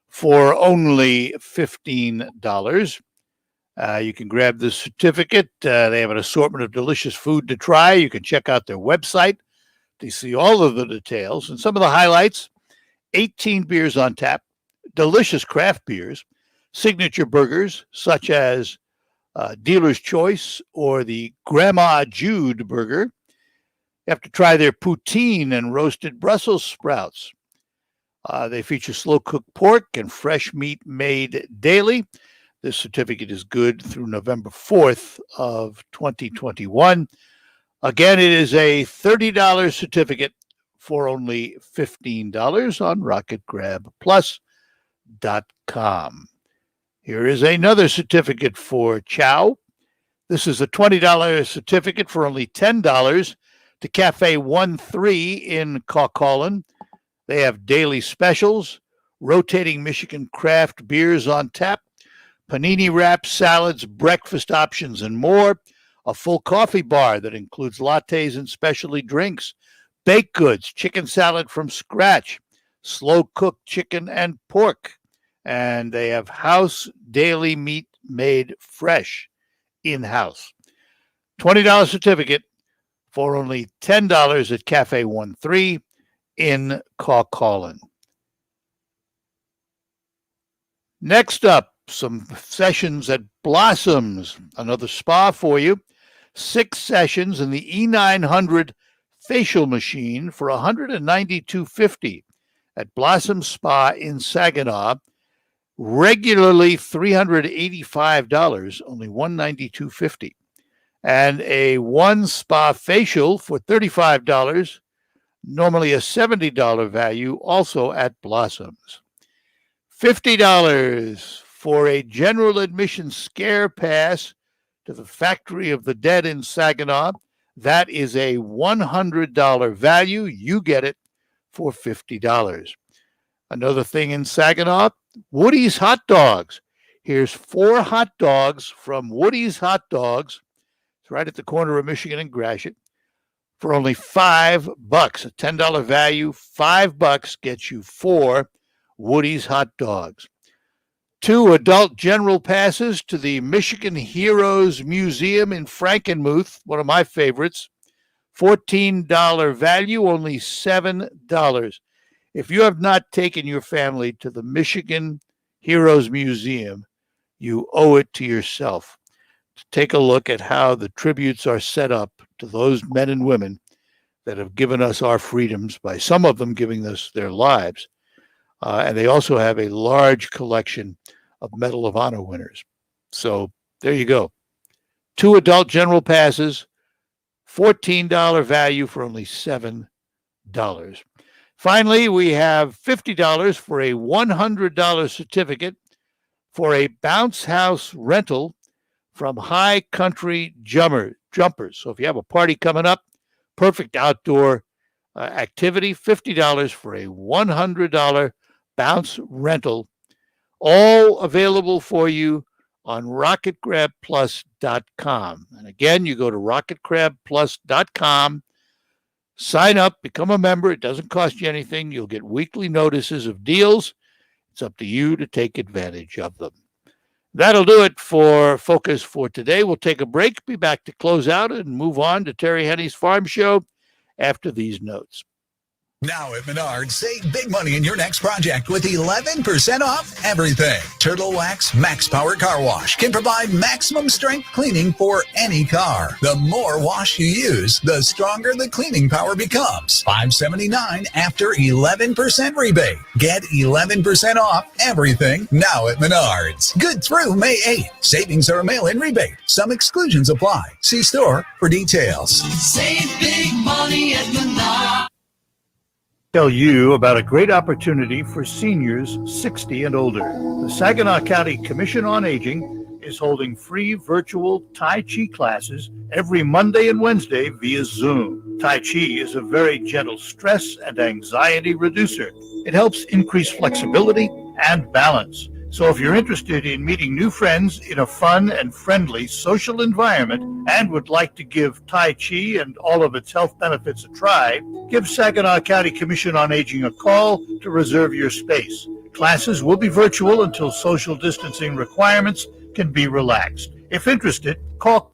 for only $15. You can grab this certificate. They have an assortment of delicious food to try. You can check out their website to see all of the details. And some of the highlights: 18 beers on tap, delicious craft beers, signature burgers such as Dealer's Choice or the Grandma Jude burger. You have to try their poutine and roasted Brussels sprouts. They feature slow-cooked pork and fresh meat made daily. This certificate is good through November 4th of 2021. Again, it is a $30 certificate for only $15 on RocketGrabPlus.com. Here is another certificate for Chow. This is a $20 certificate for only $10 to Cafe 1-3 in Caucaulin. They have daily specials, rotating Michigan craft beers on tap, panini wraps, salads, breakfast options, and more. A full coffee bar that includes lattes and specialty drinks, baked goods, chicken salad from scratch, slow-cooked chicken and pork. And they have house daily meat made fresh in-house. $20 certificate for only $10 at Cafe 1-3 in Caucaulin. Next up, some sessions at Blossoms, another spa for you. 6 sessions in the E900 facial machine for $192.50 at Blossom Spa in Saginaw. Regularly $385, only $192.50. And a one spa facial for $35, normally a $70 value, also at Blossoms. $50 for a general admission scare pass to the Factory of the Dead in Saginaw. That is a $100 value. You get it for $50. Another thing in Saginaw, Woody's Hot Dogs. Here's 4 hot dogs from Woody's Hot Dogs. It's right at the corner of Michigan and Gratiot for only $5, a $10 value. $5 gets you 4 Woody's Hot Dogs. 2 adult general passes to the Michigan Heroes Museum in Frankenmuth, one of my favorites. $14 value, only $7. If you have not taken your family to the Michigan Heroes Museum, you owe it to yourself to take a look at how the tributes are set up to those men and women that have given us our freedoms, by some of them giving us their lives. And they also have a large collection of Medal of Honor winners. So there you go. 2 adult general passes, $14 value for only $7. Finally, we have $50 for a $100 certificate for a bounce house rental from High Country Jumpers. So if you have a party coming up, perfect outdoor activity, $50 for a $100 bounce rental, all available for you on RocketGrabPlus.com. And again, you go to RocketGrabPlus.com, sign up, become a member. It doesn't cost you anything. You'll get weekly notices of deals. It's up to you to take advantage of them. That'll do it for Focus for today. We'll take a break, be back to close out, and move on to Terry Henney's Farm Show after these notes. Now at Menards, save big money in your next project with 11% off everything. Turtle Wax Max Power Car Wash can provide maximum strength cleaning for any car. The more wash you use, the stronger the cleaning power becomes. $579 after 11% rebate. Get 11% off everything now at Menards. Good through May 8th. Savings are a mail-in rebate. Some exclusions apply. See store for details. Save big money at Menards. Tell you about a great opportunity for seniors 60 and older. The Saginaw County Commission on Aging is holding free virtual Tai Chi classes every Monday and Wednesday via Zoom. Tai Chi is a very gentle stress and anxiety reducer. It helps increase flexibility and balance. So if you're interested in meeting new friends in a fun and friendly social environment and would like to give Tai Chi and all of its health benefits a try, give Saginaw County Commission on Aging a call to reserve your space. Classes will be virtual until social distancing requirements can be relaxed. If interested, call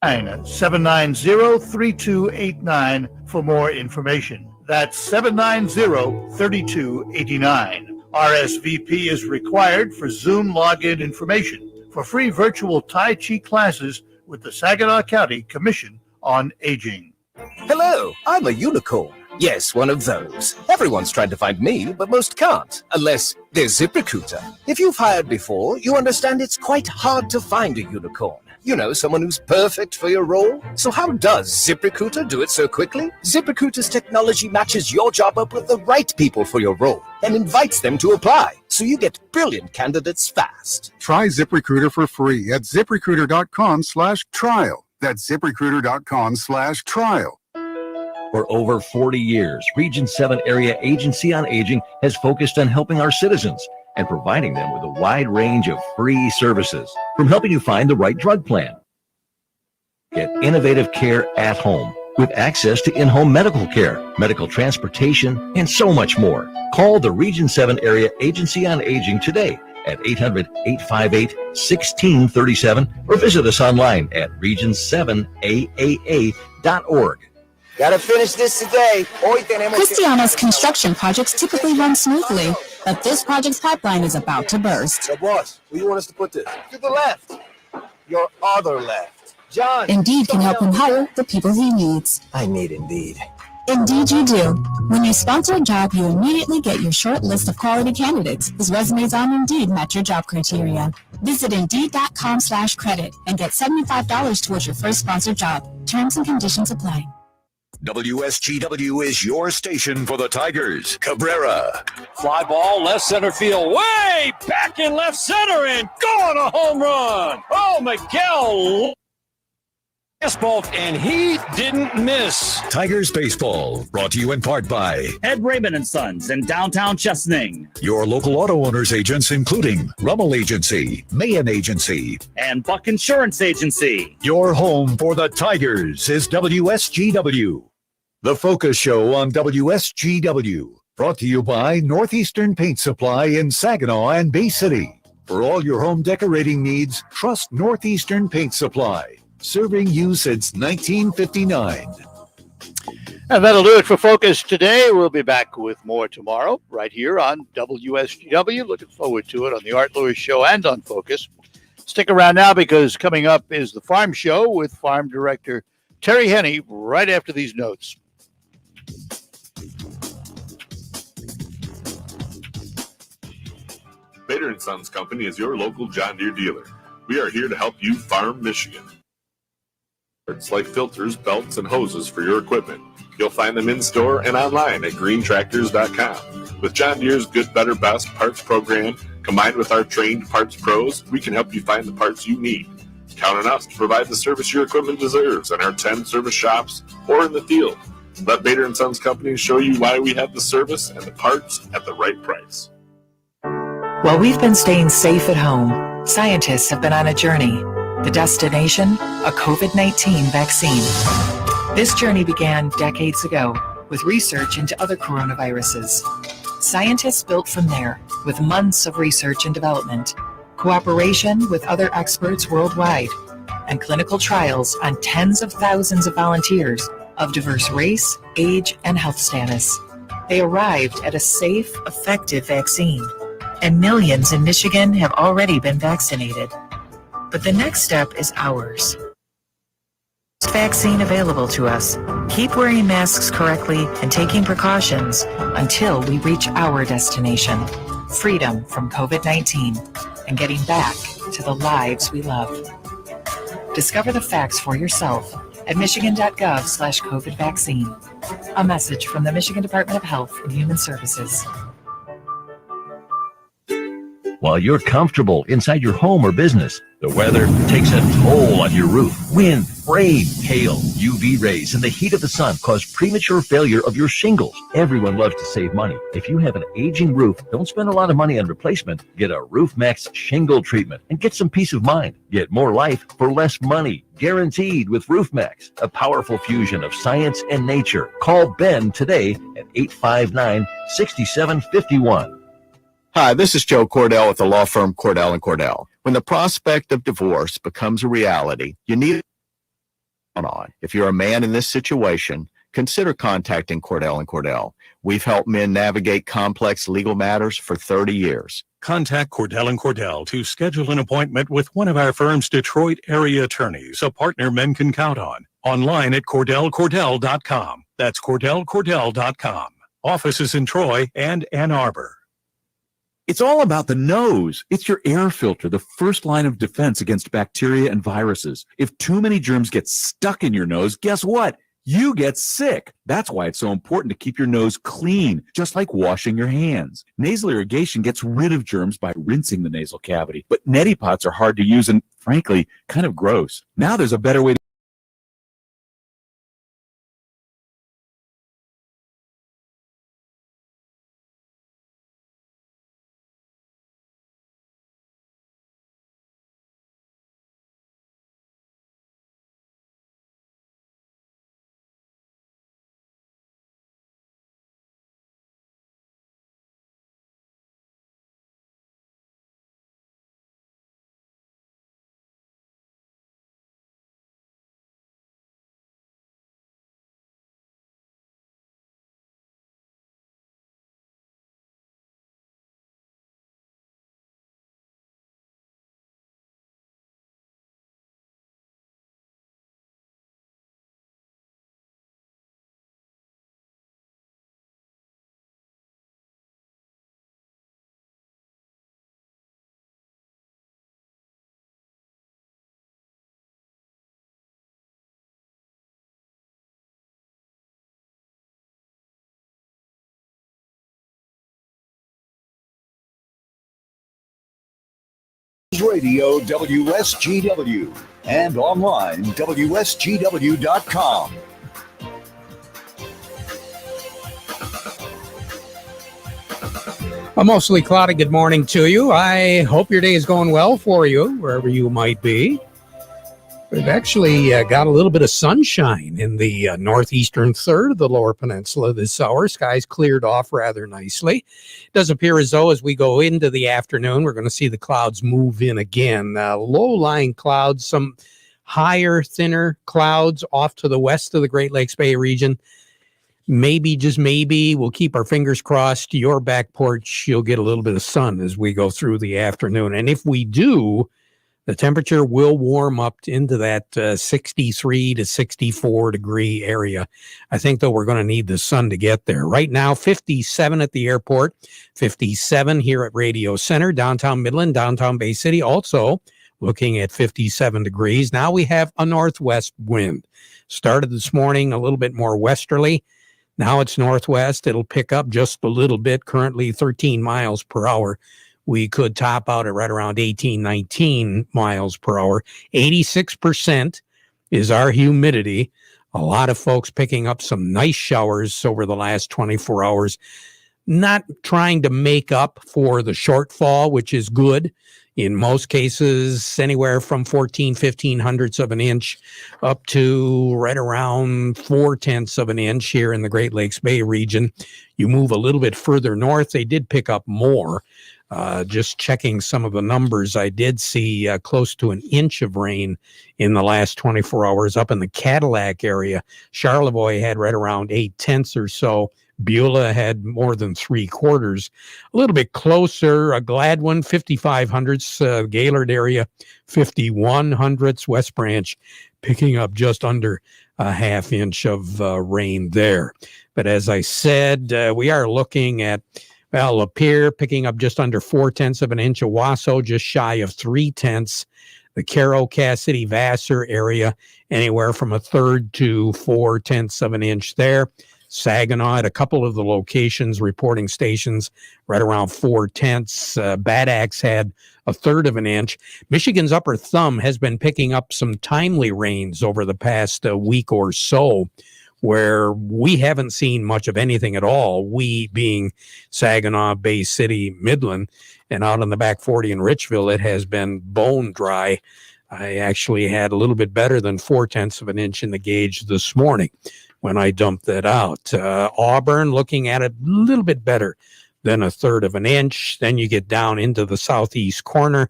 790-3289 for more information. That's 790-3289. RSVP is required for Zoom login information. For free virtual Tai Chi classes with the Saginaw County Commission on Aging. Hello, I'm a unicorn. Yes, one of those. Everyone's tried to find me, but most can't, unless they're ZipRecruiter. If you've hired before, you understand it's quite hard to find a unicorn. You know, someone who's perfect for your role. So how does ZipRecruiter do it so quickly? ZipRecruiter's technology matches your job up with the right people for your role and invites them to apply, so you get brilliant candidates fast. Try ZipRecruiter for free at ZipRecruiter.com/trial. That's ZipRecruiter.com/trial. For over 40 years, Region 7 Area Agency on Aging has focused on helping our citizens and providing them with a wide range of free services, from helping you find the right drug plan, get innovative care at home with access to in-home medical care, medical transportation, and so much more. Call the Region 7 Area Agency on Aging today at 800-858-1637 or visit us online at region7aaa.org. Gotta finish this today. Cristiano's construction projects typically run smoothly, but this project's pipeline is about to burst. So boss, where you want us to put this? To the left. Your other left. John. Indeed can help him hire the people he needs. I need Indeed. Indeed you do. When you sponsor a job, you immediately get your short list of quality candidates whose resumes on Indeed match your job criteria. Visit Indeed.com/credit and get $75 towards your first sponsored job. Terms and conditions apply. WSGW is your station for the Tigers. Cabrera. Fly ball, left center field, way back in left center and going a home run. Oh, Miguel. Baseball, and he didn't miss. Tigers baseball, brought to you in part by Ed Raymond & Sons in downtown Chesaning. Your local auto owners agents, including Rummel Agency, Mahan Agency, and Buck Insurance Agency. Your home for the Tigers is WSGW. The Focus Show on WSGW, brought to you by Northeastern Paint Supply in Saginaw and Bay City. For all your home decorating needs, trust Northeastern Paint Supply, serving you since 1959. And that'll do it for Focus today. We'll be back with more tomorrow right here on WSGW. Looking forward to it on the Art Lewis Show and on Focus. Stick around now, because coming up is the Farm Show with Farm Director Terry Henney right after these notes. Bader & Sons Company is your local John Deere dealer. We are here to help you farm Michigan. It's like filters, belts, and hoses for your equipment. You'll find them in store and online at greentractors.com. With John Deere's Good, Better, Best parts program, combined with our trained parts pros, we can help you find the parts you need. Count on us to provide the service your equipment deserves in our 10 service shops or in the field. Let Bader & Sons Company show you why we have the service and the parts at the right price. While we've been staying safe at home, scientists have been on a journey. The destination, a COVID-19 vaccine. This journey began decades ago with research into other coronaviruses. Scientists built from there with months of research and development, cooperation with other experts worldwide, and clinical trials on tens of thousands of volunteers of diverse race, age, and health status. They arrived at a safe, effective vaccine, and millions in Michigan have already been vaccinated. But the next step is ours. Vaccine available to us. Keep wearing masks correctly and taking precautions until we reach our destination. Freedom from COVID-19 and getting back to the lives we love. Discover the facts for yourself at michigan.gov/COVID vaccine. A message from the Michigan Department of Health and Human Services. While you're comfortable inside your home or business, the weather takes a toll on your roof. Wind, rain, hail, UV rays, and the heat of the sun cause premature failure of your shingles. Everyone loves to save money. If you have an aging roof, don't spend a lot of money on replacement. Get a RoofMax shingle treatment and get some peace of mind. Get more life for less money. Guaranteed with RoofMax, a powerful fusion of science and nature. Call Ben today at 859-6751. Hi, this is Joe Cordell with the law firm Cordell & Cordell. When the prospect of divorce becomes a reality, you need on. If you're a man in this situation, consider contacting Cordell & Cordell. We've helped men navigate complex legal matters for 30 years. Contact Cordell & Cordell to schedule an appointment with one of our firm's Detroit area attorneys, a partner men can count on. Online at CordellCordell.com. That's CordellCordell.com. Offices in Troy and Ann Arbor. It's all about the nose. It's your air filter, the first line of defense against bacteria and viruses. If too many germs get stuck in your nose, guess what? You get sick. That's why it's so important to keep your nose clean, just like washing your hands. Nasal irrigation gets rid of germs by rinsing the nasal cavity, but neti pots are hard to use and, frankly, kind of gross. Now there's a better way to Radio WSGW and online WSGW.com. A mostly cloudy good morning to you. I hope your day is going well for you, wherever you might be. We've actually got a little bit of sunshine in the northeastern third of the lower peninsula this hour. Skies cleared off rather nicely. It does appear as though as we go into the afternoon, we're going to see the clouds move in again. Low-lying clouds, some higher, thinner clouds off to the west of the Great Lakes Bay region. Maybe, just maybe, we'll keep our fingers crossed. Your back porch, you'll get a little bit of sun as we go through the afternoon. And if we do, the temperature will warm up into that 63 to 64 degree area. I think, though, we're going to need the sun to get there. Right now, 57 at the airport, 57 here at Radio Center, downtown Midland, downtown Bay City, also looking at 57 degrees. Now we have a northwest wind. Started this morning a little bit more westerly. Now it's northwest. It'll pick up just a little bit, currently 13 miles per hour. We could top out at right around 18, 19 miles per hour. 86% is our humidity. A lot of folks picking up some nice showers over the last 24 hours. Not trying to make up for the shortfall, which is good. In most cases, anywhere from 15 hundredths of an inch up to right around 4/10 of an inch here in the Great Lakes Bay region. You move a little bit further north, they did pick up more. Just checking some of the numbers, I did see close to an inch of rain in the last 24 hours up in the Cadillac area. Charlevoix had right around 8/10 or so. Beulah had more than 3/4. A little bit closer, a Gladwin, 55 hundredths. Gaylord area, 51 hundredths. West Branch picking up just under a half inch of rain there. But as I said, we are looking at, well, Lapeer picking up just under 4/10 of an inch. Owasso just shy of 3/10. The Carroll, Cassidy, Vassar area, anywhere from 1/3 to 4/10 of an inch there. Saginaw at a couple of the locations, reporting stations, right around 4/10. Bad Axe had 1/3 of an inch. Michigan's Upper Thumb has been picking up some timely rains over the past week or so, where we haven't seen much of anything at all. We being Saginaw, Bay City, Midland, and out on the back 40 in Richville, it has been bone dry. I actually had a little bit better than 4/10 of an inch in the gauge this morning when I dumped that out. Auburn looking at it a little bit better than 1/3 of an inch. Then you get down into the southeast corner.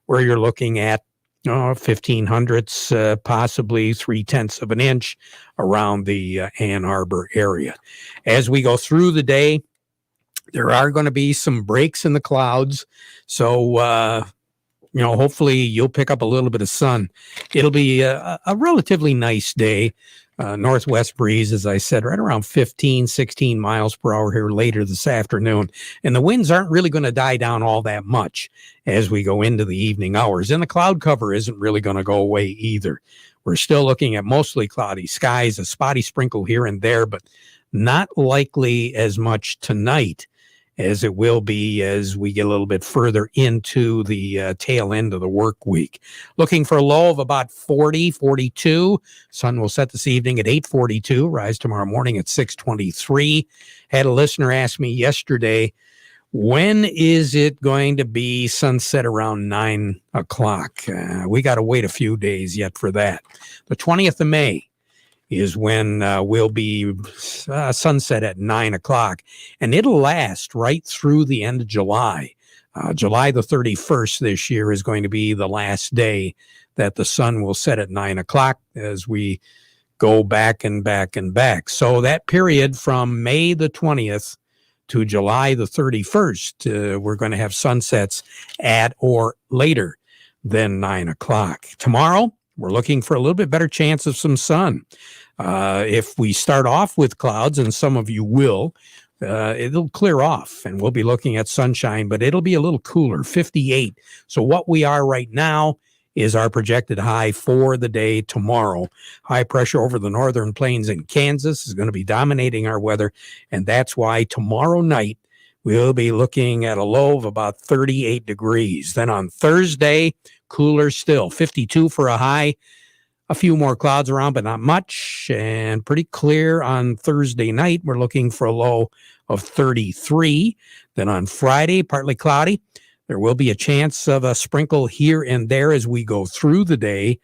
where you're looking at 0.15, possibly 0.3 of an inch around the Ann Arbor area. As we go through the day, there are going to be some breaks in the clouds. So, hopefully you'll pick up a little bit of sun. It'll be a relatively nice day. Northwest breeze, as I said, right around 15, 16 miles per hour here later this afternoon. And the winds aren't really going to die down all that much as we go into the evening hours. And the cloud cover isn't really going to go away either. We're still looking at mostly cloudy skies, a spotty sprinkle here and there, but not likely as much tonight as it will be as we get a little bit further into the tail end of the work week. Looking for a low of about 40, 42. Sun will set this evening at 8:42, rise tomorrow morning at 6:23. Had a listener ask me yesterday, when is it going to be sunset around 9 o'clock? We got to wait a few days yet for that. The 20th of May is when we'll be sunset at 9 o'clock, and it'll last right through the end of July. July the 31st this year is going to be the last day that the sun will set at 9 o'clock as we go back and back and back. So that period from May the 20th to July the 31st, we're going to have sunsets at or later than 9 o'clock. Tomorrow, we're looking for a little bit better chance of some sun. If we start off with clouds, and some of you will, it'll clear off and we'll be looking at sunshine, but it'll be a little cooler, 58. So what we are right now is our projected high for the day tomorrow. High pressure over the northern plains in Kansas is going to be dominating our weather, and that's why tomorrow night we'll be looking at a low of about 38 degrees. Then on Thursday, cooler still, 52 for a high. A few more clouds around, but not much, and pretty clear on Thursday night. We're looking for a low of 33. Then on Friday, partly cloudy. There will be a chance of a sprinkle here and there as we go through the day.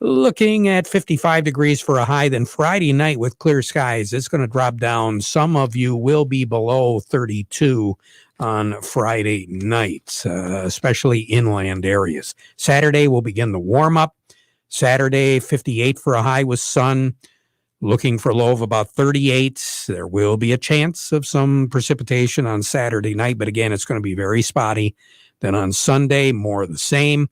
Looking at 55 degrees for a high. Then Friday night with clear skies, it's going to drop down. Some of you will be below 32 on Friday night, especially inland areas. Saturday will begin the warm up. Saturday, 58 for a high with sun. Looking for a low of about 38. There will be a chance of some precipitation on Saturday night, but again, it's going to be very spotty. Then on Sunday, more of the same.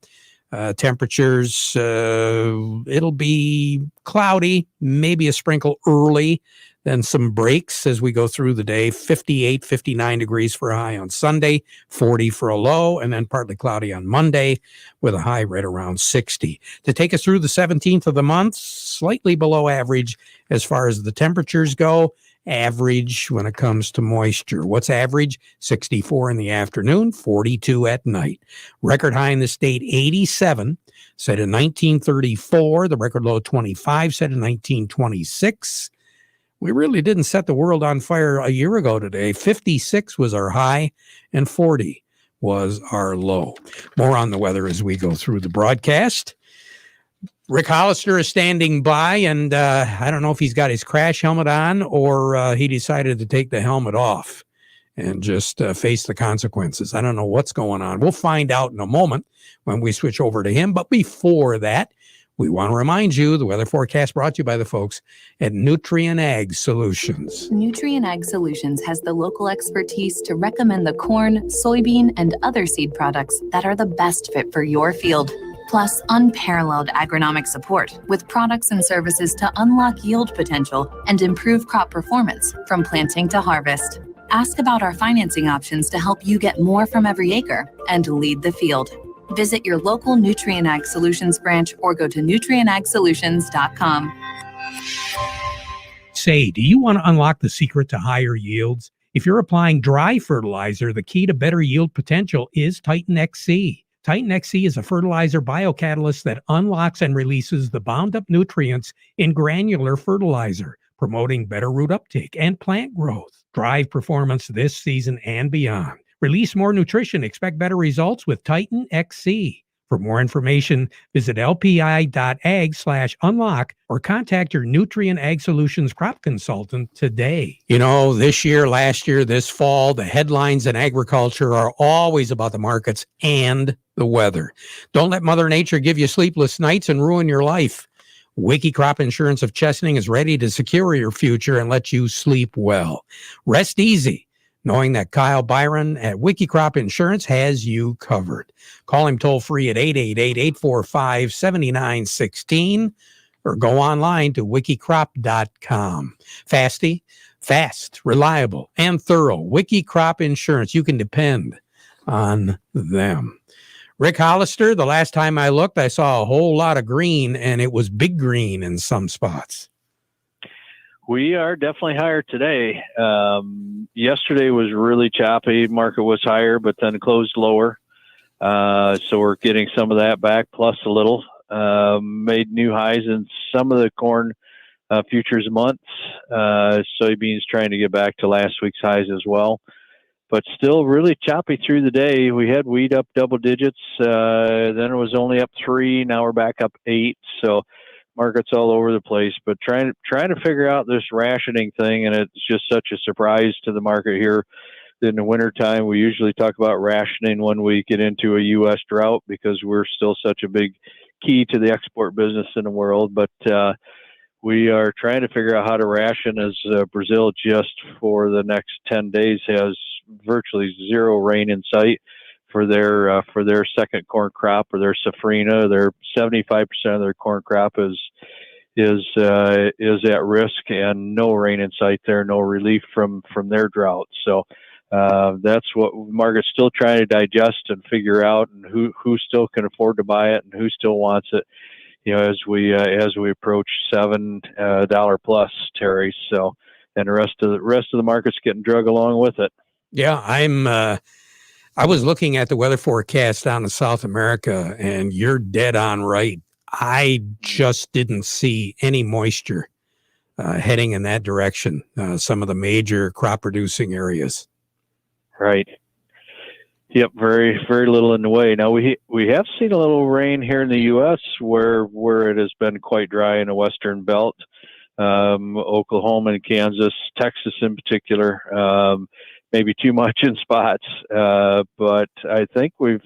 Temperatures, it'll be cloudy, maybe a sprinkle early, then some breaks as we go through the day. 58, 59 degrees for a high on Sunday, 40 for a low, and then partly cloudy on Monday with a high right around 60. To take us through the 17th of the month, slightly below average as far as the temperatures go. Average when it comes to moisture. What's average? 64 in the afternoon, 42 at night. Record high in the state, 87, set in 1934. The record low, 25, set in 1926. We really didn't set the world on fire a year ago today. 56 was our high and 40 was our low. More on the weather as we go through the broadcast. Rick Hollister is standing by, and I don't know if he's got his crash helmet on or he decided to take the helmet off and just face the consequences. I don't know what's going on. We'll find out in a moment when we switch over to him. But before that, we want to remind you the weather forecast brought to you by the folks at Nutrien Ag Solutions. Nutrien Ag Solutions has the local expertise to recommend the corn, soybean, and other seed products that are the best fit for your field. Plus, unparalleled agronomic support with products and services to unlock yield potential and improve crop performance from planting to harvest. Ask about our financing options to help you get more from every acre and lead the field. Visit your local Nutrien Ag Solutions branch or go to nutrienagsolutions.com. Say, do you want to unlock the secret to higher yields? If you're applying dry fertilizer, the key to better yield potential is Titan XC. Titan XC is a fertilizer biocatalyst that unlocks and releases the bound-up nutrients in granular fertilizer, promoting better root uptake and plant growth. Drive performance this season and beyond. Release more nutrition. Expect better results with Titan XC. For more information, visit lpi.ag/unlock or contact your Nutrient Ag Solutions crop consultant today. You know, this year, last year, this fall, the headlines in agriculture are always about the markets and the weather. Don't let Mother Nature give you sleepless nights and ruin your life. Wiki Crop Insurance of Chesaning is ready to secure your future and let you sleep well. Rest easy, knowing that Kyle Byron at Wiki Crop Insurance has you covered. Call him toll-free at 888-845-7916 or go online to wikicrop.com. Fast, reliable, and thorough. Wiki Crop Insurance. You can depend on them. Rick Hollister, the last time I looked, I saw a whole lot of green, and it was big green in some spots. We are definitely higher today. Yesterday was really choppy. Market was higher, but then closed lower. So we're getting some of that back, plus a little. Made new highs in some of the corn futures months. Soybeans trying to get back to last week's highs as well. But still really choppy through the day. We had wheat up double digits. Then it was only up 3. Now we're back up 8. So market's all over the place. But trying to figure out this rationing thing, and it's just such a surprise to the market here. In the wintertime, we usually talk about rationing when we get into a U.S. drought because we're still such a big key to the export business in the world. But we are trying to figure out how to ration as Brazil just for the next 10 days has virtually zero rain in sight for their second corn crop or their safrinha. Their 75% of their corn crop is at risk and no rain in sight there, no relief from their drought. So that's what market's still trying to digest and figure out, and who still can afford to buy it and who still wants it. You know, as we approach $7 plus, Terry. So, and the rest of the market's getting drug along with it. Yeah, I was looking at the weather forecast down in South America, and you're dead on right. I just didn't see any moisture heading in that direction. Some of the major crop producing areas. Right. Yep, very, very little in the way. Now we have seen a little rain here in the U.S. where it has been quite dry in the western belt, Oklahoma and Kansas, Texas in particular. Maybe too much in spots, but I think we've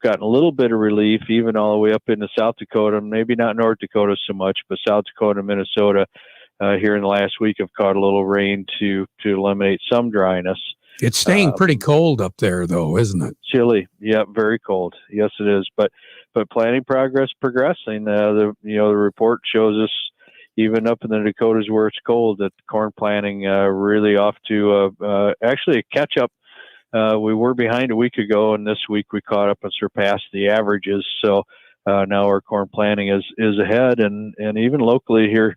gotten a little bit of relief, even all the way up into South Dakota. Maybe not North Dakota so much, but South Dakota, Minnesota, here in the last week have caught a little rain to eliminate some dryness. It's staying pretty cold up there, though, isn't it? Chilly, yeah, very cold. Yes, it is. But planting progress progressing. The report shows us even up in the Dakotas where it's cold that corn planting really off to actually a catch up. We were behind a week ago, and this week we caught up and surpassed the averages. So now our corn planting is ahead, and even locally here.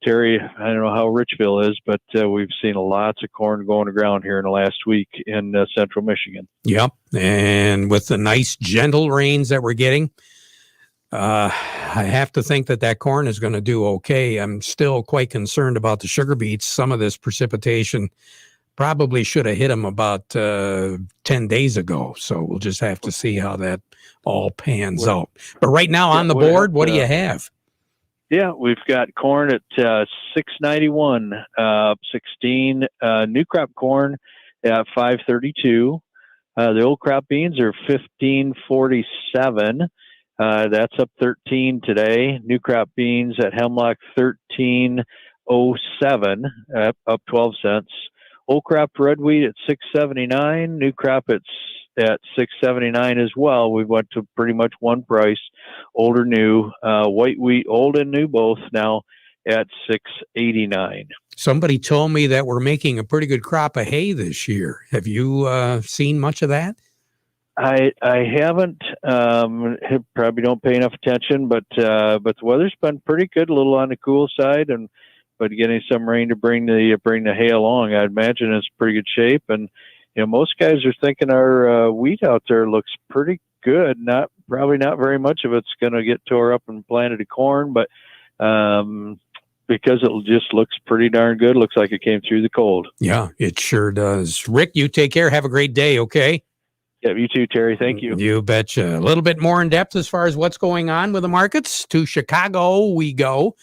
Terry, I don't know how Richville is, but we've seen lots of corn going to ground here in the last week in central Michigan. Yep. And with the nice, gentle rains that we're getting, I have to think that corn is going to do okay. I'm still quite concerned about the sugar beets. Some of this precipitation probably should have hit them about 10 days ago. So we'll just have to see how that all pans out. But right now on the board, what do you have? Yeah, we've got corn at $6.91, 16. New crop corn at $5.32. The old crop beans are $15.47. That's up 13 today. New crop beans at Hemlock $13.07, up 12 cents. Old crop red wheat at $6.79. New crop at $6.79 as well. We went to pretty much one price, old or new. White wheat, old and new both, now at $6.89. Somebody told me that we're making a pretty good crop of hay this year. Have you seen much of that? I haven't. Probably don't pay enough attention, but the weather's been pretty good, a little on the cool side, but getting some rain to bring the hay along, I'd imagine it's pretty good shape. And most guys are thinking our wheat out there looks pretty good. Probably not very much of it's going to get tore up and planted to corn, but because it just looks pretty darn good. Looks like it came through the cold. Yeah, it sure does. Rick, you take care. Have a great day. Okay. Yeah, you too, Terry. Thank you. You betcha. A little bit more in depth as far as what's going on with the markets. To Chicago we go.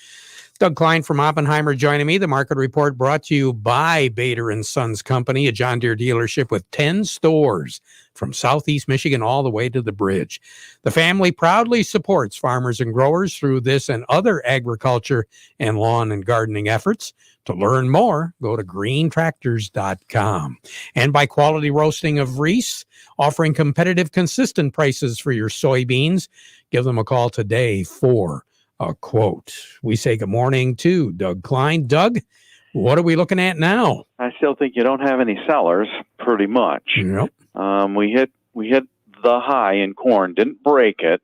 Doug Klein from Oppenheimer joining me. The Market Report brought to you by Bader & Sons Company, a John Deere dealership with 10 stores from Southeast Michigan all the way to the bridge. The family proudly supports farmers and growers through this and other agriculture and lawn and gardening efforts. To learn more, go to greentractors.com. And by Quality Roasting of Reese, offering competitive, consistent prices for your soybeans. Give them a call today for a quote. We say good morning to Doug Klein. Doug, what are we looking at now? I still think you don't have any sellers, pretty much. Yep. We hit the high in corn, didn't break it.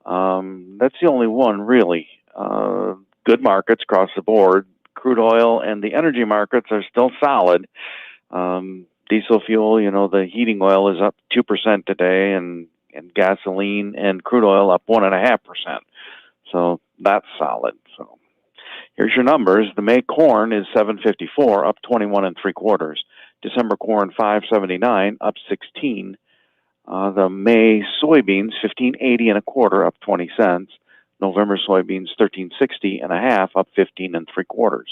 That's the only one, really. Good markets across the board. Crude oil and the energy markets are still solid. Diesel fuel, the heating oil is up 2% today, and gasoline and crude oil up 1.5%. So that's solid. So here's your numbers. The May corn is 754, up 21 3/4. December corn 579, up 16. The May soybeans 1580 1/4, up 20 cents. November soybeans 1360 1/2, up 15 3/4.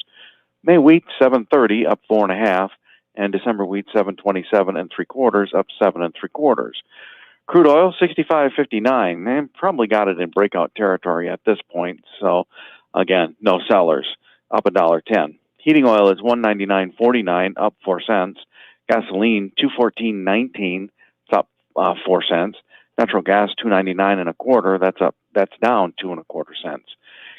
May wheat 730, up 4 1/2, and December wheat 727 3/4, up 7 3/4. Crude oil, 65.59. Man, probably got it in breakout territory at this point. So, again, no sellers. Up $1.10. Heating oil is $199.49, up 4 cents. Gasoline, $214.19. It's up 4 cents. Natural gas, $2.99 1/4. That's down 2 1/4 cents.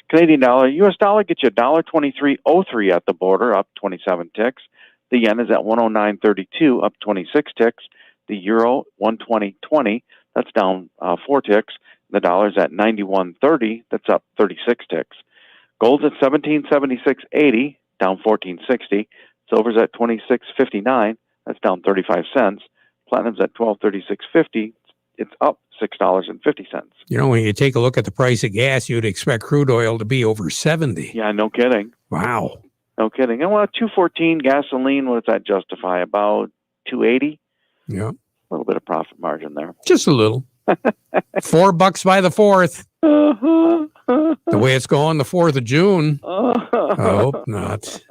Canadian dollar, U.S. dollar gets you $1.23.03 at the border, up 27 ticks. The yen is at 109.32, up 26 ticks. The euro, 120.20, that's down 4 ticks. The dollar's at 91.30, that's up 36 ticks. Gold's at 1776.80, down 14.60. Silver's at 26.59, that's down 35 cents. Platinum's at 1236.50, it's up $6.50. When you take a look at the price of gas, you'd expect crude oil to be over 70. Yeah, no kidding. Wow. No kidding. And 214 gasoline, what does that justify? About 280? Yeah. A little bit of profit margin there. Just a little. $4 by the 4th. The way it's going, the 4th of June. I hope not.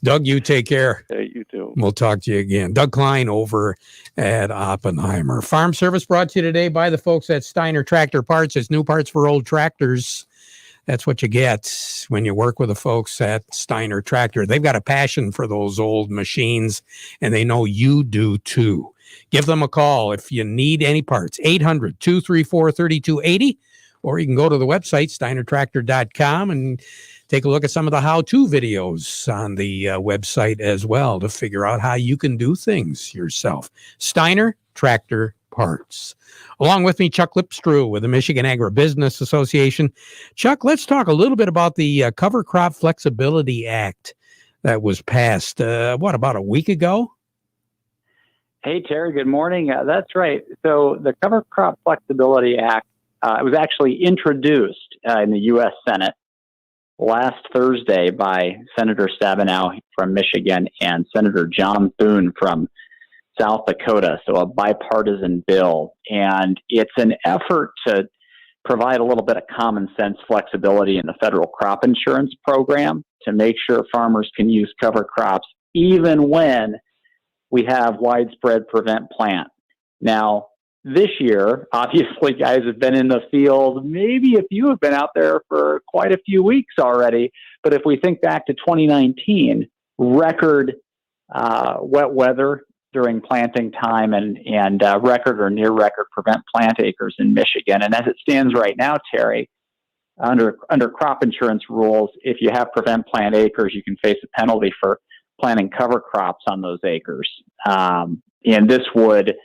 Doug, you take care. Hey, you too. We'll talk to you again. Doug Klein over at Oppenheimer. Farm Service brought to you today by the folks at Steiner Tractor Parts. It's new parts for old tractors. That's what you get when you work with the folks at Steiner Tractor. They've got a passion for those old machines, and they know you do too. Give them a call if you need any parts, 800-234-3280, or you can go to the website, steinertractor.com, and take a look at some of the how-to videos on the website as well to figure out how you can do things yourself. Steiner Tractor Parts. Along with me, Chuck Lipstrew with the Michigan Agribusiness Association. Chuck, let's talk a little bit about the Cover Crop Flexibility Act that was passed, about a week ago? Hey, Terry, good morning. That's right. So the Cover Crop Flexibility Act was actually introduced in the U.S. Senate last Thursday by Senator Stabenow from Michigan and Senator John Thune from South Dakota, so a bipartisan bill. And it's an effort to provide a little bit of common sense flexibility in the federal crop insurance program to make sure farmers can use cover crops even when we have widespread prevent plant. Now, this year, obviously, guys have been in the field. Maybe if you have been out there for quite a few weeks already, but if we think back to 2019, record wet weather during planting time and record or near record prevent plant acres in Michigan. And as it stands right now, Terry, under crop insurance rules, if you have prevent plant acres, you can face a penalty for planting cover crops on those acres. And this would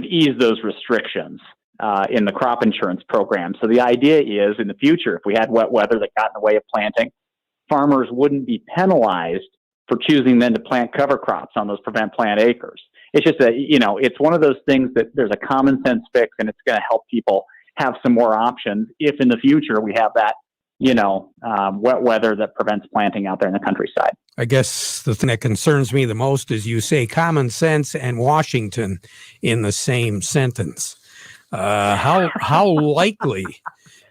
ease those restrictions in the crop insurance program. So the idea is in the future, if we had wet weather that got in the way of planting, farmers wouldn't be penalized for choosing then to plant cover crops on those prevent plant acres. It's just that, it's one of those things that there's a common sense fix, and it's going to help people have some more options if in the future we have that wet weather that prevents planting out there in the countryside. I guess the thing that concerns me the most is you say common sense and Washington in the same sentence. How likely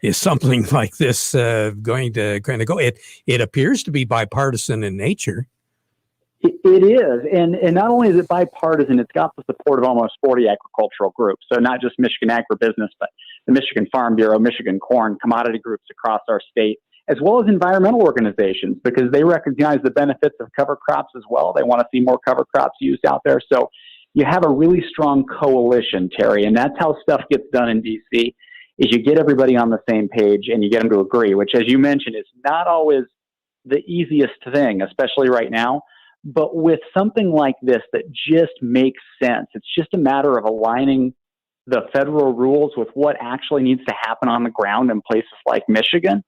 is something like this going to go? It appears to be bipartisan in nature. It is. And not only is it bipartisan, it's got the support of almost 40 agricultural groups. So not just Michigan Agribusiness, but the Michigan Farm Bureau, Michigan Corn, commodity groups across our state, as well as environmental organizations, because they recognize the benefits of cover crops as well. They want to see more cover crops used out there. So you have a really strong coalition, Terry, and that's how stuff gets done in D.C., is you get everybody on the same page and you get them to agree, which, as you mentioned, is not always the easiest thing, especially right now. But with something like this that just makes sense, it's just a matter of aligning the federal rules with what actually needs to happen on the ground in places like Michigan.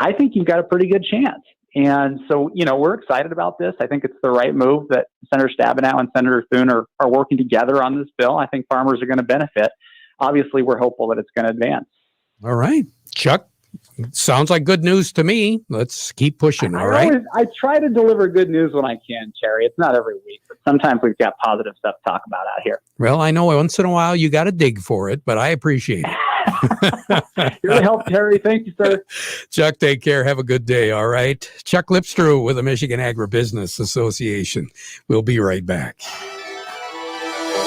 I think you've got a pretty good chance. And so, we're excited about this. I think it's the right move that Senator Stabenow and Senator Thune are working together on this bill. I think farmers are going to benefit. Obviously, we're hopeful that it's going to advance. All right, Chuck. Sounds like good news to me. Let's keep pushing. All right. I try to deliver good news when I can, Terry. It's not every week, but sometimes we've got positive stuff to talk about out here. Well, I know once in a while you got to dig for it, but I appreciate it. You're to help, Terry. Thank you, sir. Chuck, take care. Have a good day. All right. Chuck Lipstrew with the Michigan Agribusiness Association. We'll be right back.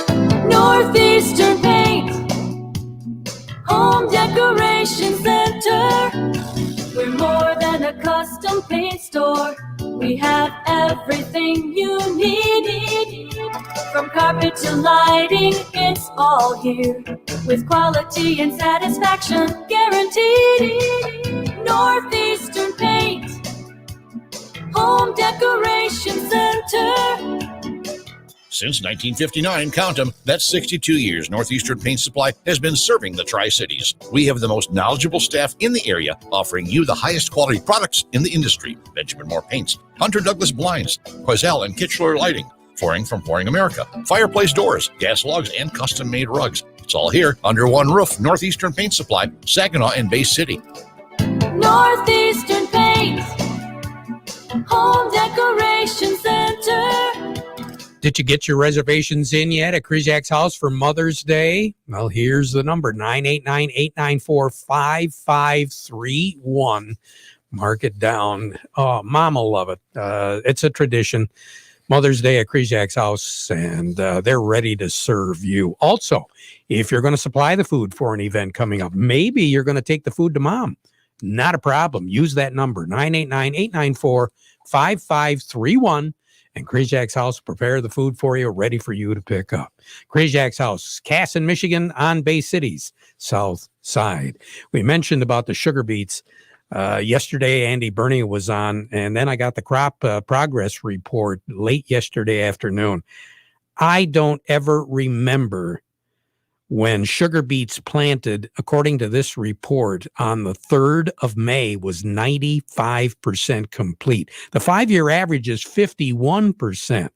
Northeastern Paint, Home Decoration Center. We're more than a custom paint store. We have everything you need. From carpet to lighting, it's all here. With quality and satisfaction guaranteed. Northeastern Paint, Home Decoration Center. Since 1959, count them, that's 62 years, Northeastern Paint Supply has been serving the Tri-Cities. We have the most knowledgeable staff in the area, offering you the highest quality products in the industry. Benjamin Moore Paints, Hunter Douglas Blinds, Quazell and Kitchener Lighting, Flooring from Flooring America, fireplace doors, gas logs, and custom-made rugs. It's all here under one roof. Northeastern Paint Supply, Saginaw and Bay City. Northeastern Paint, Home Decoration Center. Did you get your reservations in yet at Krizak's house for Mother's Day? Well, here's the number, 989-894-5531. Mark it down. Oh, Mom will love it. It's a tradition. Mother's Day at Krizak's house, and they're ready to serve you. Also, if you're going to supply the food for an event coming up, maybe you're going to take the food to Mom. Not a problem. Use that number, 989-894-5531. And Krizak's House will prepare the food for you, ready for you to pick up. Krizak's House, Casson, Michigan, on Bay City's south side. We mentioned about the sugar beets. Yesterday, Andy Bernie was on, and then I got the crop progress report late yesterday afternoon. I don't ever remember when sugar beets planted, according to this report, on the 3rd of May was 95% complete. The 5-year average is 51%,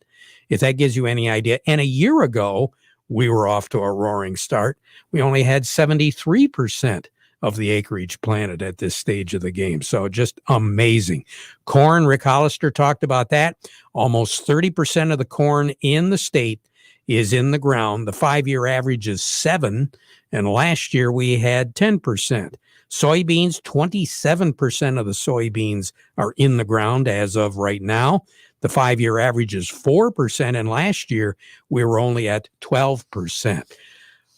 if that gives you any idea. And a year ago, we were off to a roaring start. We only had 73% of the acreage planted at this stage of the game. So just amazing. Corn, Rick Hollister talked about that. Almost 30% of the corn in the state is in the ground. The 5-year average is 7%, and last year we had 10%. Soybeans, 27% of the soybeans are in the ground as of right now. The 5-year average is 4%, and last year we were only at 12%.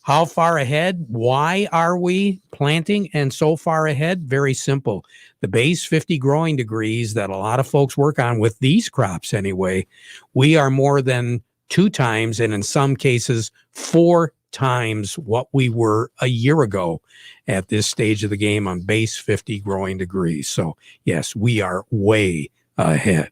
How far ahead? Why are we planting and so far ahead? Very simple. The base 50 growing degrees that a lot of folks work on with these crops anyway, we are more than 2 times, and in some cases 4 times what we were a year ago at this stage of the game on base 50 growing degrees. So yes, we are way ahead.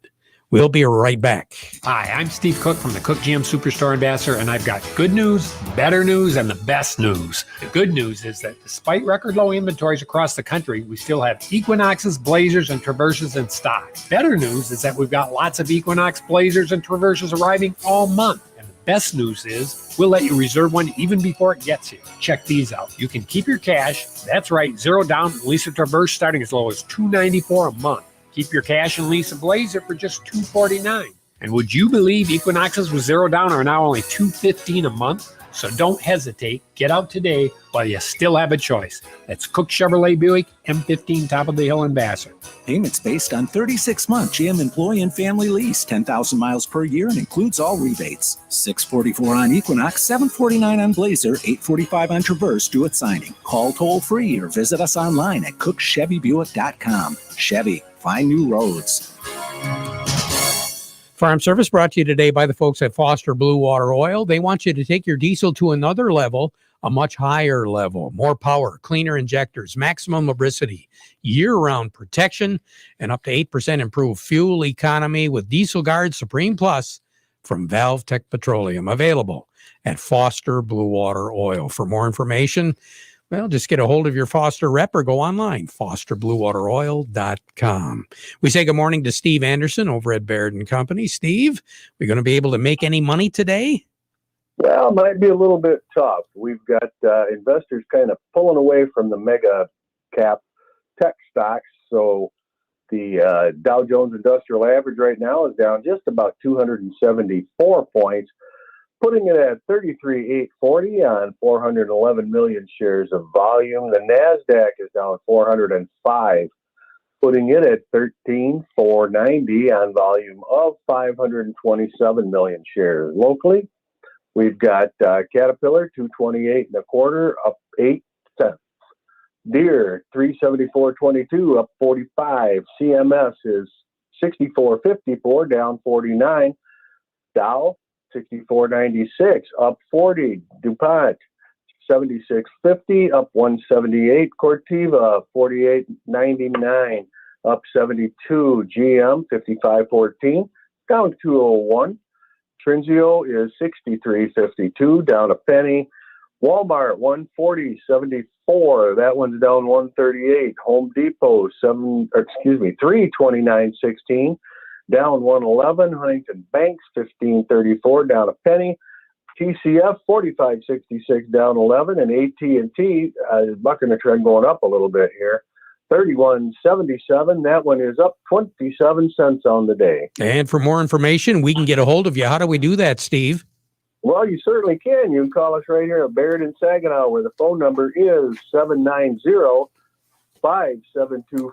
We'll be right back. Hi, I'm Steve Cook from the Cook GM Superstore Ambassador, and I've got good news, better news, and the best news. The good news is that despite record low inventories across the country, we still have Equinoxes, Blazers, and Traverses in stock. Better news is that we've got lots of Equinox, Blazers, and Traverses arriving all month. And the Best news is we'll let you reserve one even before it gets here. Check these out. You can keep your cash. That's right, 0 down and lease a Traverse starting as low as $294 a month. Keep your cash and lease a Blazer for just $249. And would you believe Equinoxes with 0 down are now only $215 a month? So don't hesitate. Get out today while you still have a choice. That's Cook Chevrolet Buick, M15 Top of the Hill in Vassar. Payments based on 36-month GM employee and family lease, 10,000 miles per year, and includes all rebates. $644 on Equinox, $749 on Blazer, $845 on Traverse due at signing. Call toll-free or visit us online at cookchevybuick.com. Chevy, find new roads. Farm Service brought to you today by the folks at Foster Blue Water Oil. They want you to take your diesel to another level, a much higher level. More power, cleaner injectors, maximum lubricity, year-round protection, and up to 8% improved fuel economy with Diesel Guard Supreme Plus from Valve Tech Petroleum. Available at Foster Blue Water Oil. For more information, well, just get a hold of your Foster rep or go online, fosterbluewateroil.com. We say good morning to Steve Anderson over at Baird & Company. Steve, we going to be able to make any money today? Well, it might be a little bit tough. We've got investors kind of pulling away from the mega cap tech stocks. So the Dow Jones Industrial Average right now is down just about 274 points, putting it at 33,840 on 411 million shares of volume. The NASDAQ is down 405, putting it at 13,490 on volume of 527 million shares. Locally, we've got Caterpillar 228 and a quarter, up 8 cents. Deere 374.22, up 45. CMS is 64.54, down 49. Dow 64.96, up 40. DuPont 76.50, up 178. Corteva 48.99, up 72. GM 55.14, down 201. Trinzio is 63.52, down a penny. Walmart 140.74, that one's down 138. Home Depot 329.16, down 111. Huntington Banks 15.34, down a penny. TCF 45.66, down 11, and AT&T bucking the trend, going up a little bit here. 31.77. That one is up 27 cents on the day. And for more information, we can get a hold of you. How do we do that, Steve? Well, you certainly can. You can call us right here at Baird in Saginaw, where the phone number is 790-5724,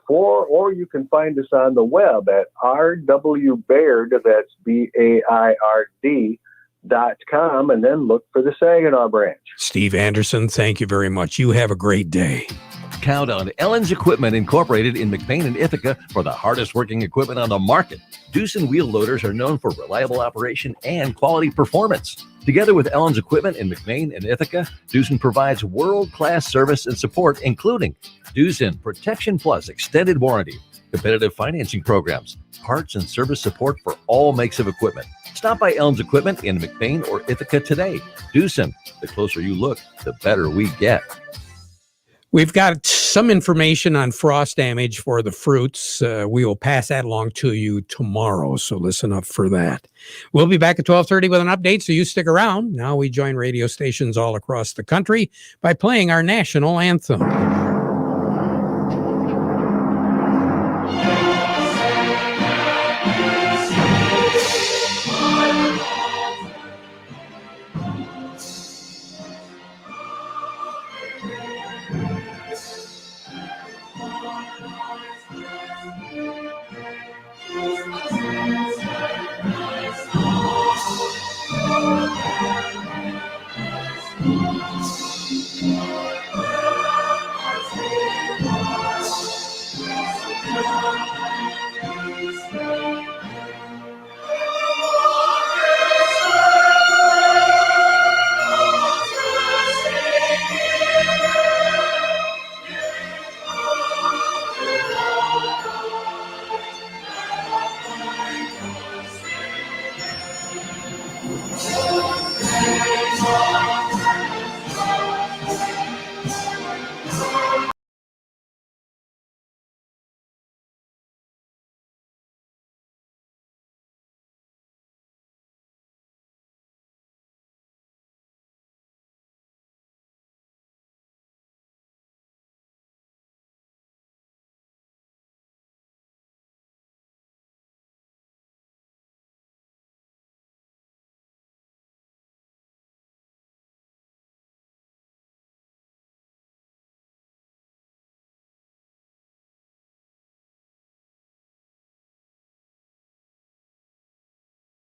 or you can find us on the web at RW.Baird, that's BAIRD.com, and then look for the Saginaw branch. Steve Anderson, thank you very much. You have a great day. Count on Ellen's Equipment Incorporated in McBain and Ithaca for the hardest working equipment on the market. Doosan wheel loaders are known for reliable operation and quality performance. Together with Ellen's Equipment in McBain and Ithaca, Doosan provides world-class service and support, including Doosan Protection Plus extended warranty, competitive financing programs, parts and service support for all makes of equipment. Stop by Ellen's Equipment in McBain or Ithaca today. Doosan, the closer you look, the better we get. We've got some information on frost damage for the fruits. We will pass that along to you tomorrow, so listen up for that. We'll be back at 12:30 with an update, so you stick around. Now we join radio stations all across the country by playing our national anthem.